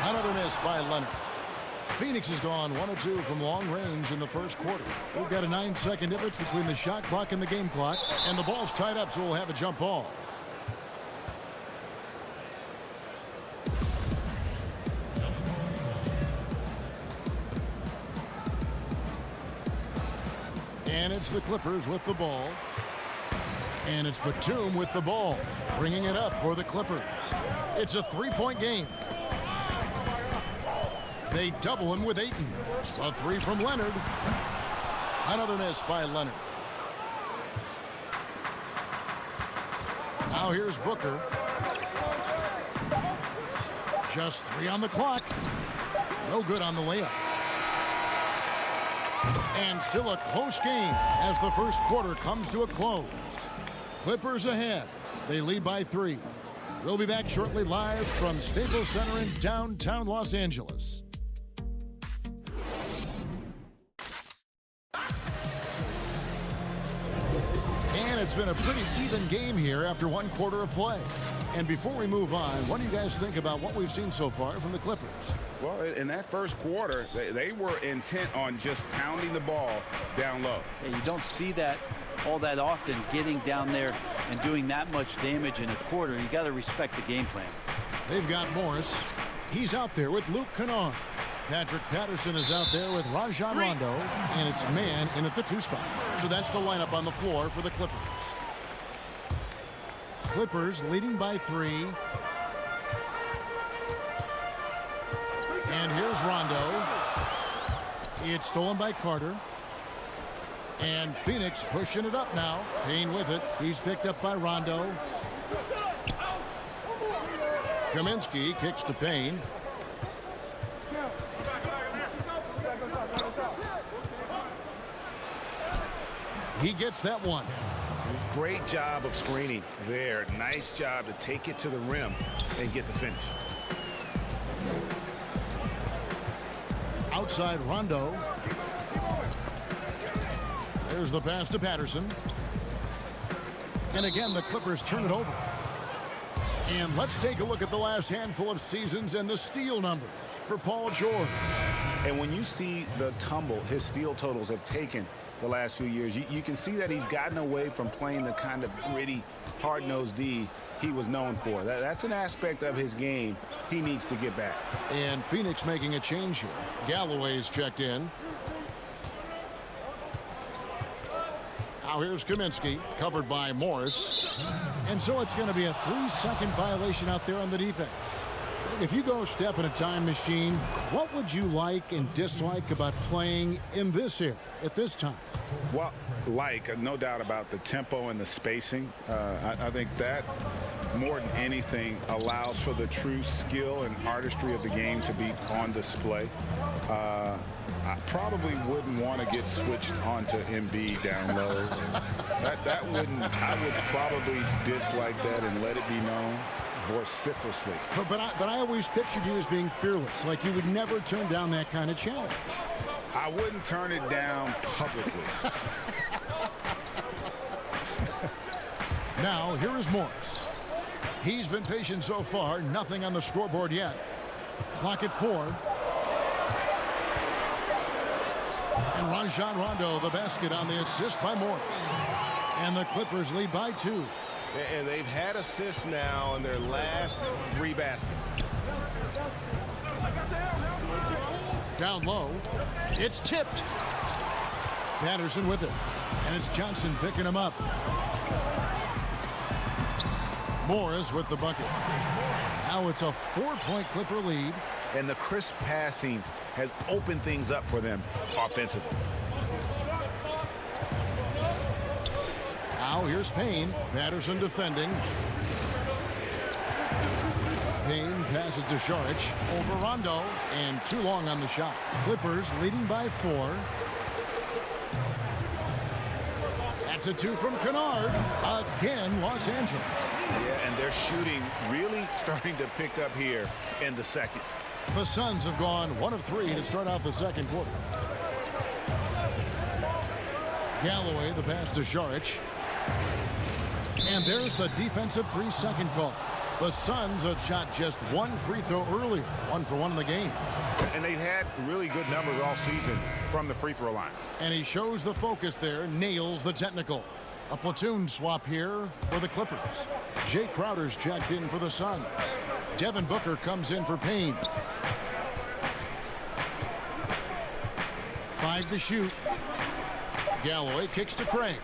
Another miss by Leonard. Phoenix has gone 1 of 2 from long range in the first quarter. We've got a 9-second difference between the shot clock and the game clock. And the ball's tied up, so we'll have a jump ball. And it's the Clippers with the ball. And it's Batum with the ball, bringing it up for the Clippers. It's a 3-point game. They double him with Ayton. A 3 from Leonard. Another miss by Leonard. Now here's Booker. Just 3 on the clock. No good on the layup. And still a close game as the first quarter comes to a close. Clippers ahead. They lead by 3. We'll be back shortly live from Staples Center in downtown Los Angeles. And it's been a pretty even game here after 1 quarter of play. And before we move on, what do you guys think about what we've seen so far from the Clippers? Well, in that first quarter, they were intent on just pounding the ball down low. Yeah, you don't see that all that often, getting down there and doing that much damage in a quarter. You got to respect the game plan. They've got Morris. He's out there with Luke Kennard. Patrick Patterson is out there with Rajon Rondo, and it's man in at the 2 spot. So that's the lineup on the floor for the Clippers. Clippers leading by 3. And here's Rondo. It's stolen by Carter. And Phoenix pushing it up now. Payne with it. He's picked up by Rondo. Kaminsky kicks to Payne. He gets that one. Great job of screening there. Nice job to take it to the rim and get the finish. Outside Rondo. There's the pass to Patterson. And again, the Clippers turn it over. And let's take a look at the last handful of seasons and the steal numbers for Paul George. And when you see the tumble his steal totals have taken the last few years, you can see that he's gotten away from playing the kind of gritty, hard-nosed D he was known for. That's an aspect of his game he needs to get back. And Phoenix making a change here. Galloway's checked in. Now here's Kaminsky, covered by Morris. And so it's going to be a 3-second violation out there on the defense. If you go step in a time machine, what would you like and dislike about playing in this area at this time? Well, no doubt about the tempo and the spacing. I think that more than anything allows for the true skill and artistry of the game to be on display. I probably wouldn't want to get switched onto Embiid down low. I would probably dislike that and let it be known vociferously. But I always pictured you as being fearless, like you would never turn down that kind of challenge. I wouldn't turn it down publicly. Now, here is Morris. He's been patient so far. Nothing on the scoreboard yet. Clock at 4. And Rajon Rondo, the basket on the assist by Morris. And the Clippers lead by 2. And they've had assists now in their last 3 baskets. Down low. It's tipped. Patterson with it. And it's Johnson picking him up. Morris with the bucket. Now it's a 4-point Clipper lead. And the crisp passing has opened things up for them offensively. Now Now here's Payne. Patterson defending. Payne passes to Šarić. Over Rondo. And too long on the shot. Clippers leading by 4. That's a 2 from Kennard. Again, Los Angeles. Yeah, and they're shooting really starting to pick up here in the second. The Suns have gone 1 of 3 to start out the second quarter. Galloway, the pass to Šarić. And there's the defensive 3-second call. The Suns have shot just 1 free throw earlier. 1 for 1 in the game. And they've had really good numbers all season from the free throw line. And he shows the focus there, nails the technical. A platoon swap here for the Clippers. Jay Crowder's checked in for the Suns. Devin Booker comes in for Payne. 5 to shoot. Galloway kicks to Craig.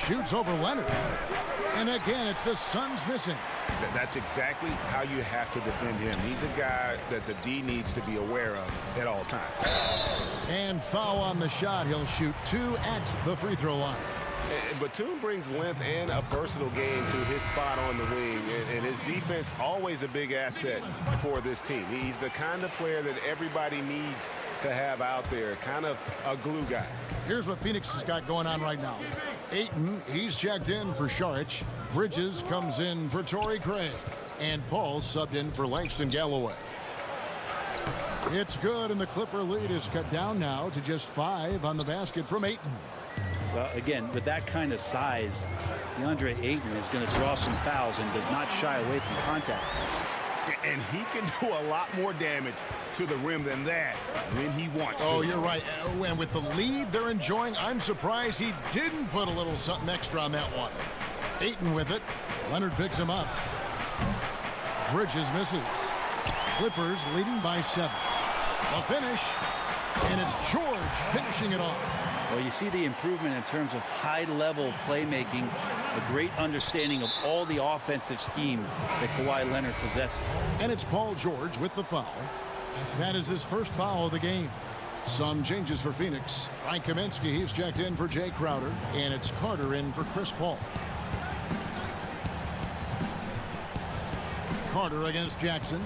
Shoots over Leonard. And again, it's the Suns missing. That's exactly how you have to defend him. He's a guy that the D needs to be aware of at all times. And foul on the shot. He'll shoot 2 at the free throw line. Batum brings length and a versatile game to his spot on the wing, and his defense always a big asset for this team. He's the kind of player that everybody needs to have out there, kind of a glue guy. Here's what Phoenix has got going on right now. Ayton, he's checked in for Šarić. Bridges comes in for Torrey Craig. And Paul subbed in for Langston Galloway. It's good, and the Clipper lead is cut down now to just 5 on the basket from Ayton. Well, again, with that kind of size, DeAndre Ayton is going to draw some fouls and does not shy away from contact. And he can do a lot more damage to the rim than that when he wants to. Oh, you're right. And with the lead they're enjoying, I'm surprised he didn't put a little something extra on that one. Ayton with it. Leonard picks him up. Bridges misses. Clippers leading by 7. A finish. And it's George finishing it off. Well, you see the improvement in terms of high-level playmaking, a great understanding of all the offensive schemes that Kawhi Leonard possesses. And it's Paul George with the foul. That is his first foul of the game. Some changes for Phoenix. Mike Kaminsky, he's checked in for Jay Crowder. And it's Carter in for Chris Paul. Carter against Jackson.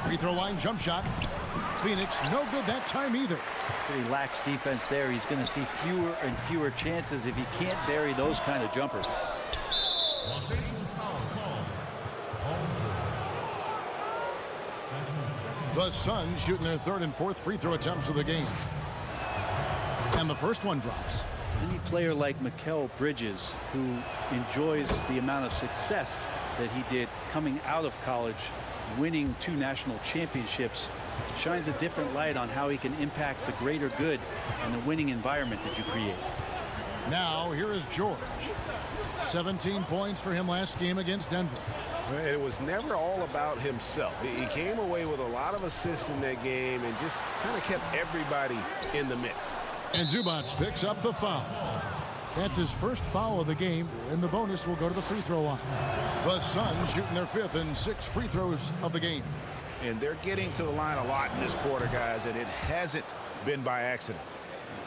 Free throw line jump shot. Phoenix no good that time either. Pretty lax defense there. He's going to see fewer and fewer chances if he can't bury those kind of jumpers. Los Angeles foul called. The Suns shooting their 3rd and 4th free throw attempts of the game. And the first one drops. Any player like Mikal Bridges, who enjoys the amount of success that he did coming out of college, winning 2 national championships, shines a different light on how he can impact the greater good and the winning environment that you create. Now here is George. 17 points for him last game against Denver. It was never all about himself. He came away with a lot of assists in that game and just kind of kept everybody in the mix. And Zubac picks up the foul. That's his first foul of the game, and the bonus will go to the free throw line. The Suns shooting their 5th and 6th free throws of the game. And they're getting to the line a lot in this quarter, guys, and it hasn't been by accident.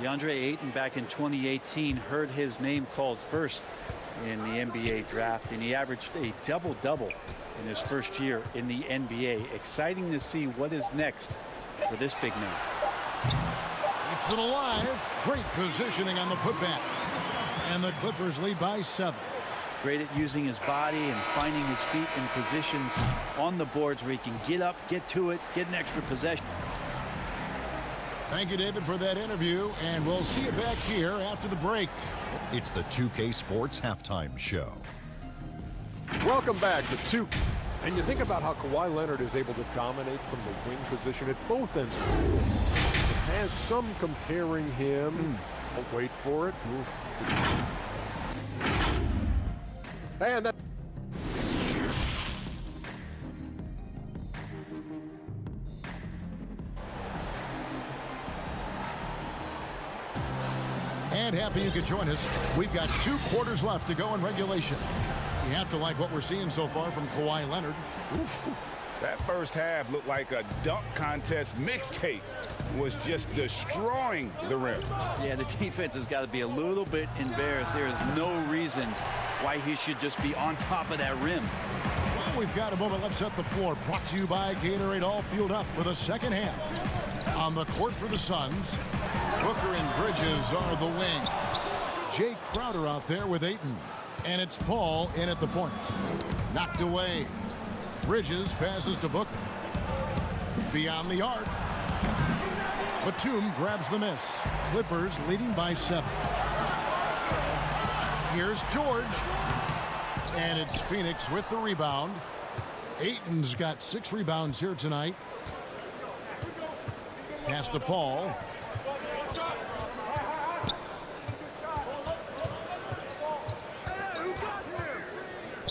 DeAndre Ayton back in 2018 heard his name called first in the NBA draft, and he averaged a double-double in his first year in the NBA. Exciting to see what is next for this big man. Keeps it alive. Great positioning on the putback. And the Clippers lead by 7. Great at using his body and finding his feet in positions on the boards where he can get up, get to it, get an extra possession. Thank you, David, for that interview, and we'll see you back here after the break. It's the 2K Sports Halftime Show. Welcome back to 2. And you think about how Kawhi Leonard is able to dominate from the wing position at both ends. It has some comparing him. I'll wait for it. And that. And happy you could join us. We've got 2 quarters left to go in regulation. You have to like what we're seeing so far from Kawhi Leonard. That first half looked like a dunk contest mixtape. Was just destroying the rim. Yeah, the defense has got to be a little bit embarrassed. There is no reason why he should just be on top of that rim. Well, we've got a moment. Let's set the floor. Brought to you by Gatorade. All fueled up for the second half. On the court for the Suns, Booker and Bridges are the wings. Jay Crowder out there with Ayton. And it's Paul in at the point. Knocked away. Bridges passes to Booker. Beyond the arc. Batum grabs the miss. Clippers leading by 7. Here's George. And it's Phoenix with the rebound. Ayton's got 6 rebounds here tonight. Pass to Paul.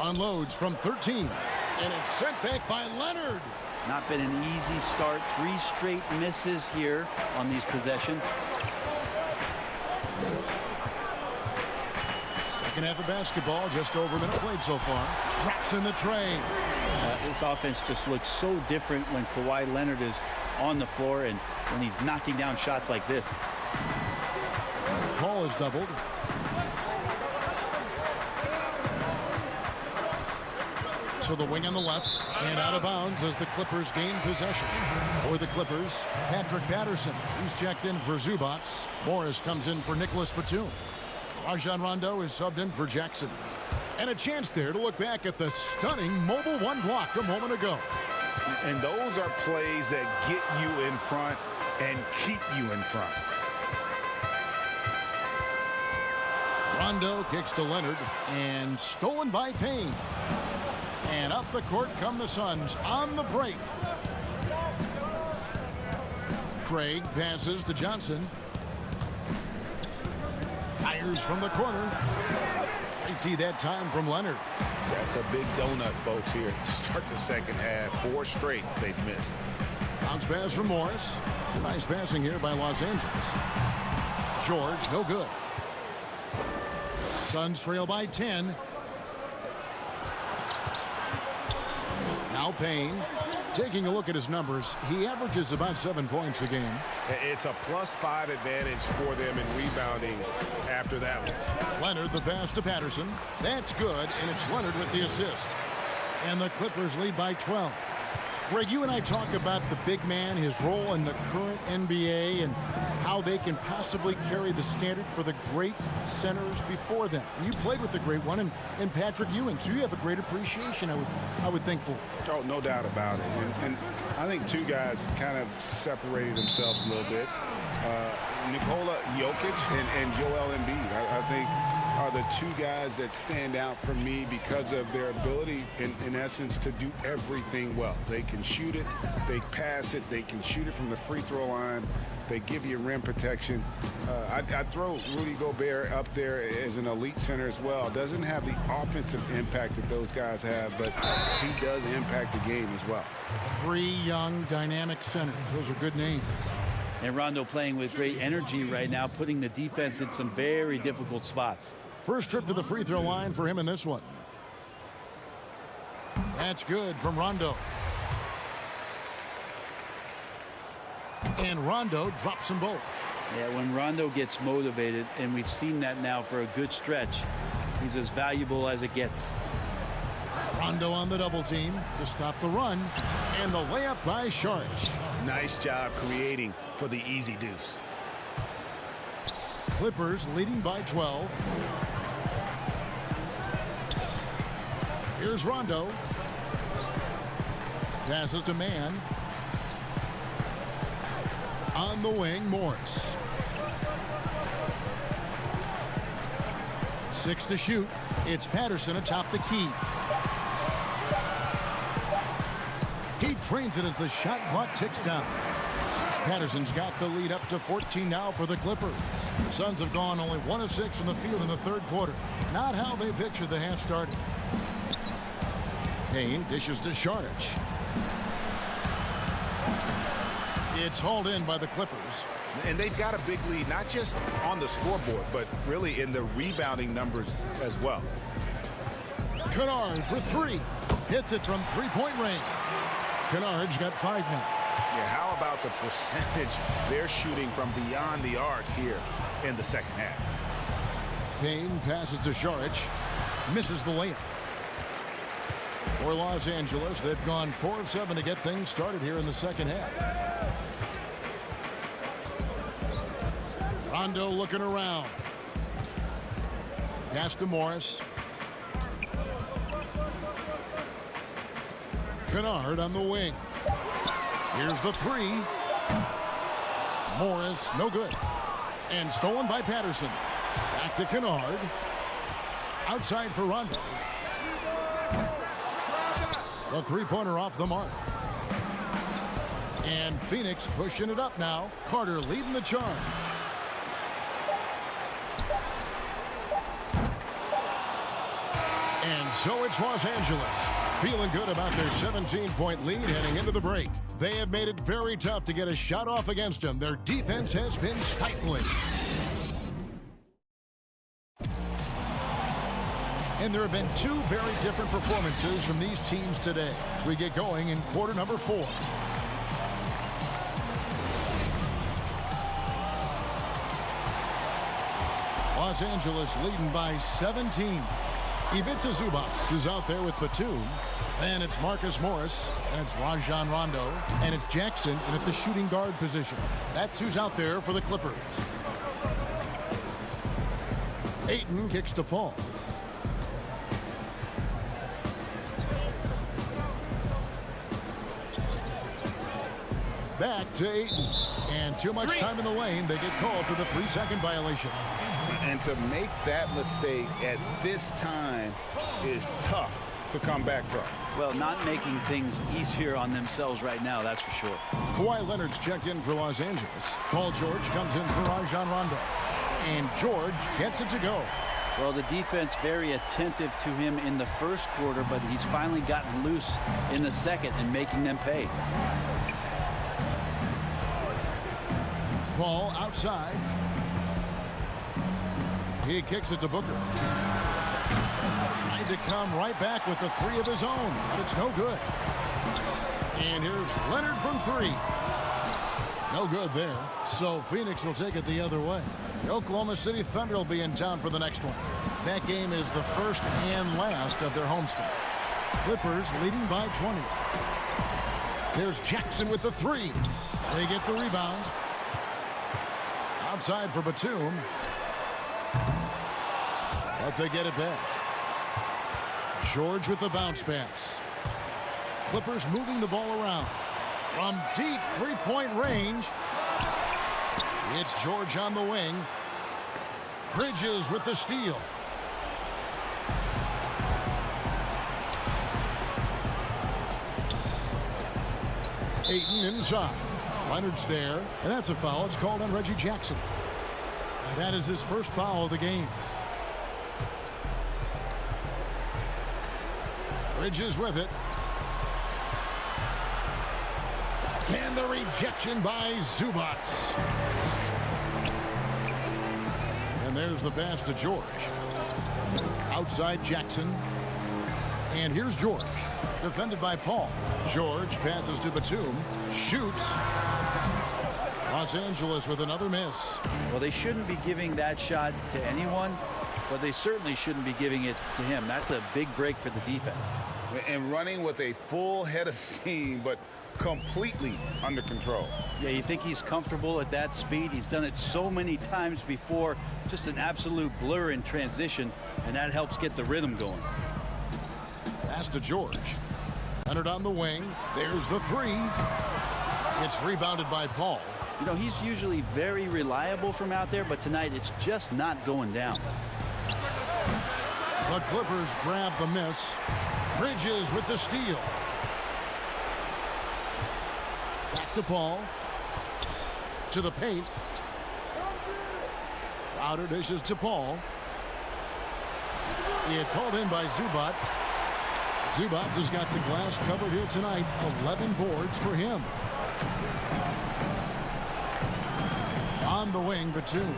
Unloads from 13. And it's sent back by Leonard. Not been an easy start. 3 straight misses here on these possessions. Second half of basketball, just over a minute played so far. Drops in the tray. This offense just looks so different when Kawhi Leonard is on the floor and when he's knocking down shots like this. Paul is doubled. To the wing on the left and out of bounds as the Clippers gain possession. For the Clippers, Patrick Patterson. He's checked in for Zubac. Morris comes in for Nicholas Batum. Rajon Rondo is subbed in for Jackson. And a chance there to look back at the stunning mobile 1 block a moment ago. And those are plays that get you in front and keep you in front. Rondo kicks to Leonard and stolen by Payne. And up the court come the Suns on the break. Craig passes to Johnson. Fires from the corner. Great tee that time from Leonard. That's a big donut, folks, here. Start the second half. 4 straight they've missed. Bounce pass from Morris. Some nice passing here by Los Angeles. George, no good. Suns trail by 10. Now Payne, taking a look at his numbers, he averages about 7 points a game. It's a +5 advantage for them in rebounding after that one. Leonard, the pass to Patterson. That's good, and it's Leonard with the assist. And the Clippers lead by 12. Greg, you and I talk about the big man, his role in the current NBA, and how they can possibly carry the standard for the great centers before them. And you played with the great one in Patrick Ewing, so you have a great appreciation, I would think, for. Oh, no doubt about it. And I think 2 guys kind of separated themselves a little bit. Nikola Jokic and Joel Embiid, I think, are the 2 guys that stand out for me because of their ability, in essence, to do everything well. They can shoot it, they pass it, they can shoot it from the free throw line, they give you rim protection. I'd throw Rudy Gobert up there as an elite center as well. Doesn't have the offensive impact that those guys have, but he does impact the game as well. 3 young, dynamic centers. Those are good names. And Rondo playing with great energy right now, putting the defense in some very difficult spots. First trip to the free throw line for him in this one. That's good from Rondo. And Rondo drops them both. Yeah, when Rondo gets motivated, and we've seen that now for a good stretch, he's as valuable as it gets. Rondo on the double team to stop the run. And the layup by Saric. Nice job creating for the easy deuce. Clippers leading by 12. Here's Rondo. Passes to Man. On the wing, Morris. 6 to shoot. It's Patterson atop the key. He trains it as the shot clock ticks down. Patterson's got the lead up to 14 now for the Clippers. The Suns have gone only 1 of 6 from the field in the 3rd quarter. Not how they pictured the half started. Payne dishes to Saric. It's hauled in by the Clippers. And they've got a big lead, not just on the scoreboard, but really in the rebounding numbers as well. Kennard for 3. Hits it from 3-point range. Kennard's got 5 now. Yeah, how about the percentage they're shooting from beyond the arc here in the second half? Payne passes to Šarić. Misses the layup. For Los Angeles, they've gone 4 of 7 to get things started here in the second half. Rondo looking around. Pass to Morris. Kennard on the wing. Here's the 3. Morris, no good. And stolen by Patterson. Back to Kennard. Outside for Rondo. The three-pointer off the mark. And Phoenix pushing it up now. Carter leading the charge. And so it's Los Angeles, feeling good about their 17-point lead heading into the break. They have made it very tough to get a shot off against them. Their defense has been stifling. And there have been 2 very different performances from these teams today as we get going in quarter number 4. Los Angeles leading by 17. Ivica Zubac is out there with Batum. And it's Marcus Morris. And it's Rajon Rondo. And it's Jackson at the shooting guard position. That's who's out there for the Clippers. Ayton kicks to Paul. Back to Ayton. And too much time in the lane. They get called for the 3-second violation. And to make that mistake at this time is tough to come back from. Well, not making things easier on themselves right now, that's for sure. Kawhi Leonard's checked in for Los Angeles. Paul George comes in for Rajon Rondo. And George gets it to go. Well, the defense very attentive to him in the first quarter, but he's finally gotten loose in the second and making them pay. Paul outside. He kicks it to Booker. Trying to come right back with the 3 of his own, but it's no good. And here's Leonard from 3. No good there. So Phoenix will take it the other way. The Oklahoma City Thunder will be in town for the next one. That game is the first and last of their homestand. Clippers leading by 20. There's Jackson with the 3. They get the rebound. Outside for Batum. But they get it back. George with the bounce pass. Clippers moving the ball around. From deep 3-point range. It's George on the wing. Bridges with the steal. Ayton inside. Leonard's there, and that's a foul. It's called on Reggie Jackson. That is his first foul of the game. Bridges with it. And the rejection by Zubac. And there's the pass to George. Outside Jackson. And here's George. Defended by Paul. George passes to Batum. Shoots. Los Angeles with another miss. Well, they shouldn't be giving that shot to anyone, but they certainly shouldn't be giving it to him. That's a big break for the defense. And running with a full head of steam, but completely under control. Yeah, you think he's comfortable at that speed. He's done it so many times before. Just an absolute blur in transition, and that helps get the rhythm going. Pass to George. Leonard on the wing. There's the 3. It's rebounded by Paul. You know, he's usually very reliable from out there, but tonight it's just not going down. The Clippers grab the miss. Bridges with the steal. Back to Paul. To the paint. Crowder dishes to Paul. It's hauled in by Zubac. Zubac has got the glass covered here tonight. 11 boards for him. On the wing, Batum.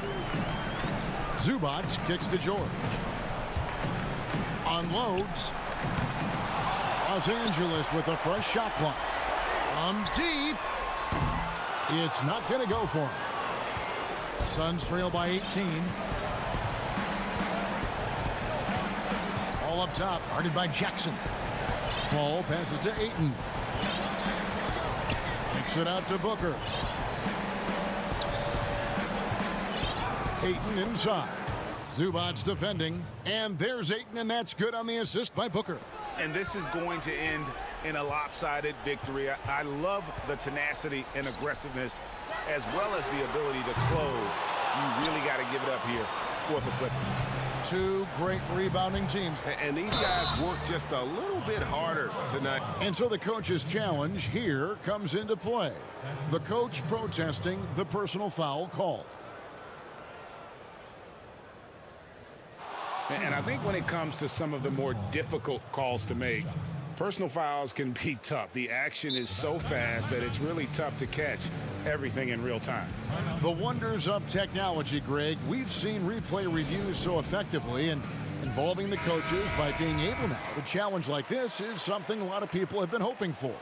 Zubac kicks to George. Unloads. Los Angeles with a fresh shot clock. From deep. It's not going to go for him. Suns trail by 18. Ball up top, guarded by Jackson. Ball passes to Ayton. Kicks it out to Booker. Ayton inside. Zubac's defending, and there's Ayton, and that's good on the assist by Booker. And this is going to end in a lopsided victory. I love the tenacity and aggressiveness, as well as the ability to close. You really got to give it up here for the Clippers. Two great rebounding teams. And these guys work just a little bit harder tonight. And so the coach's challenge here comes into play. The coach protesting the personal foul call. And I think when it comes to some of the more difficult calls to make, personal fouls can be tough. The action is so fast that it's really tough to catch everything in real time. The wonders of technology, Greg. We've seen replay reviews so effectively, and involving the coaches by being able now to challenge like this is something a lot of people have been hoping for.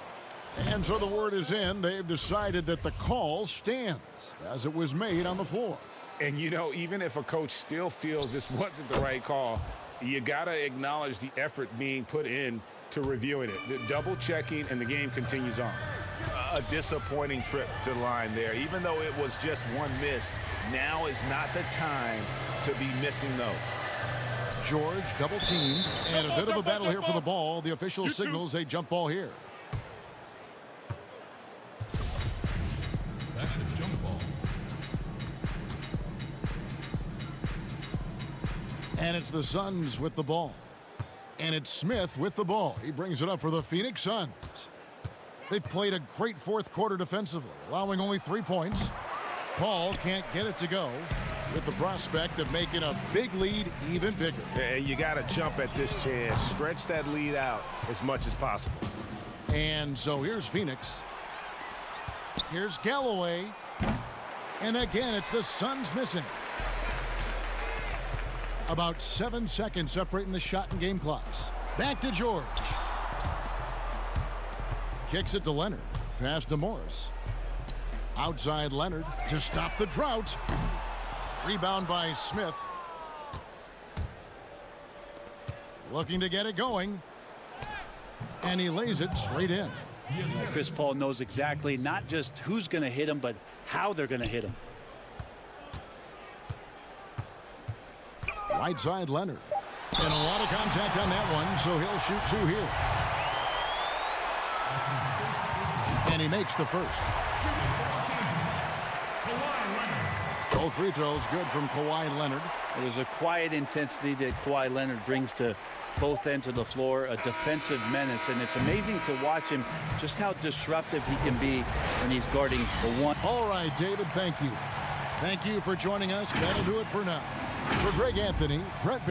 And so the word is in. They've decided that the call stands as it was made on the floor. And, you know, even if a coach still feels this wasn't the right call, you got to acknowledge the effort being put in to reviewing it. The double checking, and the game continues on. A disappointing trip to the line there. Even though it was just one miss, now is not the time to be missing those. George double teamed, and a bit of a battle here for the ball. The official signals a jump ball here. That's a jump ball. And it's the Suns with the ball. And it's Smith with the ball. He brings it up for the Phoenix Suns. They've played a great fourth quarter defensively, allowing only 3 points. Paul can't get it to go, with the prospect of making a big lead even bigger. And you got to jump at this chance. Stretch that lead out as much as possible. And so here's Phoenix. Here's Galloway. And again, it's the Suns missing. About 7 seconds separating the shot and game clocks. Back to George. Kicks it to Leonard. Pass to Morris. Outside Leonard to stop the drought. Rebound by Smith. Looking to get it going. And he lays it straight in. Chris Paul knows exactly not just who's going to hit him, but how they're going to hit him. Right side Leonard. And a lot of contact on that one, so he'll shoot 2 here. And he makes the first. Both free throws good from Kawhi Leonard. There's a quiet intensity that Kawhi Leonard brings to both ends of the floor, a defensive menace, and it's amazing to watch him, just how disruptive he can be when he's guarding the one. All right, David, thank you. Thank you for joining us. That'll do it for now. For Greg Anthony, Brett.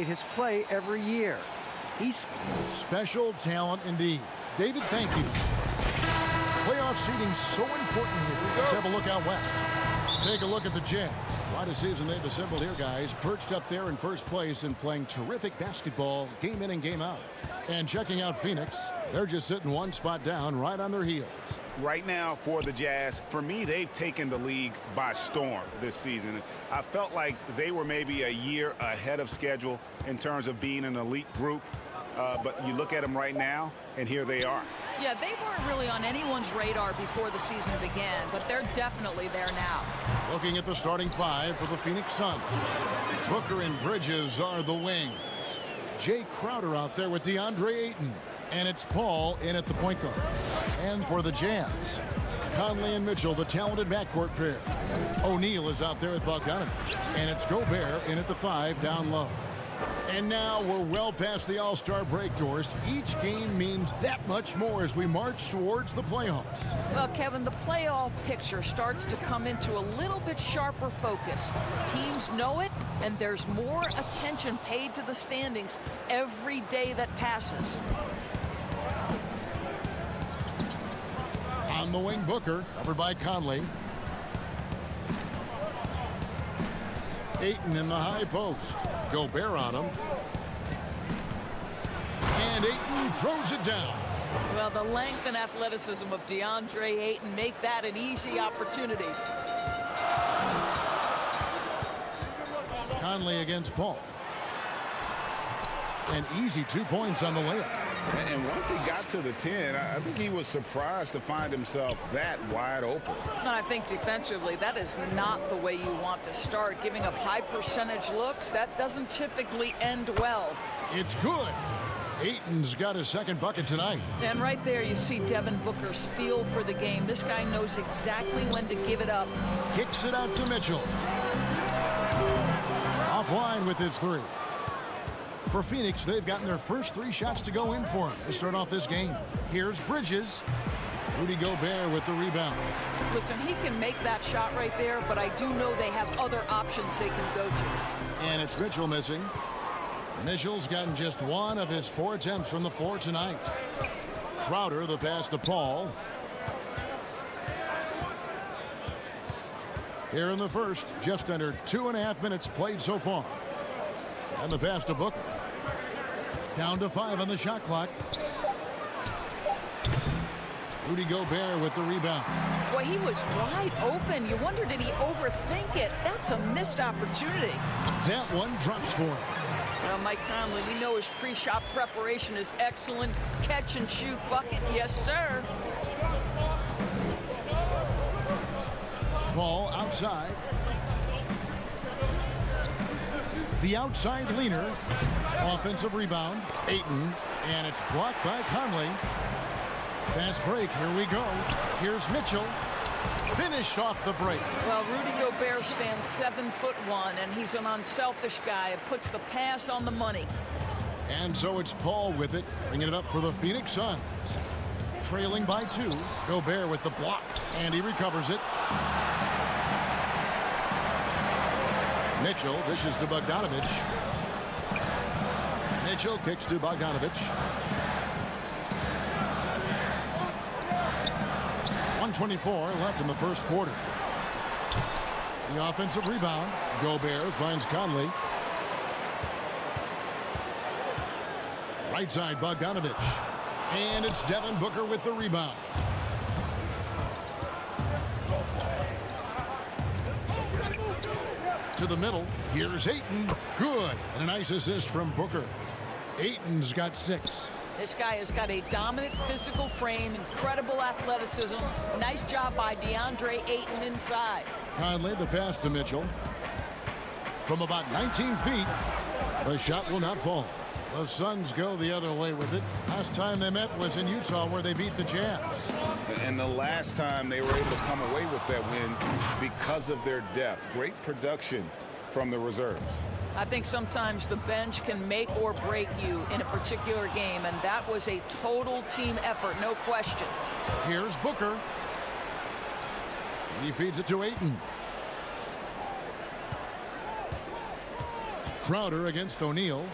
elevate his play every year. He's special talent indeed. David, thank you. Playoff seeding so important here. Let's have a look out west. Take a look at the Jazz. What a season they've assembled here, guys. Perched up there in first place and playing terrific basketball game in and game out. And checking out Phoenix, they're just sitting one spot down right on their heels. Right now for the Jazz, for me, they've taken the league by storm this season. I felt like they were maybe a year ahead of schedule in terms of being an elite group. But you look at them right now, and here they are. Yeah, they weren't really on anyone's radar before the season began, but they're definitely there now. Looking at the starting five for the Phoenix Suns. Booker and Bridges are the wings. Jay Crowder out there with DeAndre Ayton. And it's Paul in at the point guard. And for the Jazz, Conley and Mitchell, the talented backcourt pair. O'Neal is out there with Bogdanovich. And it's Gobert in at the 5 down low. And now we're well past the All-Star break, Doris. Each game means that much more as we march towards the playoffs. Well, Kevin, the playoff picture starts to come into a little bit sharper focus. Teams know it, and there's more attention paid to the standings every day that passes. On the wing, Booker, covered by Conley. Ayton in the high post. Gobert on him. And Ayton throws it down. Well, the length and athleticism of DeAndre Ayton make that an easy opportunity. Conley against Paul. An easy 2 points on the layup. And once he got to the 10, I think he was surprised to find himself that wide open. And I think defensively, that is not the way you want to start. Giving up high percentage looks, that doesn't typically end well. It's good. Ayton's got his second bucket tonight. And right there, you see Devin Booker's feel for the game. This guy knows exactly when to give it up. Kicks it out to Mitchell. Offline with his 3. For Phoenix, they've gotten their first 3 shots to go in for him to start off this game. Here's Bridges. Rudy Gobert with the rebound. Listen, he can make that shot right there, but I do know they have other options they can go to. And it's Mitchell missing. Mitchell's gotten just 1 of his 4 attempts from the floor tonight. Crowder, the pass to Paul. Here in the first, just under 2.5 minutes played so far. And the pass to Booker. Down to 5 on the shot clock. Rudy Gobert with the rebound. Boy, he was wide open. You wonder, did he overthink it? That's a missed opportunity. That one drops for him. Well, Mike Conley, we know his pre-shot preparation is excellent. Catch and shoot bucket. Yes, sir. Paul outside. The outside leaner. Offensive rebound. Ayton. And it's blocked by Conley. Fast break. Here we go. Here's Mitchell. Finished off the break. Well, Rudy Gobert stands 7'1", and he's an unselfish guy. It puts the pass on the money. And so it's Paul with it, bringing it up for the Phoenix Suns. Trailing by 2. Gobert with the block, and he recovers it. Mitchell dishes to Bogdanovich. Mitchell kicks to Bogdanovich. 1:24 left in the first quarter. The offensive rebound. Gobert finds Conley. Right side, Bogdanovich. And it's Devin Booker with the rebound. To the middle. Here's Ayton. Good. And a nice assist from Booker. Ayton's got 6. This guy has got a dominant physical frame, incredible athleticism. Nice job by DeAndre Ayton inside. Conley, the pass to Mitchell. From about 19 feet, the shot will not fall. The Suns go the other way with it. Last time they met was in Utah, where they beat the Jazz. And the last time they were able to come away with that win because of their depth. Great production from the reserves. I think sometimes the bench can make or break you in a particular game, and that was a total team effort, no question. Here's Booker. He feeds it to Ayton. Crowder against O'Neal.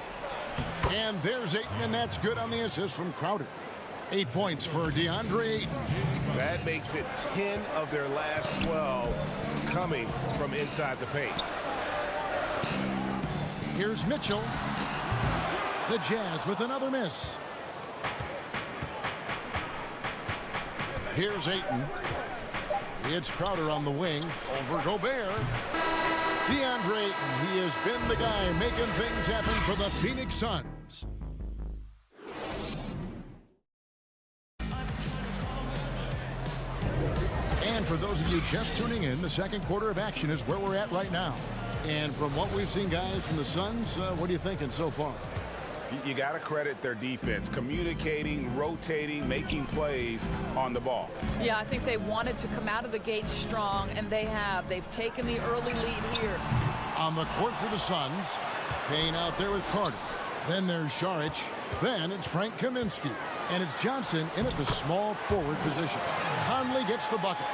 And there's Ayton, and that's good on the assist from Crowder. 8 points for DeAndre Ayton. That makes it 10 of their last 12 coming from inside the paint. Here's Mitchell. The Jazz with another miss. Here's Ayton. It's Crowder on the wing. Over Gobert. DeAndre Ayton, he has been the guy making things happen for the Phoenix Suns. And for those of you just tuning in, the second quarter of action is where we're at right now. And from what we've seen, guys, from the Suns, what are you thinking so far? You got to credit their defense, communicating, rotating, making plays on the ball. Yeah, I think they wanted to come out of the gate strong, and they have. They've taken the early lead here. On the court for the Suns, Payne out there with Carter. Then there's Saric. Then it's Frank Kaminsky. And it's Johnson in at the small forward position. Conley gets the bucket.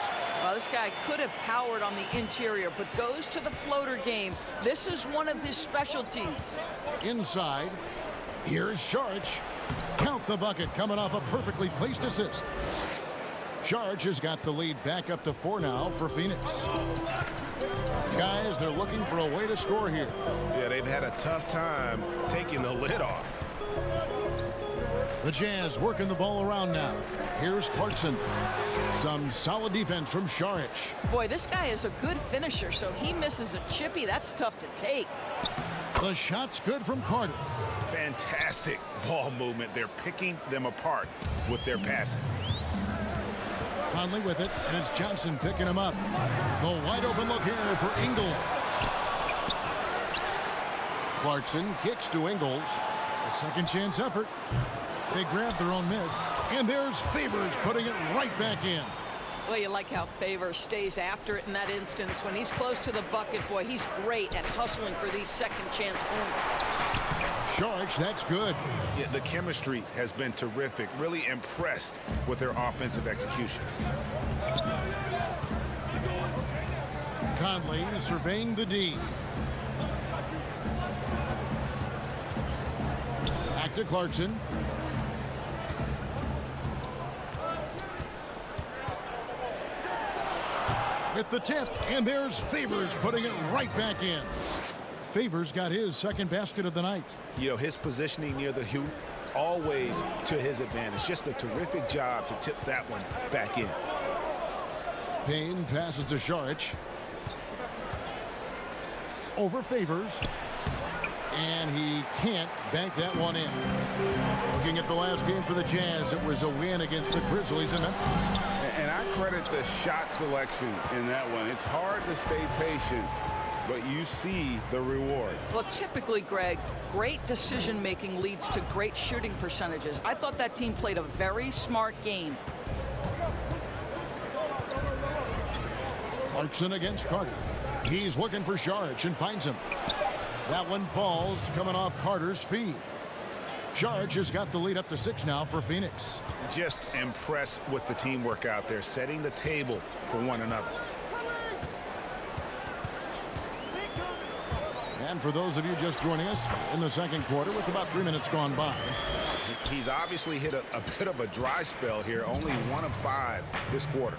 Well, this guy could have powered on the interior, but goes to the floater game. This is one of his specialties. Inside, here's Saric. Count the bucket coming off a perfectly placed assist. Saric has got the lead back up to 4 now for Phoenix. Guys, they're looking for a way to score here. Yeah, they've had a tough time taking the lid off. The Jazz working the ball around now. Here's Clarkson. Some solid defense from Saric. Boy, this guy is a good finisher, so he misses a chippy. That's tough to take. The shot's good from Carter. Fantastic ball movement. They're picking them apart with their passing. Conley with it, and it's Johnson picking him up. The wide open look here for Ingles. Clarkson kicks to Ingles. A second chance effort. They grab their own miss. And there's Favors putting it right back in. Well, you like how Favors stays after it in that instance. When he's close to the bucket, boy, he's great at hustling for these second chance points. Saric, that's good. Yeah, the chemistry has been terrific. Really impressed with their offensive execution. Conley surveying the D. Back to Clarkson. With the tip, and there's Favors putting it right back in. Favors got his second basket of the night. You know, his positioning near the hoop, always to his advantage. Just a terrific job to tip that one back in. Payne passes to Saric. Over Favors. And he can't bank that one in. Looking at the last game for the Jazz, it was a win against the Grizzlies in Memphis. And I credit the shot selection in that one. It's hard to stay patient, but you see the reward. Well, typically, Greg, great decision-making leads to great shooting percentages. I thought that team played a very smart game. Clarkson against Carter. He's looking for Saric and finds him. That one falls, coming off Carter's feed. Saric has got the lead up to 6 now for Phoenix. Just impressed with the teamwork out there, setting the table for one another. And for those of you just joining us in the second quarter with about 3 minutes gone by. He's obviously hit a bit of a dry spell here, only 1 of 5 this quarter.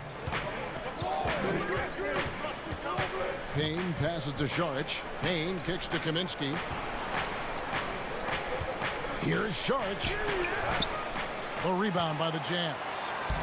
Payne passes to Saric. Payne kicks to Kaminsky. Here's Saric. The rebound by the Jazz.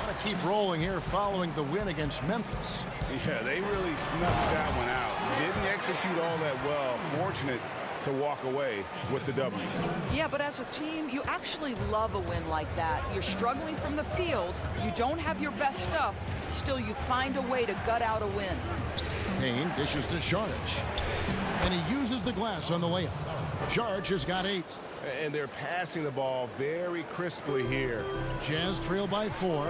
Want to keep rolling here following the win against Memphis. Yeah, they really snuffed that one out. Didn't execute all that well. Fortunate to walk away with the W. Yeah, but as a team, you actually love a win like that. You're struggling from the field. You don't have your best stuff. Still, you find a way to gut out a win. Payne dishes to Saric. And he uses the glass on the layup. Saric has got 8. And they're passing the ball very crisply here. Jazz trail by 4.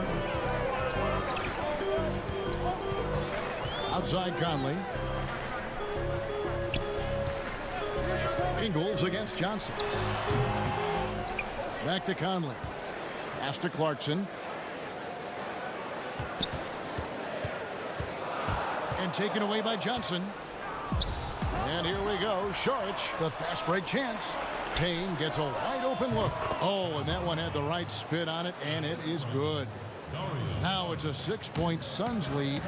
Outside Conley. Ingles against Johnson. Back to Conley. Pass to Clarkson. And taken away by Johnson. And here we go. Saric, the fast break chance. Payne gets a wide open look. Oh, and that one had the right spin on it, and it is good. Now it's a 6-point Suns lead.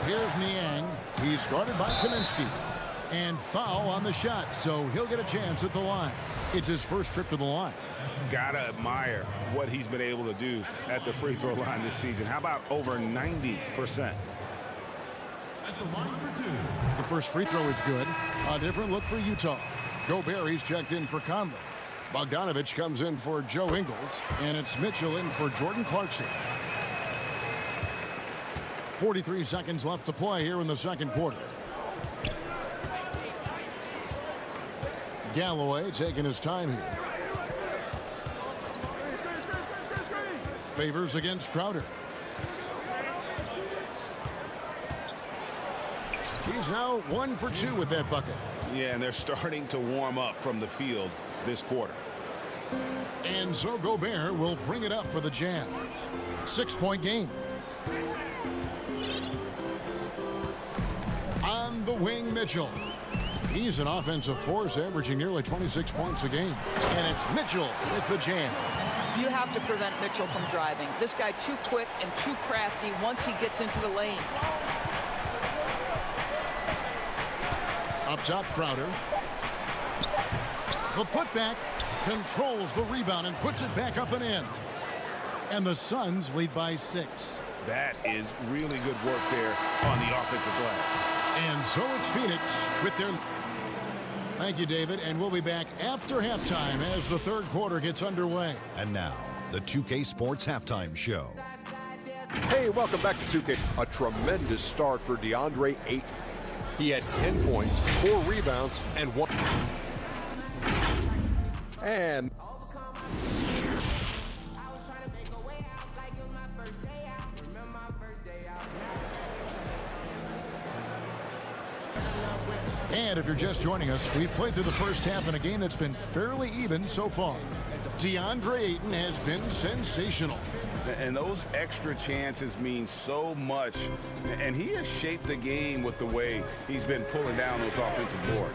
Here's Niang. He's guarded by Kaminsky. And foul on the shot, so he'll get a chance at the line. It's his first trip to the line. Gotta admire what he's been able to do at the free throw line this season. How about over 90%? At the line for two. The first free throw is good. A different look for Utah. Gobert, he's checked in for Conley. Bogdanovich comes in for Joe Ingles, and it's Mitchell in for Jordan Clarkson. 43 seconds left to play here in the second quarter. Galloway taking his time here. Favors against Crowder. He's now 1 for 2 with that bucket. Yeah, and they're starting to warm up from the field this quarter. And so Gobert will bring it up for the Jazz. 6-point game. On the wing, Mitchell. He's an offensive force, averaging nearly 26 points a game. And it's Mitchell with the jam. You have to prevent Mitchell from driving. This guy too quick and too crafty once he gets into the lane. Up top, Crowder. The putback controls the rebound and puts it back up and in. And the Suns lead by 6. That is really good work there on the offensive glass. And so it's Phoenix with their... Thank you, David, and we'll be back after halftime as the third quarter gets underway. And now, the 2K Sports Halftime Show. Hey, welcome back to 2K. A tremendous start for DeAndre Ayton. He had 10 points, 4 rebounds, and 1. And And if you're just joining us, we've played through the first half in a game that's been fairly even so far. DeAndre Ayton has been sensational. And those extra chances mean so much. And he has shaped the game with the way he's been pulling down those offensive boards.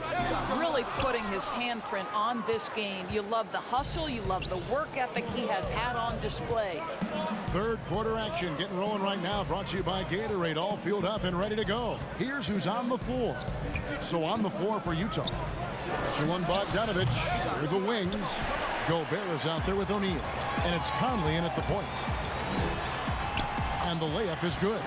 Really putting his handprint on this game. You love the hustle. You love the work ethic he has had on display. Third quarter action getting rolling right now. Brought to you by Gatorade. All fueled up and ready to go. Here's who's on the floor. So on the floor for Utah. Jalen Bogdanovich. Here are the wings. Gobert is out there with O'Neal. And it's Conley in at the point. And the layup is good.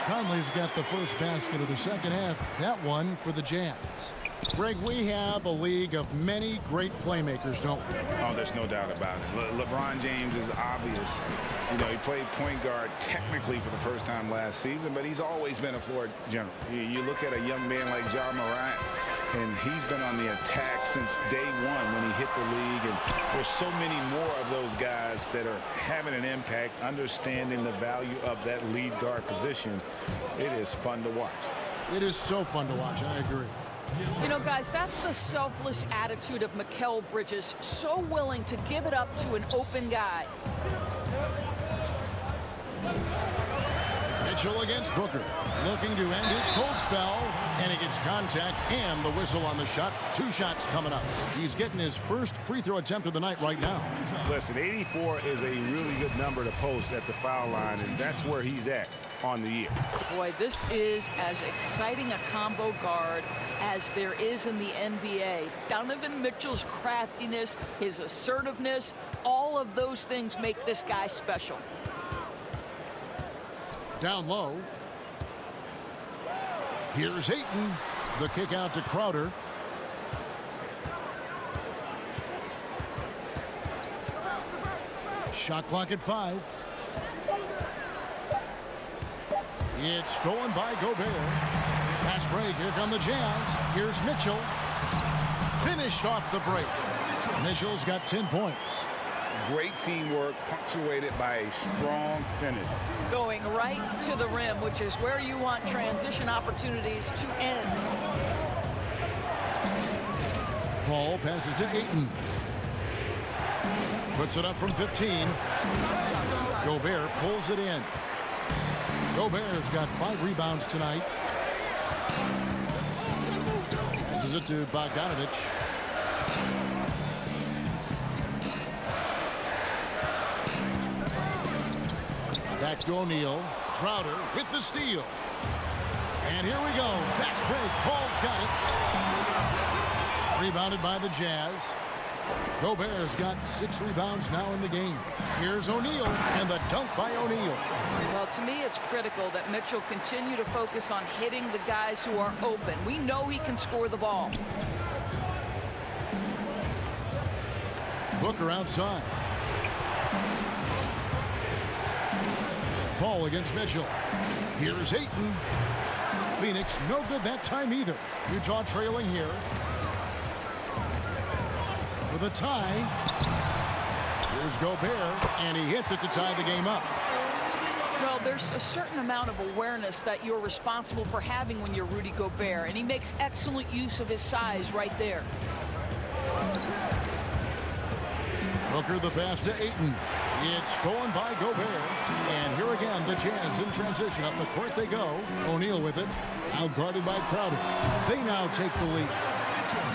Conley's got the first basket of the second half. That one for the Jazz. Greg, we have a league of many great playmakers, don't we? Oh, there's no doubt about it. LeBron James is obvious. You know, he played point guard technically for the first time last season, but he's always been a floor general. You look at a young man like Ja Morant, and he's been on the attack since day one when he hit the league. And there's so many more of those guys that are having an impact, understanding the value of that lead guard position. It is fun to watch. It is so fun to watch. I agree. You know, guys, that's the selfless attitude of Mikal Bridges. So willing to give it up to an open guy. Mitchell against Booker. Looking to end his cold spell. And he gets contact and the whistle on the shot. 2 shots coming up. He's getting his first free throw attempt of the night right now. Listen, 84 is a really good number to post at the foul line, and that's where he's at on the year. Boy, this is as exciting a combo guard as there is in the NBA. Donovan Mitchell's craftiness, his assertiveness, all of those things make this guy special. Down low. Here's Ayton. The kick out to Crowder. Shot clock at 5. It's stolen by Gobert. Pass break. Here come the Jazz. Here's Mitchell. Finished off the break. Mitchell's got 10 points. Great teamwork, punctuated by a strong finish. Going right to the rim, which is where you want transition opportunities to end. Paul passes to Ayton. Puts it up from 15. Gobert pulls it in. Gobert's got 5 rebounds tonight. Passes it to Bogdanovich. Back to O'Neal. Crowder with the steal. And here we go. Fast break. Paul's got it. Rebounded by the Jazz. Gobert's got 6 rebounds now in the game. Here's O'Neal, and the dunk by O'Neal. Well, to me, it's critical that Mitchell continue to focus on hitting the guys who are open. We know he can score the ball. Booker outside. Paul against Mitchell. Here's Ayton. Phoenix, no good that time either. Utah trailing here. For the tie. Here's Gobert, and he hits it to tie the game up. Well, there's a certain amount of awareness that you're responsible for having when you're Rudy Gobert, and he makes excellent use of his size right there. Booker the pass to Ayton. It's stolen by Gobert. And here again, the Jazz in transition. Up the court they go. O'Neal with it. Out guarded by Crowder. They now take the lead.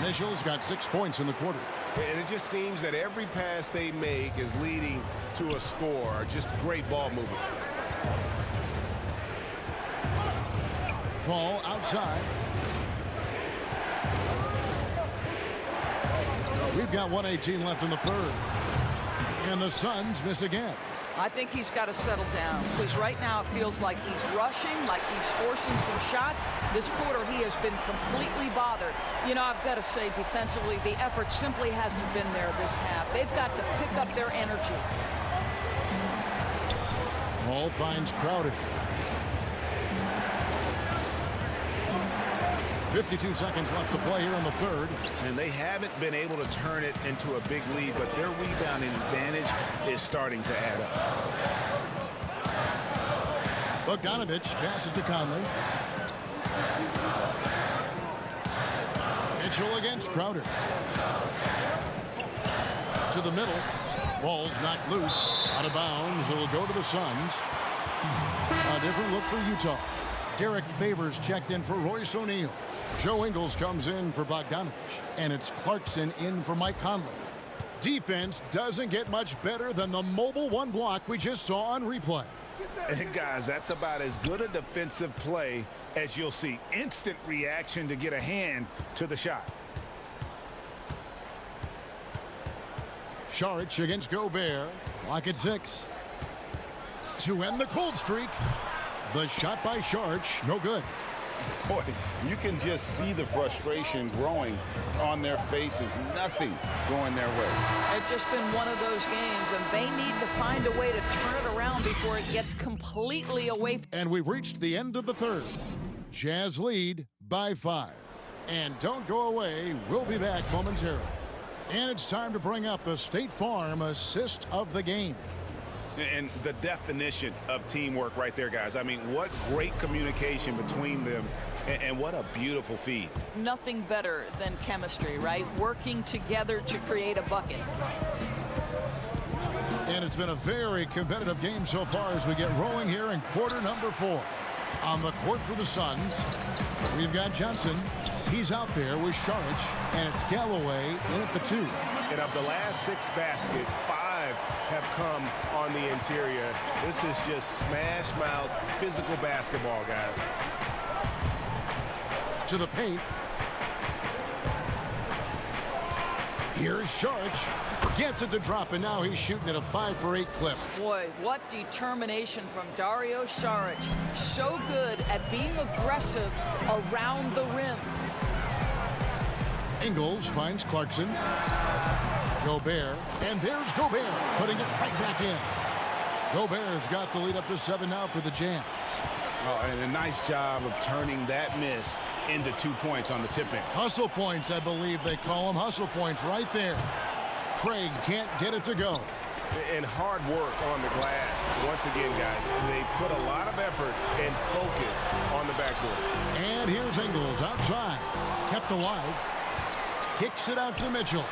Mitchell's got 6 points in the quarter. And it just seems that every pass they make is leading to a score. Just great ball movement. Paul outside. We've got 1:18 left in the third. And the Suns miss again. I think he's got to settle down, because right now it feels like he's rushing, like he's forcing some shots. This quarter, he has been completely bothered. You know, I've got to say, defensively, the effort simply hasn't been there this half. They've got to pick up their energy. Paul finds Crowder. 52 seconds left to play here in the third. And they haven't been able to turn it into a big lead, but their rebounding advantage is starting to add up. Bogdanovich passes to Conley. Mitchell against Crowder. To the middle. Ball's knocked loose. Out of bounds. It'll go to the Suns. A different look for Utah. Derek Favors checked in for Royce O'Neal. Joe Ingles comes in for Bogdanovich. And it's Clarkson in for Mike Conley. Defense doesn't get much better than the mobile one block we just saw on replay. And guys, that's about as good a defensive play as you'll see. Instant reaction to get a hand to the shot. Saric against Gobert. Clock at 6. To end the cold streak. The shot by Saric, no good. Boy, you can just see the frustration growing on their faces. Nothing going their way. It's just been one of those games, and they need to find a way to turn it around before it gets completely away. And we've reached the end of the third. Jazz lead by 5. And don't go away. We'll be back momentarily. And it's time to bring up the State Farm assist of the game. And the definition of teamwork right there, guys. I mean, what great communication between them, and what a beautiful feed. Nothing better than chemistry, right? Working together to create a bucket. And it's been a very competitive game so far as we get rolling here in quarter number 4. On the court for the Suns, we've got Johnson. He's out there with Saric, and it's Galloway in at the 2. And of the last 6 baskets, 5 have come on the interior. This is just smash mouth physical basketball, guys. To the paint. Here's Saric. Gets it to drop, and now he's shooting at a 5 for 8 clip. Boy, what determination from Dario Saric. So good at being aggressive around the rim. Ingles finds Clarkson. Gobert, and there's Gobert, putting it right back in. Gobert's got the lead up to 7 now for the Jazz. Oh, and a nice job of turning that miss into 2 points on the tip-in. Hustle points, I believe they call them. Hustle points right there. Craig can't get it to go. And hard work on the glass. Once again, guys, they put a lot of effort and focus on the backboard. And here's Ingles outside. Kept alive. Kicks it out to Mitchell.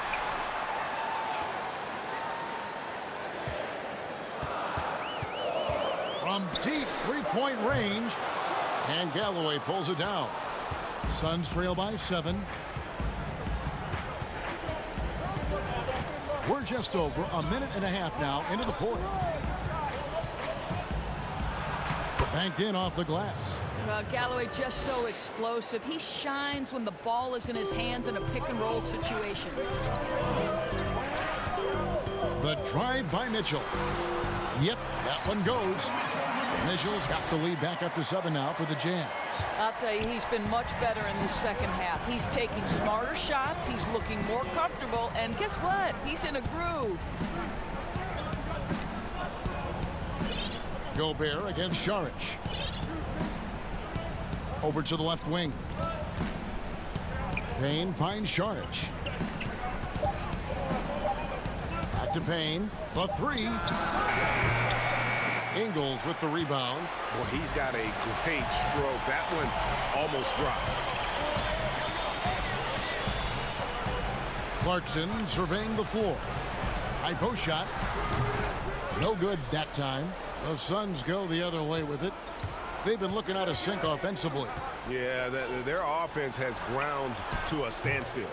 from deep three-point range. And Galloway pulls it down. Suns trail by 7. We're just over a minute and a half now into the fourth. Banked in off the glass. Well, Galloway just so explosive. He shines when the ball is in his hands in a pick-and-roll situation. The drive by Mitchell. Yep, that one goes. Mitchell's got the lead back up to 7 now for the Jazz. I'll tell you, he's been much better in the second half. He's taking smarter shots. He's looking more comfortable. And guess what? He's in a groove. Gobert against Saric. Over to the left wing. Payne finds Saric. Back to Payne. The 3. Ingles with the rebound. Well, he's got a great stroke. That one almost dropped. Clarkson surveying the floor. High post shot. No good that time. The Suns go the other way with it. They've been looking out of sync offensively. Yeah, their offense has ground to a standstill.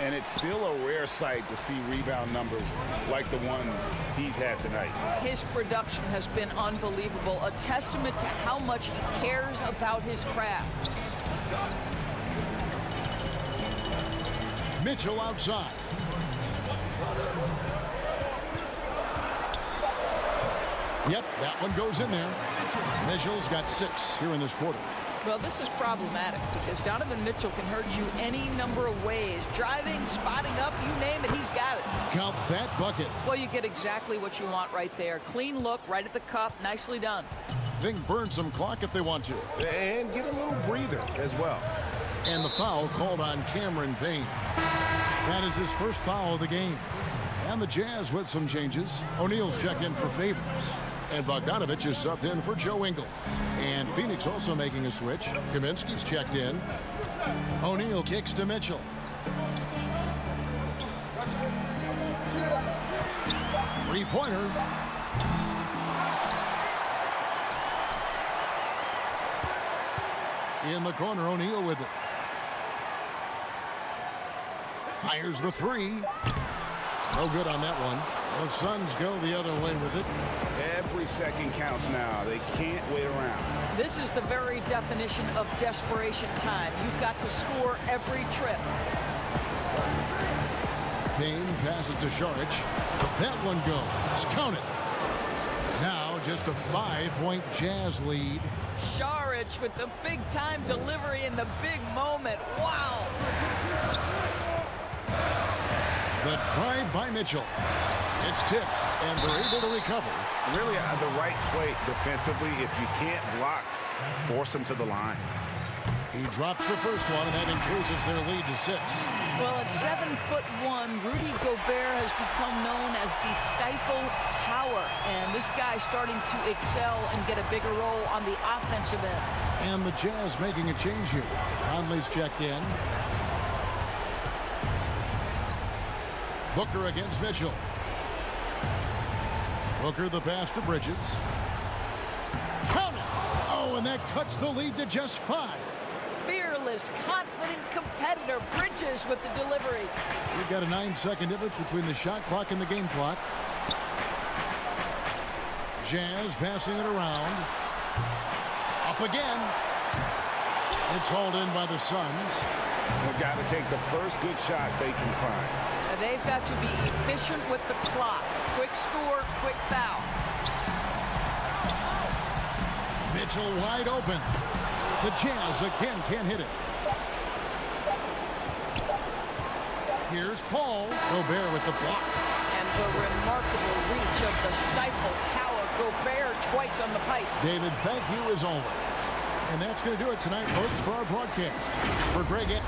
And it's still a rare sight to see rebound numbers like the ones he's had tonight. His production has been unbelievable, a testament to how much he cares about his craft. Mitchell outside. Yep, that one goes in there. Mitchell's got 6 here in this quarter. Well, this is problematic because Donovan Mitchell can hurt you any number of ways. Driving, spotting up, you name it, he's got it. Count that bucket. Well, you get exactly what you want right there. Clean look, right at the cup, nicely done. They can burn some clock if they want to. And get a little breather as well. And the foul called on Cameron Payne. That is his first foul of the game. And the Jazz with some changes. O'Neal's checked in for Favors. And Bogdanovich is subbed in for Joe Ingles. And Phoenix also making a switch. Kaminsky's checked in. O'Neal kicks to Mitchell. Three-pointer. In the corner, O'Neal with it. Fires the 3. No good on that one. The Suns go the other way with it. Every second counts now. They can't wait around. This is the very definition of desperation time. You've got to score every trip. Payne passes to Saric. That one goes. Count it. Now just a 5-point Jazz lead. Saric with the big-time delivery in the big moment. Wow. The drive by Mitchell. It's tipped, and they're able to recover. Really, the right play defensively. If you can't block, force them to the line. He drops the first one, and that increases their lead to 6. Well, at 7'1", Rudy Gobert has become known as the Stifle Tower, and this guy's starting to excel and get a bigger role on the offensive end. And the Jazz making a change here. Conley's checked in. Booker against Mitchell. Booker the pass to Bridges. Count it! Oh, and that cuts the lead to just 5. Fearless, confident competitor. Bridges with the delivery. We've got a 9-second difference between the shot clock and the game clock. Jazz passing it around. Up again. It's hauled in by the Suns. They've got to take the first good shot they can find. They've got to be efficient with the clock. Quick score, quick foul. Mitchell wide open. The Jazz again can't hit it. Here's Paul. Gobert with the block. And the remarkable reach of the Stifle Tower. Gobert twice on the pipe. David, thank you as always. And that's going to do it tonight, folks, for our broadcast. For Greg.